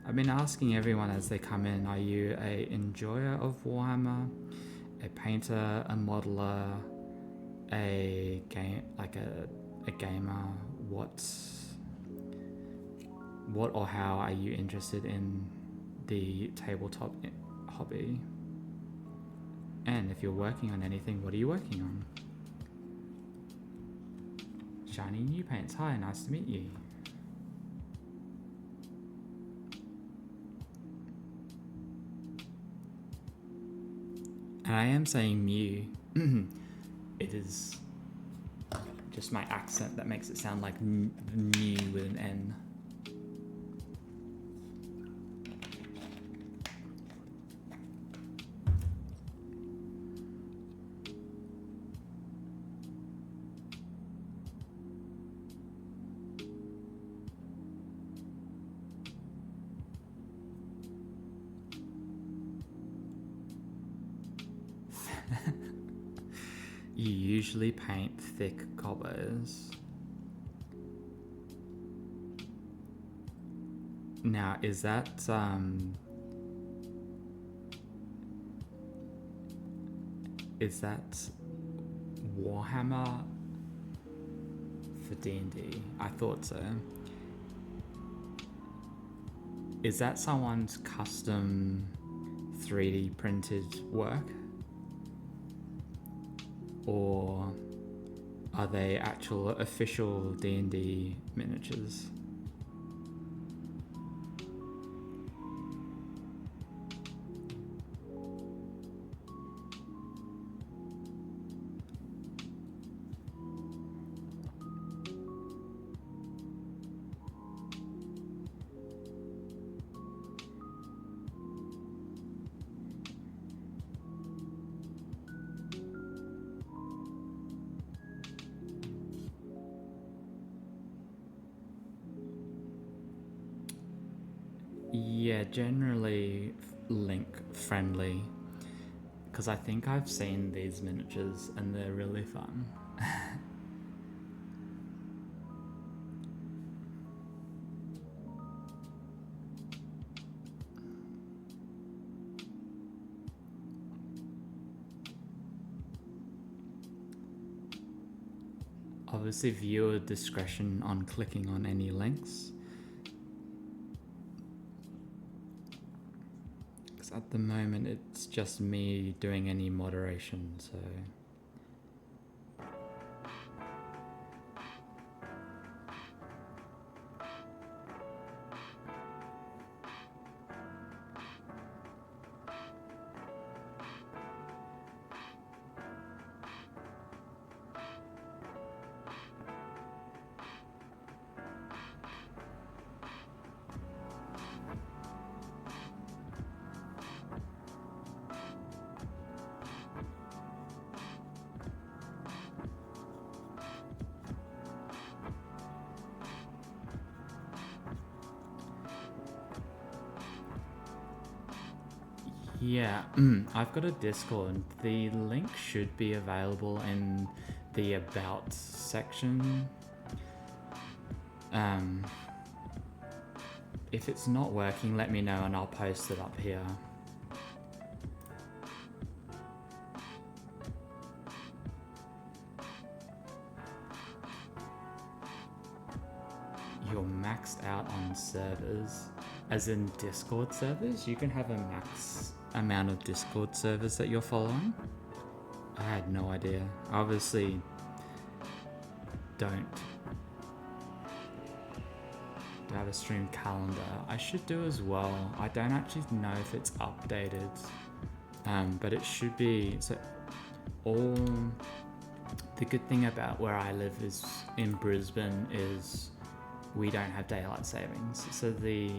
I've been asking everyone as they come in, are you a enjoyer of Warhammer, a painter, a modeler, a gamer? What or how are you interested in the tabletop hobby? And if you're working on anything, what are you working on? Shiny New Paints, hi, nice to meet you. And I am saying Mew. It is just my accent that makes it sound like Mew with an N. You usually paint thick cobbos. Now, is that Warhammer for D&D? I thought so. Is that someone's custom 3D printed work? Or are they actual official D&D miniatures? Yeah, generally link friendly, because I think I've seen these miniatures and they're really fun. Obviously, viewer discretion on clicking on any links. At the moment, it's just me doing any moderation, so... Yeah, I've got a Discord. The link should be available in the About section. If it's not working, let me know and I'll post it up here. You're maxed out on servers, as in Discord servers? You can have a max amount of Discord servers that you're following? I had no idea. I obviously don't have a stream calendar. I should do as well. I don't actually know if it's updated, but it should be. So the good thing about where I live is in Brisbane is we don't have daylight savings, so the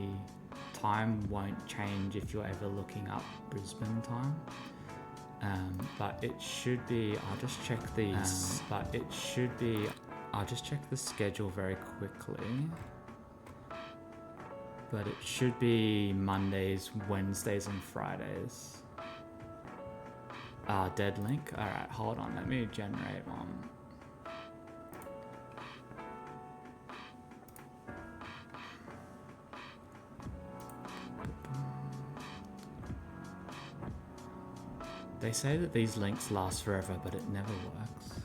time won't change if you're ever looking up Brisbane time. But it should be. I'll just check I'll just check the schedule very quickly. But it should be Mondays, Wednesdays, and Fridays. Dead link. All right, hold on. Let me generate one. They say that these links last forever, but it never works.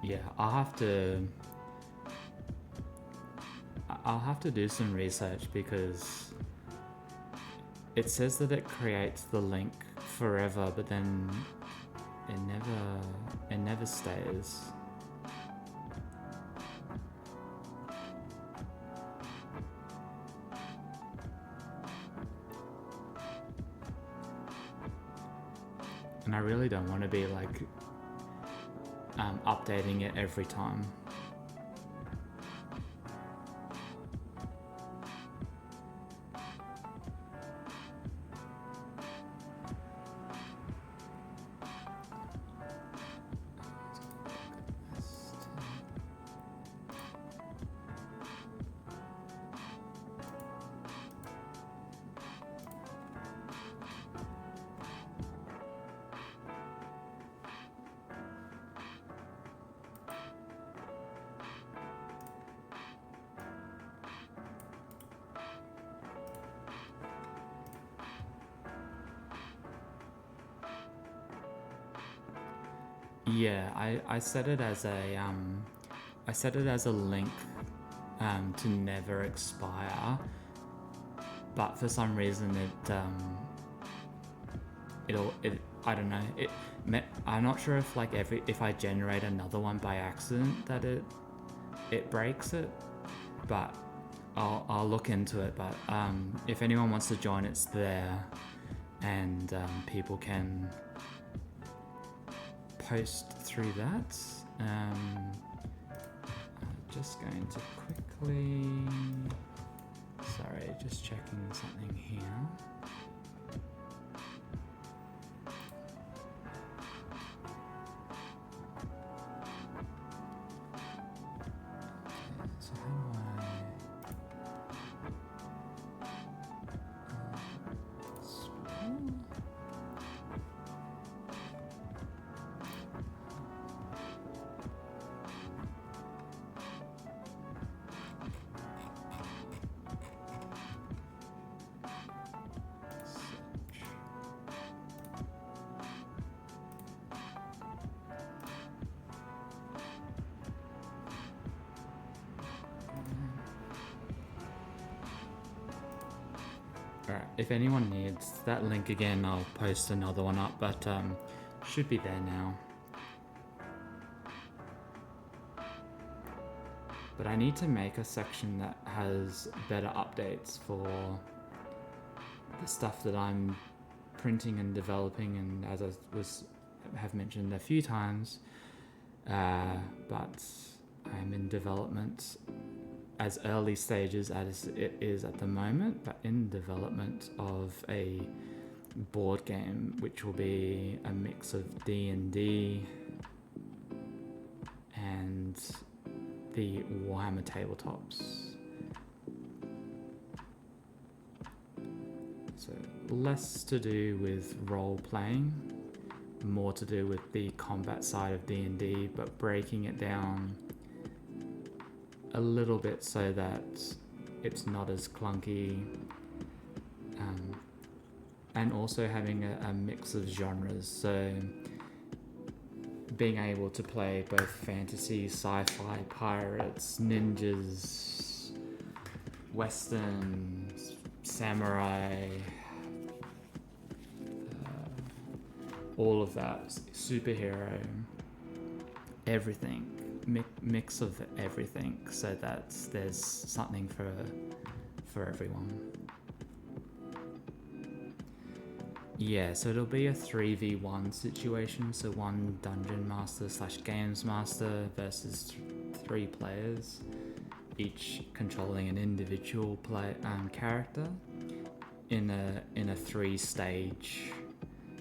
Yeah, I'll have to do some research because it says that it creates the link forever, but then it never stays. And I really don't want to be like updating it every time. Yeah, I set it as a link to never expire, but for some reason I don't know, I'm not sure if like if I generate another one by accident that it breaks it, but I'll look into it. But if anyone wants to join, it's there, and people can post through that. Just going to quickly, sorry, just checking something here. So how do I Alright, if anyone needs that link again, I'll post another one up, but should be there now. But I need to make a section that has better updates for the stuff that I'm printing and developing, and as I have mentioned a few times, but I'm in development as early stages as it is at the moment, but in development of a board game which will be a mix of D&D and the Warhammer tabletops. So less to do with role playing, more to do with the combat side of D&D, but breaking it down a little bit so that it's not as clunky, and also having a mix of genres, so being able to play both fantasy, sci-fi, pirates, ninjas, western, samurai, all of that, superhero, everything. Mix of everything, so that there's something for everyone. Yeah, so it'll be a 3v1 situation, so one dungeon master / games master versus 3 players, each controlling an individual character in a 3-stage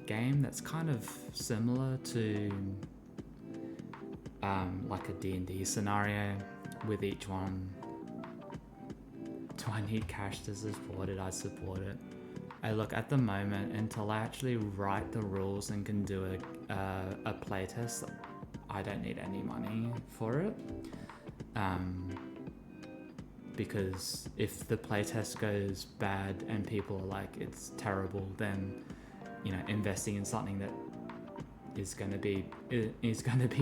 game that's kind of similar to like a D&D scenario, with each one. Do I need cash to support it? I support it. Look, at the moment, until I actually write the rules and can do a playtest, I don't need any money for it. Because if the playtest goes bad and people are like, it's terrible, then, you know, investing in something that is going to be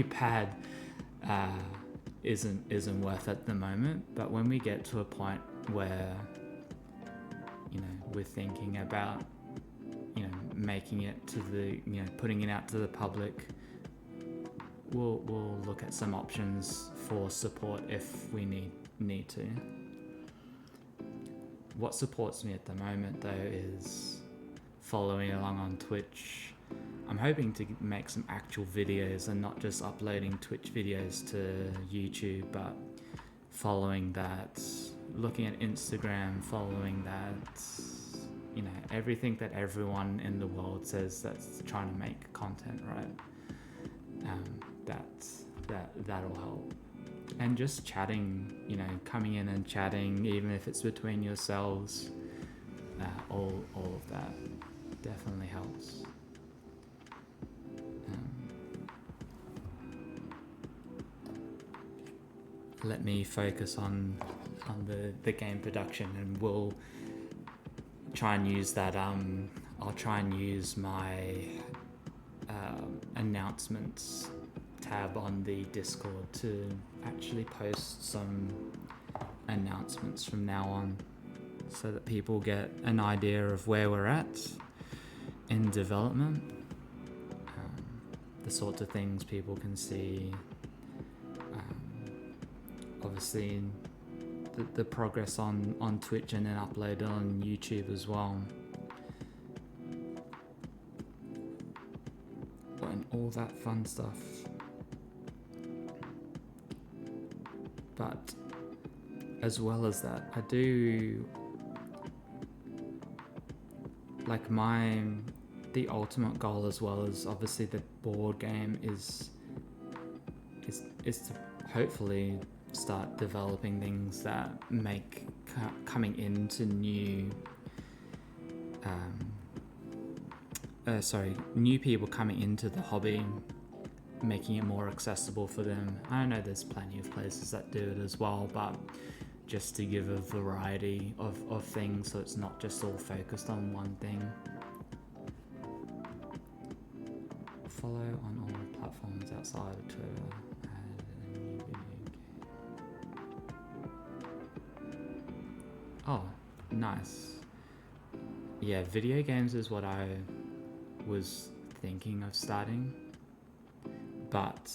bad isn't worth at the moment. But when we get to a point where, you know, we're thinking about, you know, making it to the, you know, putting it out to the public, we'll look at some options for support if we need to. What supports me at the moment though is following along on Twitch. I'm hoping to make some actual videos and not just uploading Twitch videos to YouTube, but following that, looking at Instagram, following that, you know, everything that everyone in the world says that's trying to make content, right? That'll help. And just chatting, you know, coming in and chatting, even if it's between yourselves, all of that definitely helps. Let me focus on the game production, and we'll try and use that. I'll try and use my announcements tab on the Discord to actually post some announcements from now on, so that people get an idea of where we're at in development, the sorts of things people can see, obviously the progress on Twitch and then uploaded on YouTube as well, and all that fun stuff. But as well as that, I do like the ultimate goal, as well as obviously the board game, is to hopefully start developing things that make coming into new people coming into the hobby, making it more accessible for them. I know there's plenty of places that do it as well, but just to give a variety of things, so it's not just all focused on one thing. Follow on all platforms outside of Twitter. Add a new video game. Oh, nice. Yeah, video games is what I was thinking of starting, but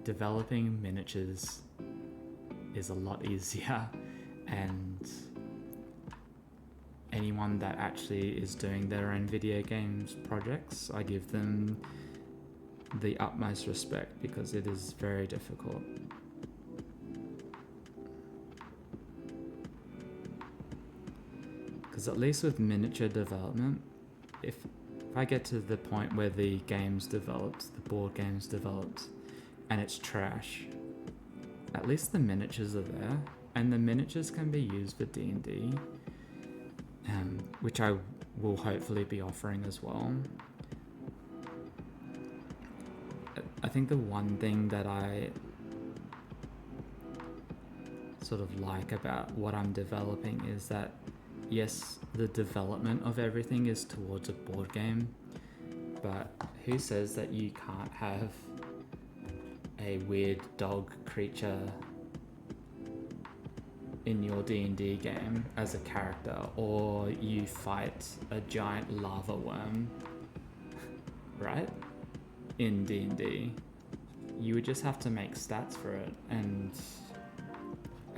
developing miniatures is a lot easier, and anyone that actually is doing their own video games projects, I give them the utmost respect, because it is very difficult. Because at least with miniature development, if I get to the point where the game's developed, the board game's developed, and it's trash, at least the miniatures are there, and the miniatures can be used for D&D, which I will hopefully be offering as well. I think the one thing that I sort of like about what I'm developing is that, yes, the development of everything is towards a board game, but who says that you can't have a weird dog creature in your D&D game as a character, or you fight a giant lava worm, right? In D&D, you would just have to make stats for it, and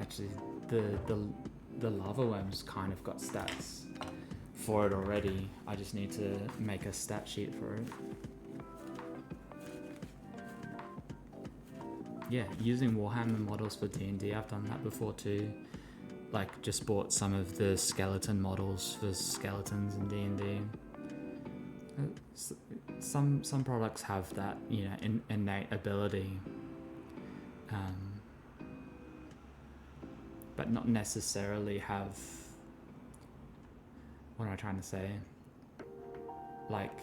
actually the lava worm's kind of got stats for it already. I just need to make a stat sheet for it. Yeah, using Warhammer models for D&D, I've done that before too. Like, just bought some of the skeleton models for skeletons in D&D. Some products have that, you know, innate ability, but not necessarily have, what am I trying to say? Like,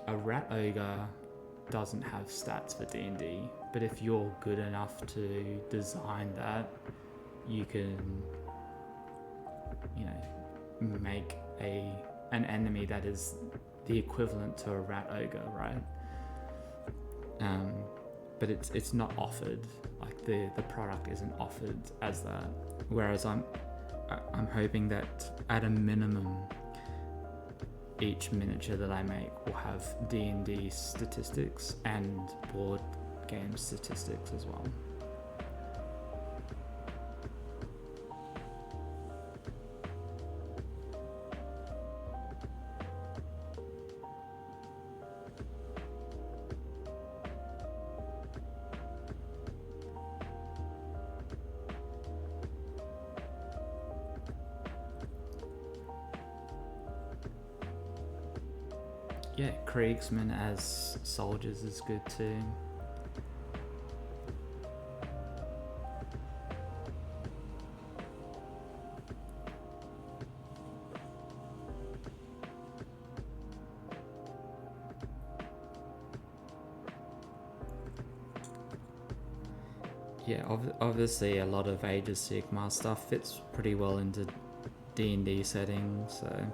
a rat ogre doesn't have stats for D&D, but if you're good enough to design that, you can, you know, make a an enemy that is the equivalent to a rat ogre, right? But it's not offered, like the product isn't offered as that. Whereas I'm hoping that at a minimum, each miniature that I make will have D&D statistics and board game statistics as well. Yeah, Kriegsmen as soldiers is good too. Yeah, obviously a lot of Age of Sigmar stuff fits pretty well into D&D settings, so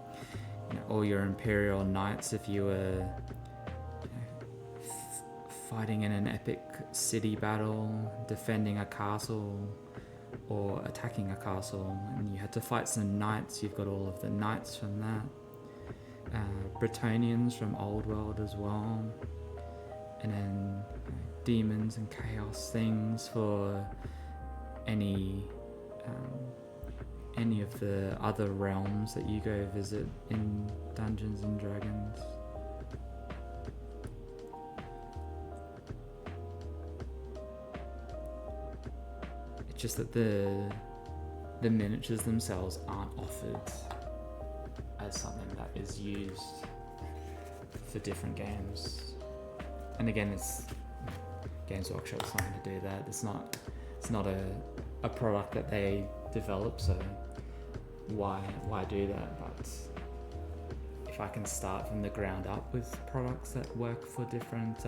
all your Imperial Knights, if you were fighting in an epic city battle, defending a castle, or attacking a castle, and you had to fight some knights, you've got all of the knights from that. Bretonnians from Old World as well, and then demons and chaos things for any of the other realms that you go visit in Dungeons and Dragons. It's just that the miniatures themselves aren't offered as something that is used for different games. And again, it's Games Workshop's not going to do that. It's not a product that they develop, so why do that? But if I can start from the ground up with products that work for different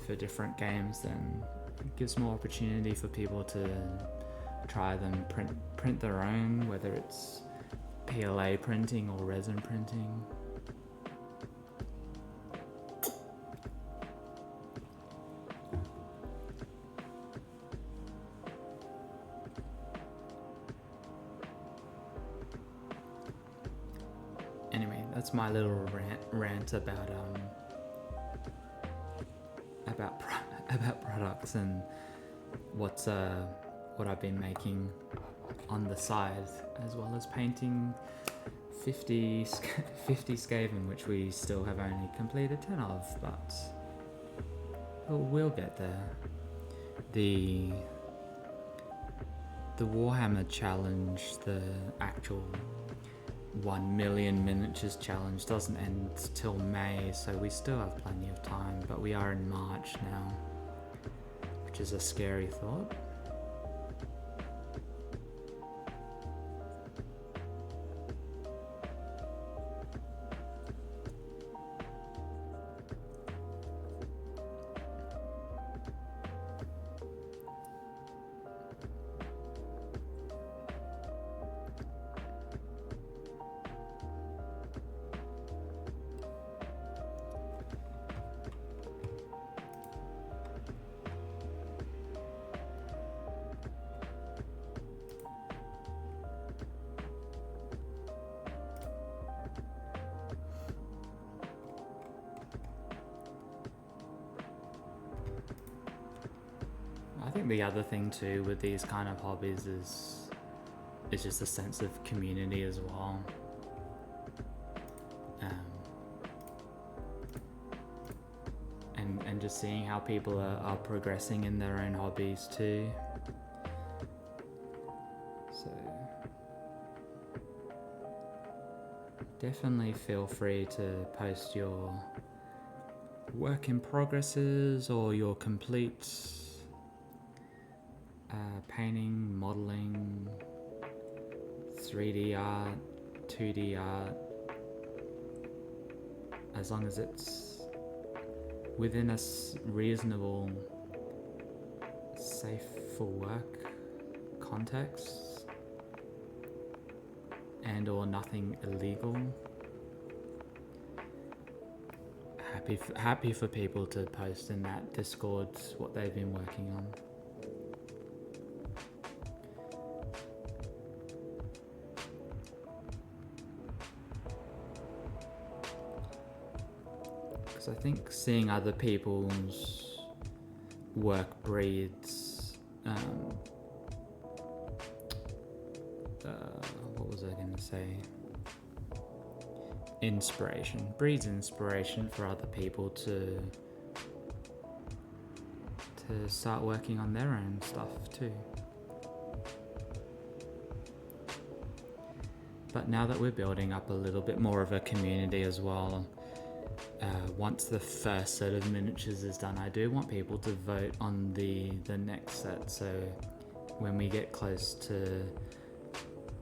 for different games, then it gives more opportunity for people to try them, print their own, whether it's PLA printing or resin printing. Anyway, that's my little rant about products and what I've been making on the side, as well as painting 50 Skaven, which we still have only completed 10 of, but we'll get there. The Warhammer challenge, the actual 1 million miniatures challenge, doesn't end till May, so we still have plenty of time, but we are in March now, which is a scary thought. I think the other thing too with these kind of hobbies is just a sense of community as well. And just seeing how people are progressing in their own hobbies too. So definitely feel free to post your work in progresses or your complete painting, modeling, 3D art, 2D art, as long as it's within a reasonable, safe for work context. and or nothing illegal. Happy for people to post in that Discord what they've been working on. Because I think seeing other people's work breeds what was I going to say? Breeds inspiration for other people to start working on their own stuff too. But now that we're building up a little bit more of a community as well, once the first set of miniatures is done, I do want people to vote on the next set. So when we get close to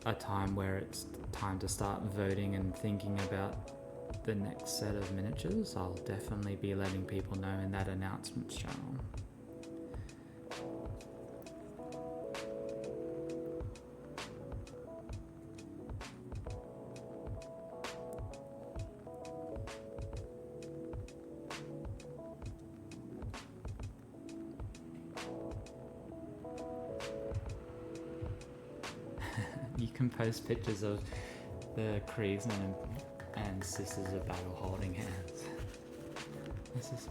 a time where it's time to start voting and thinking about the next set of miniatures, I'll definitely be letting people know in that announcements channel. You can post pictures of the Kriegsmen and Sisters of Battle holding hands. This is...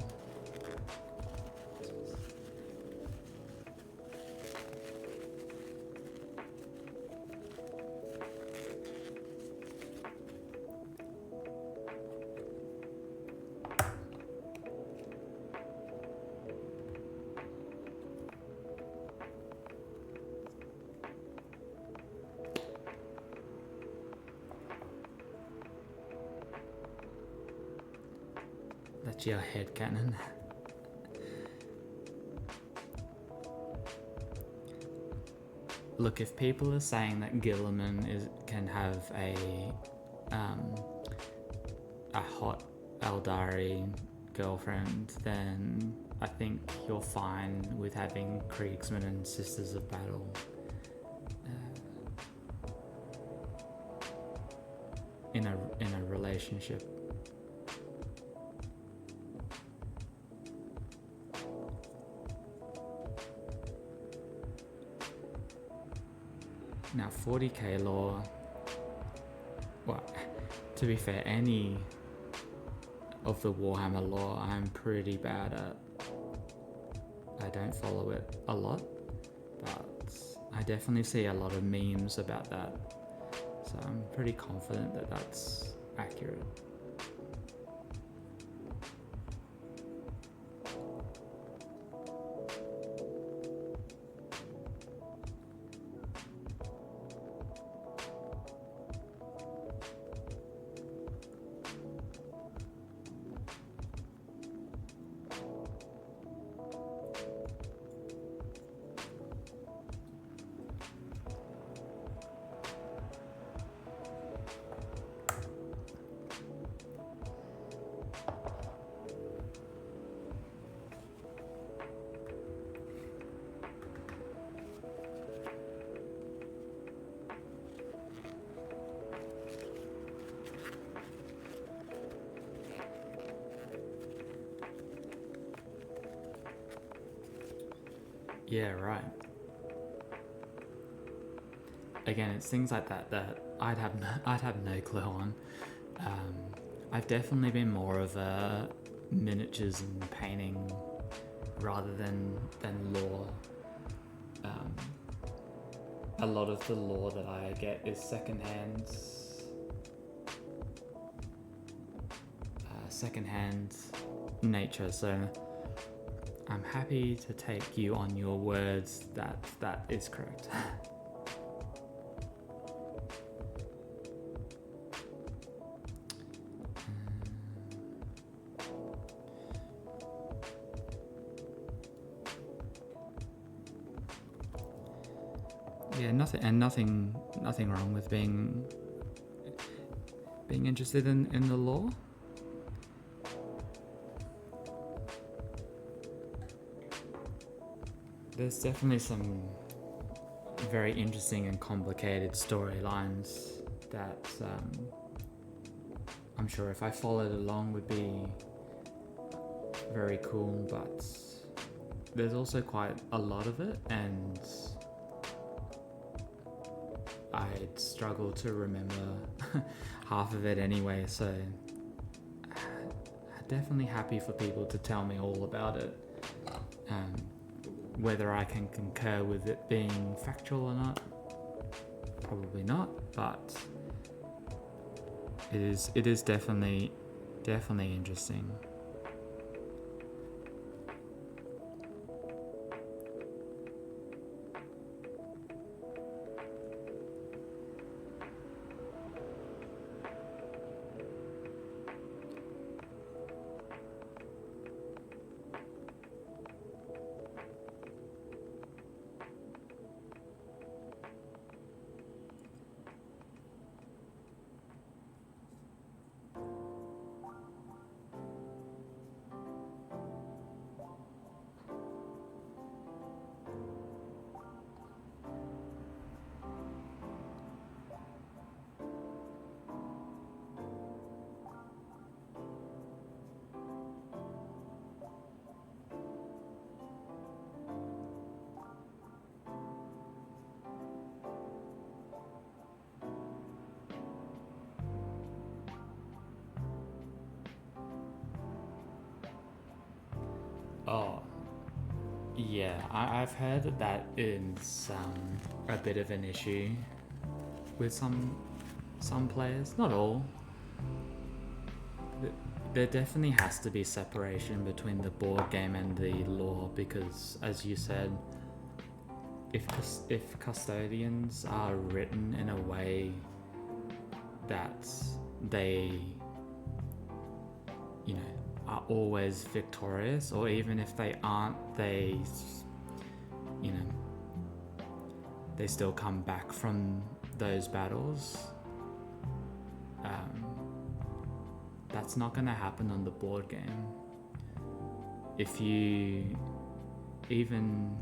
That's your headcanon. Look, if people are saying that Gilliman can have a hot Eldari girlfriend, then I think you're fine with having Kriegsmen and Sisters of Battle in a relationship. Now 40k lore, well, to be fair, any of the Warhammer lore I'm pretty bad at. I don't follow it a lot, but I definitely see a lot of memes about that, so I'm pretty confident that that's accurate. Yeah, right. Again, it's things like that I'd have no clue on. I've definitely been more of a miniatures and painting rather than lore. A lot of the lore that I get is secondhand nature, so I'm happy to take you on your words that that is correct. Yeah, nothing wrong with being interested in the lore. There's definitely some very interesting and complicated storylines that I'm sure if I followed along would be very cool, but there's also quite a lot of it, and I'd struggle to remember half of it anyway, so definitely happy for people to tell me all about it. Whether I can concur with it being factual or not, probably not, but it is definitely interesting. Oh, yeah, I've heard that is a bit of an issue with some players, not all. There definitely has to be separation between the board game and the lore, because, as you said, if custodians are written in a way that they, you know, are always victorious, or even if they aren't, they, you know, they still come back from those battles, that's not going to happen on the board game. If you even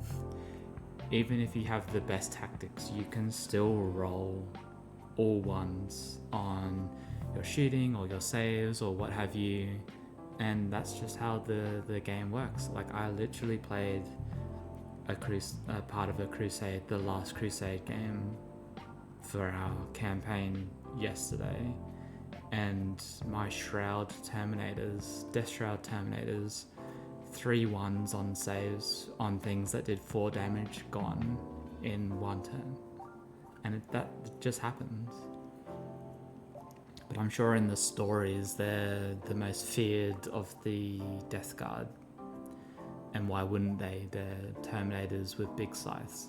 if you have the best tactics, you can still roll all ones on your shooting or your saves or what have you, and that's just how the game works. Like, I literally played a part of a crusade, the last crusade game for our campaign yesterday, and my Death Shroud Terminators, 3 1s on saves on things that did 4 damage gone in 1 turn, and that just happens. But I'm sure in the stories they're the most feared of the Death Guard, and why wouldn't they? They're Terminators with big scythes.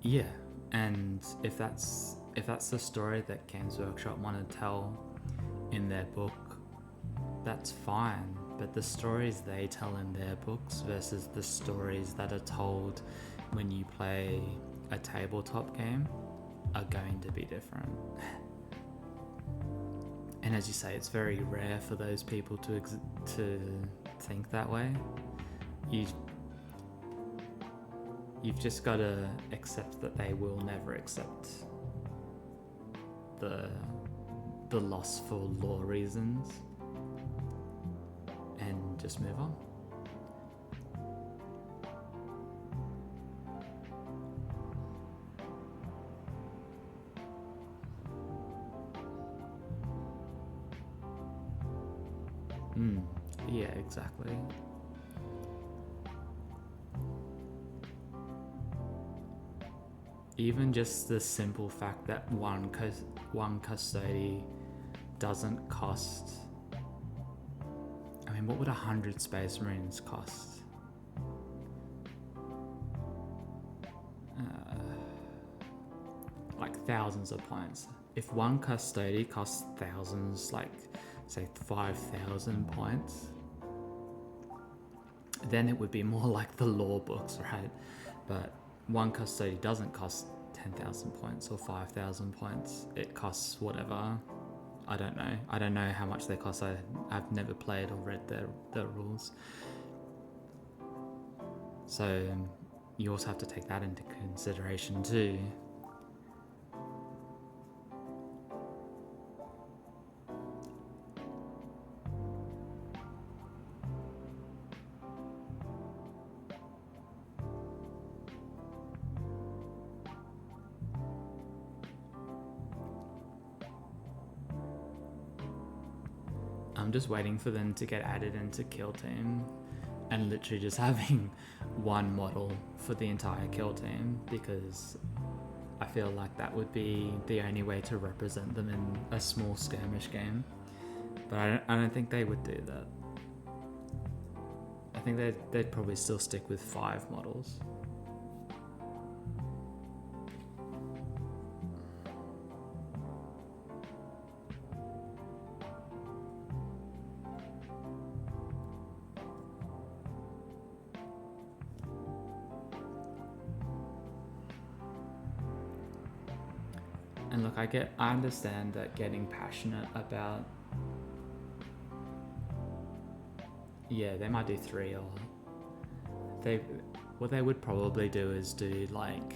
Yeah, and if that's the story that Games Workshop want to tell in their book, that's fine. But the stories they tell in their books versus the stories that are told when you play a tabletop game are going to be different. And as you say, it's very rare for those people to think that way. You've just got to accept that they will never accept the loss for lore reasons, and just move on. Yeah, exactly. Even just the simple fact that one custody doesn't cost... I mean, what would 100 Space Marines cost? Like thousands of points. If one custody costs thousands, like say 5,000 points, then it would be more like the lore books, right? But one custody doesn't cost 10,000 points or 5,000 points. It costs whatever. I don't know how much they cost. I've never played or read the rules. So you also have to take that into consideration too. I'm just waiting for them to get added into kill team and literally just having one model for the entire kill team, because I feel like that would be the only way to represent them in a small skirmish game. But I don't think they would do that. I think they'd probably still stick with 5 models. And look, I understand that getting passionate about, they might do 3, or what they would probably do is do like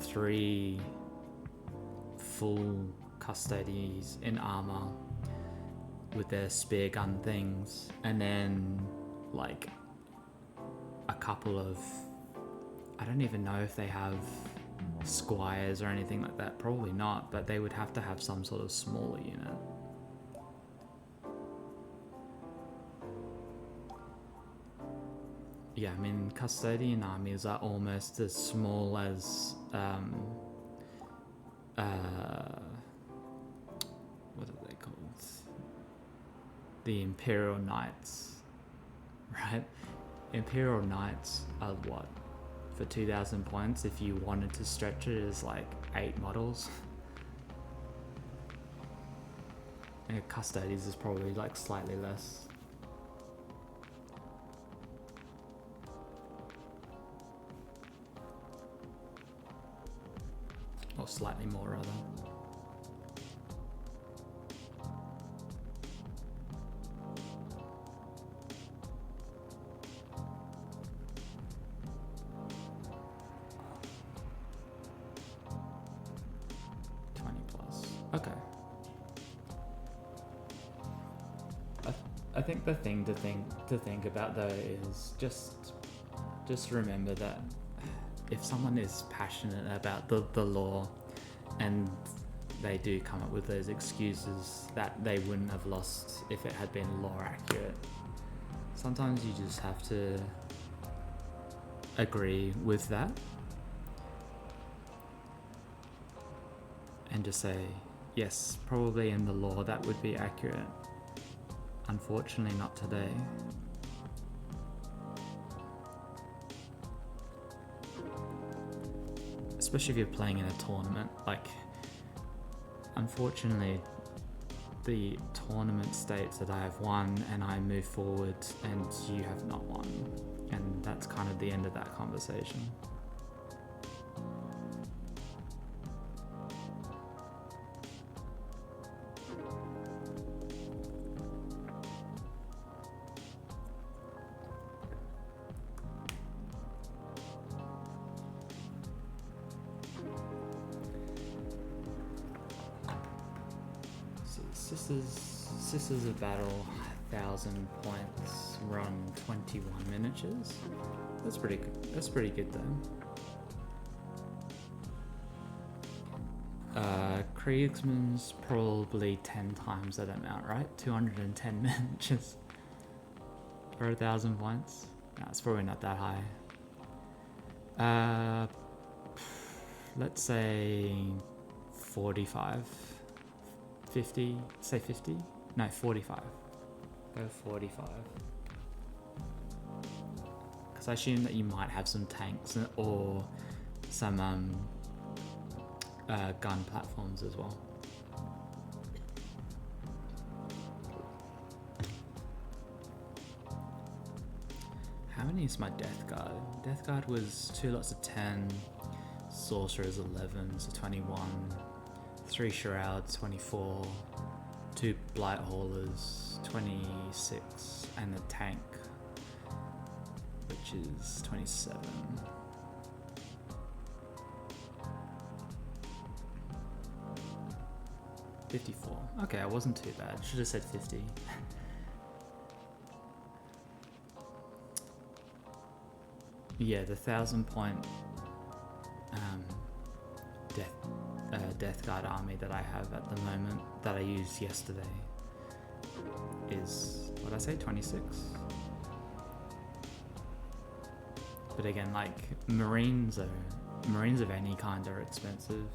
3 full custodies in armor with their spear gun things, and then like a couple of, I don't even know if they have squires or anything like that, probably not, but they would have to have some sort of smaller unit. Yeah, I mean, custodian armies are almost as small as what are they called? The Imperial Knights, right? Imperial Knights are what? For 2,000 points, if you wanted to stretch it, is like 8 models. And Custodies is probably like slightly less. Or slightly more, rather. Okay. I think the thing to think about though is just remember that if someone is passionate about the lore and they do come up with those excuses that they wouldn't have lost if it had been lore accurate, sometimes you just have to agree with that and just say, yes, probably in the lore that would be accurate. Unfortunately, not today. Especially if you're playing in a tournament. Like, unfortunately, the tournament states that I have won and I move forward and you have not won. And that's kind of the end of that conversation. Sisters of Battle, 1,000 points, run 21 miniatures. That's pretty good. That's pretty good though. Kriegsman's probably 10 times that amount, right? 210 miniatures for 1,000 points. No, it's probably not that high. Let's say 45. 50, say 50? No, 45. Go 45. Because I assume that you might have some tanks or some gun platforms as well. How many is my Death Guard? Death Guard was 2 lots of 10, Sorcerers 11, so 21. 3 Shrouds, 24. 2 Blight Haulers, 26. And the tank, which is 27. $54. Okay, it wasn't too bad. Should have said 50. Yeah, the 1,000 point Death Guard army that I have at the moment, that I used yesterday, is, what did I say, 26? But again, like, Marines of any kind are expensive.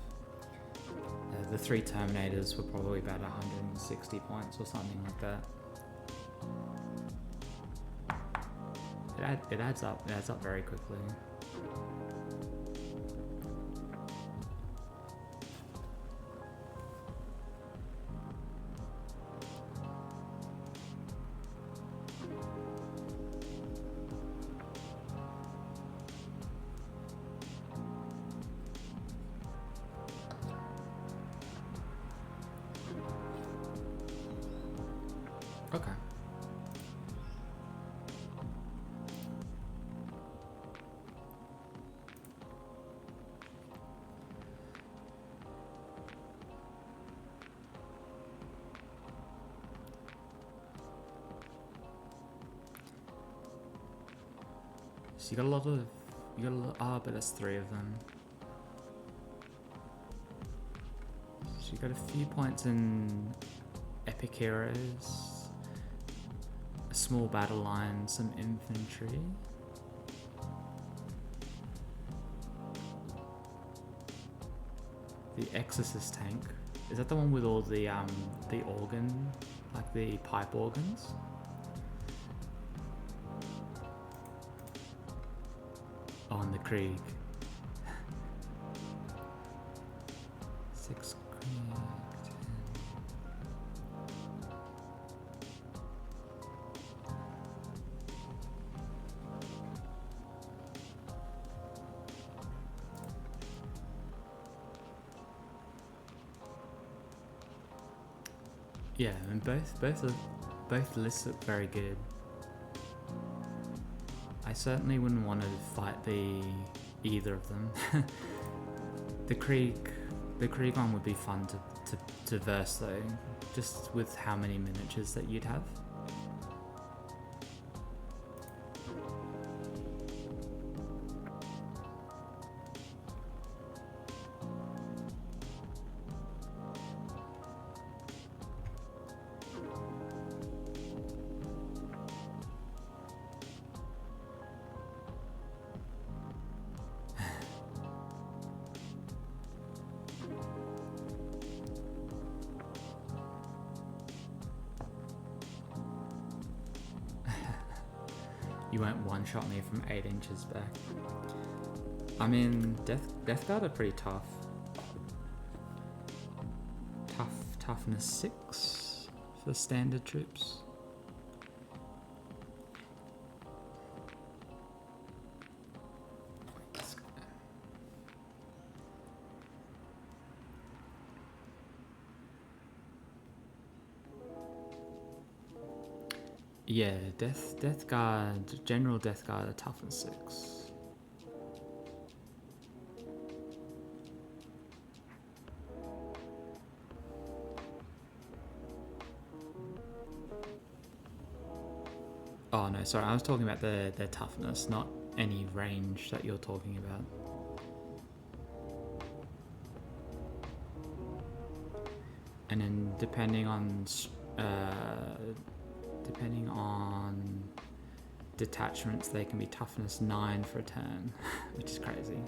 The 3 Terminators were probably about 160 points or something like that. It adds up. It adds up very quickly. Okay. So you got a lot, but that's 3 of them. So you got a few points in Epic Heroes, a small battle line, some infantry. The Exorcist tank. Is that the one with all the organ, like the pipe organs? Oh, and the Krieg. 6 Krieg, 10. Yeah, and both lists look very good. I certainly wouldn't want to fight either of them. The Krieg one would be fun to verse though, just with how many miniatures that you'd have. You won't one-shot me from 8 inches back. I mean, Death Guard are pretty tough. Toughness 6 for standard troops. Yeah, Death Guard, General Death Guard are toughness 6. Oh no, sorry, I was talking about their toughness, not any range that you're talking about. And then depending on detachments, they can be toughness 9 for a turn, which is crazy.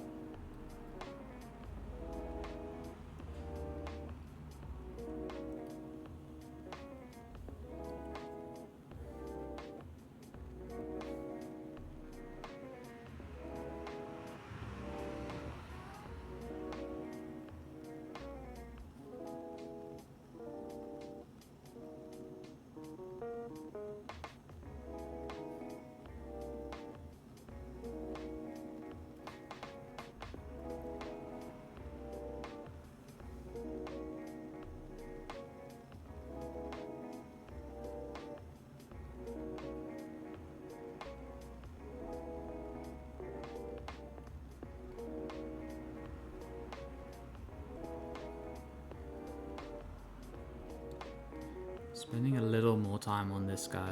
Spending a little more time on this guy,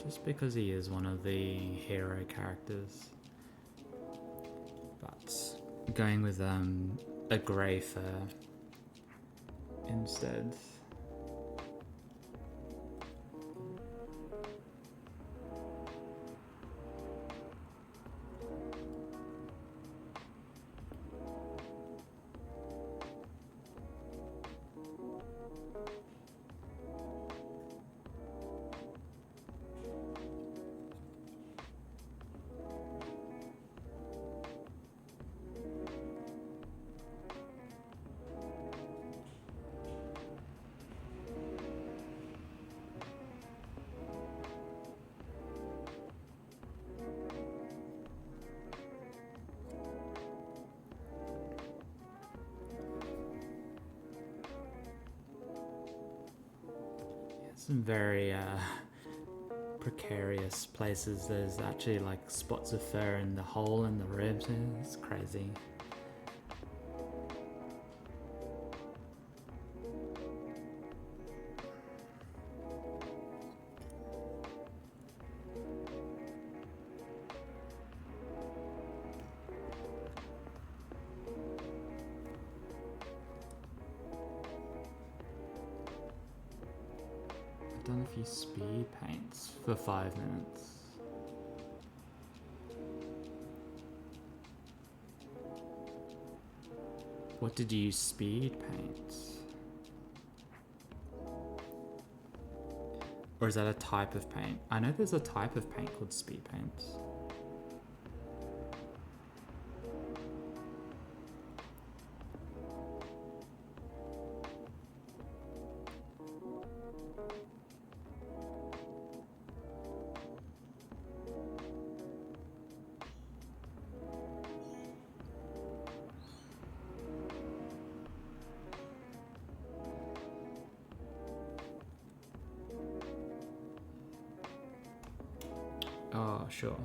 just because he is one of the hero characters. But going with a grey fur instead. Some very precarious places. There's actually like spots of fur in the hole in the ribs. It's crazy. I've done a few speed paints for 5 minutes. What did you speed paint? Or is that a type of paint? I know there's a type of paint called speed paint. Oh, sure.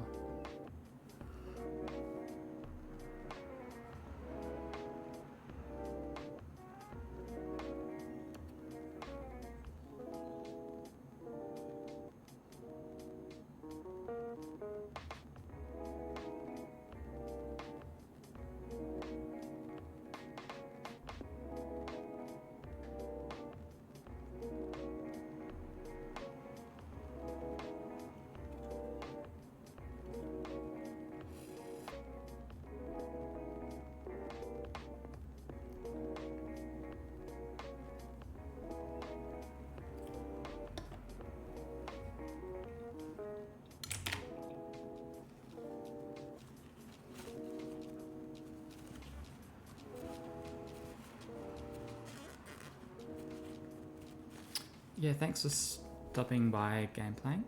Yeah, thanks for stopping by Gameplank.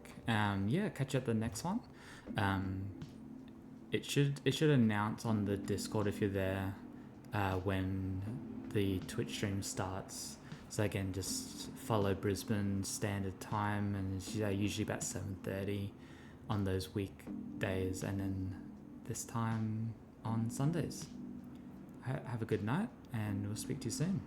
Yeah, catch you at the next one. It should announce on the Discord if you're there when the Twitch stream starts. So again, just follow Brisbane Standard Time, and it's usually about 7:30 on those weekdays, and then this time on Sundays. Have a good night, and we'll speak to you soon.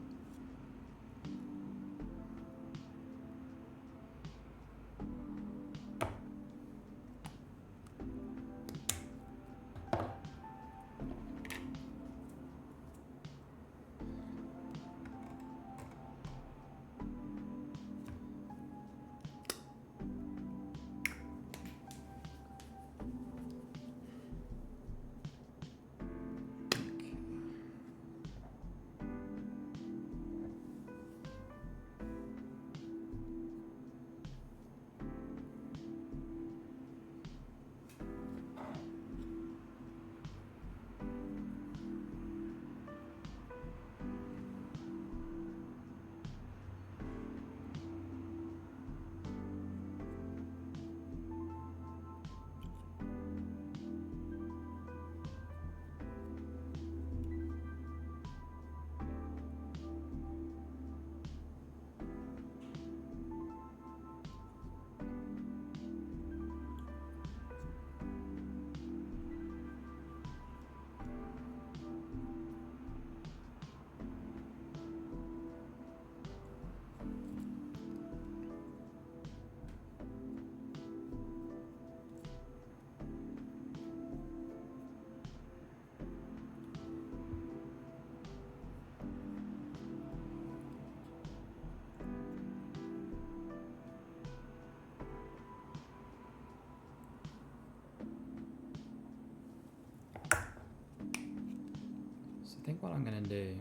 I think what I'm gonna do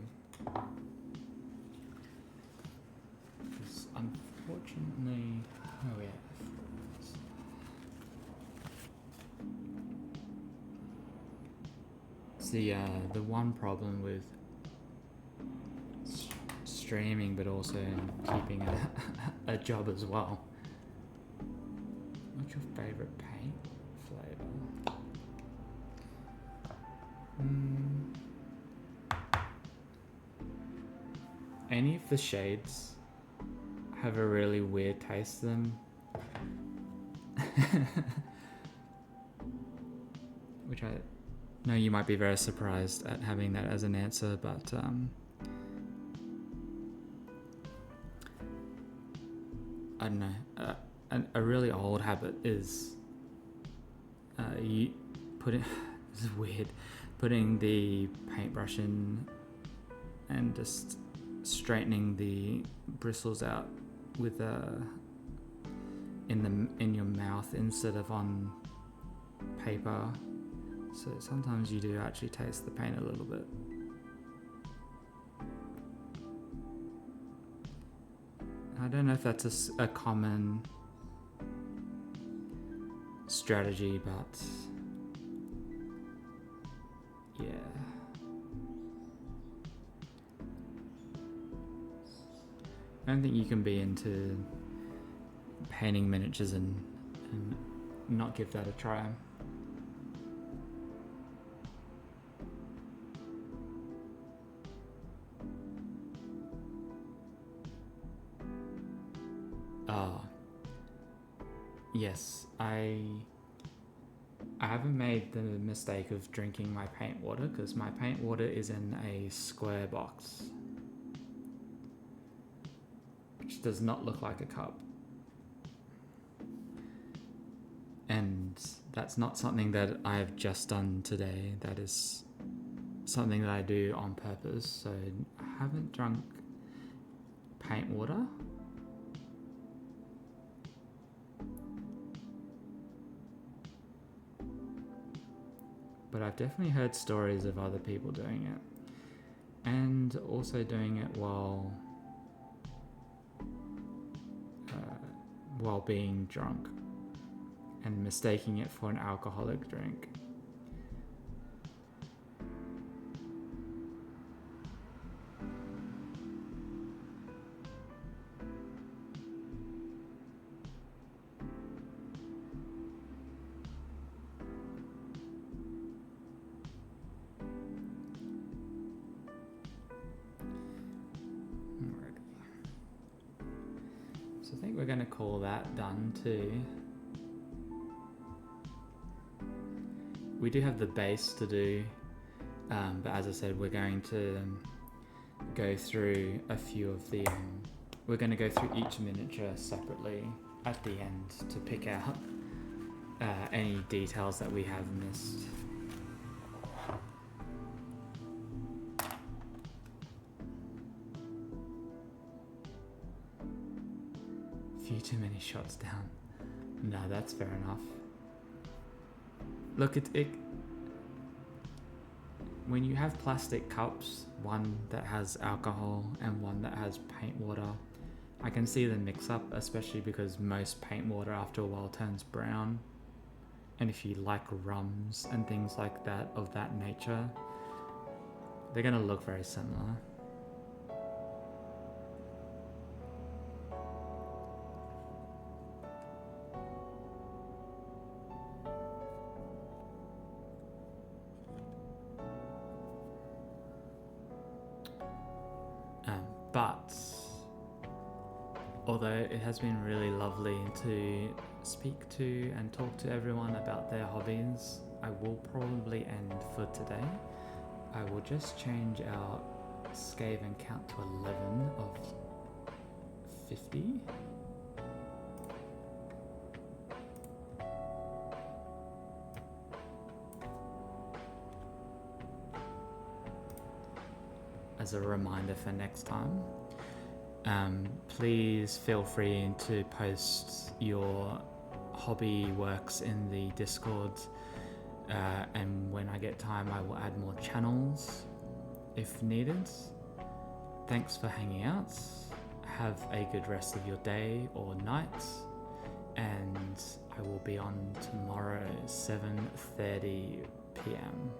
is, unfortunately, oh yeah. See, the one problem with streaming, but also keeping a job as well. What's your favorite paint flavor? Any of the shades have a really weird taste to them. Which I know you might be very surprised at having that as an answer, but I don't know. A really old habit is you putting this is weird, putting the paintbrush in and just straightening the bristles out with in your mouth instead of on paper. So sometimes you do actually taste the paint a little bit. I don't know if that's a common strategy, but yeah. I don't think you can be into painting miniatures and not give that a try. Yes, I haven't made the mistake of drinking my paint water, because my paint water is in a square box, which does not look like a cup. And that's not something that I have just done today. That is something that I do on purpose. So I haven't drunk paint water. But I've definitely heard stories of other people doing it, and also doing it while being drunk and mistaking it for an alcoholic drink. So I think we're going to call that done too. We do have the base to do, but as I said, we're going to go through a few of the, we're going to go through each miniature separately at the end to pick out any details that we have missed. Few too many shots down. No, that's fair enough. Look, it when you have plastic cups, one that has alcohol and one that has paint water, I can see the mix up, especially because most paint water after a while turns brown. And if you like rums and things like that of that nature, they're gonna look very similar. But although it has been really lovely to speak to and talk to everyone about their hobbies, I will probably end for today. I will just change our Skaven count to 11 of 50. As a reminder for next time. Please feel free to post your hobby works in the Discord, and when I get time I will add more channels. if needed. Thanks for hanging out. Have a good rest of your day or night, and I will be on tomorrow 7:30 p.m.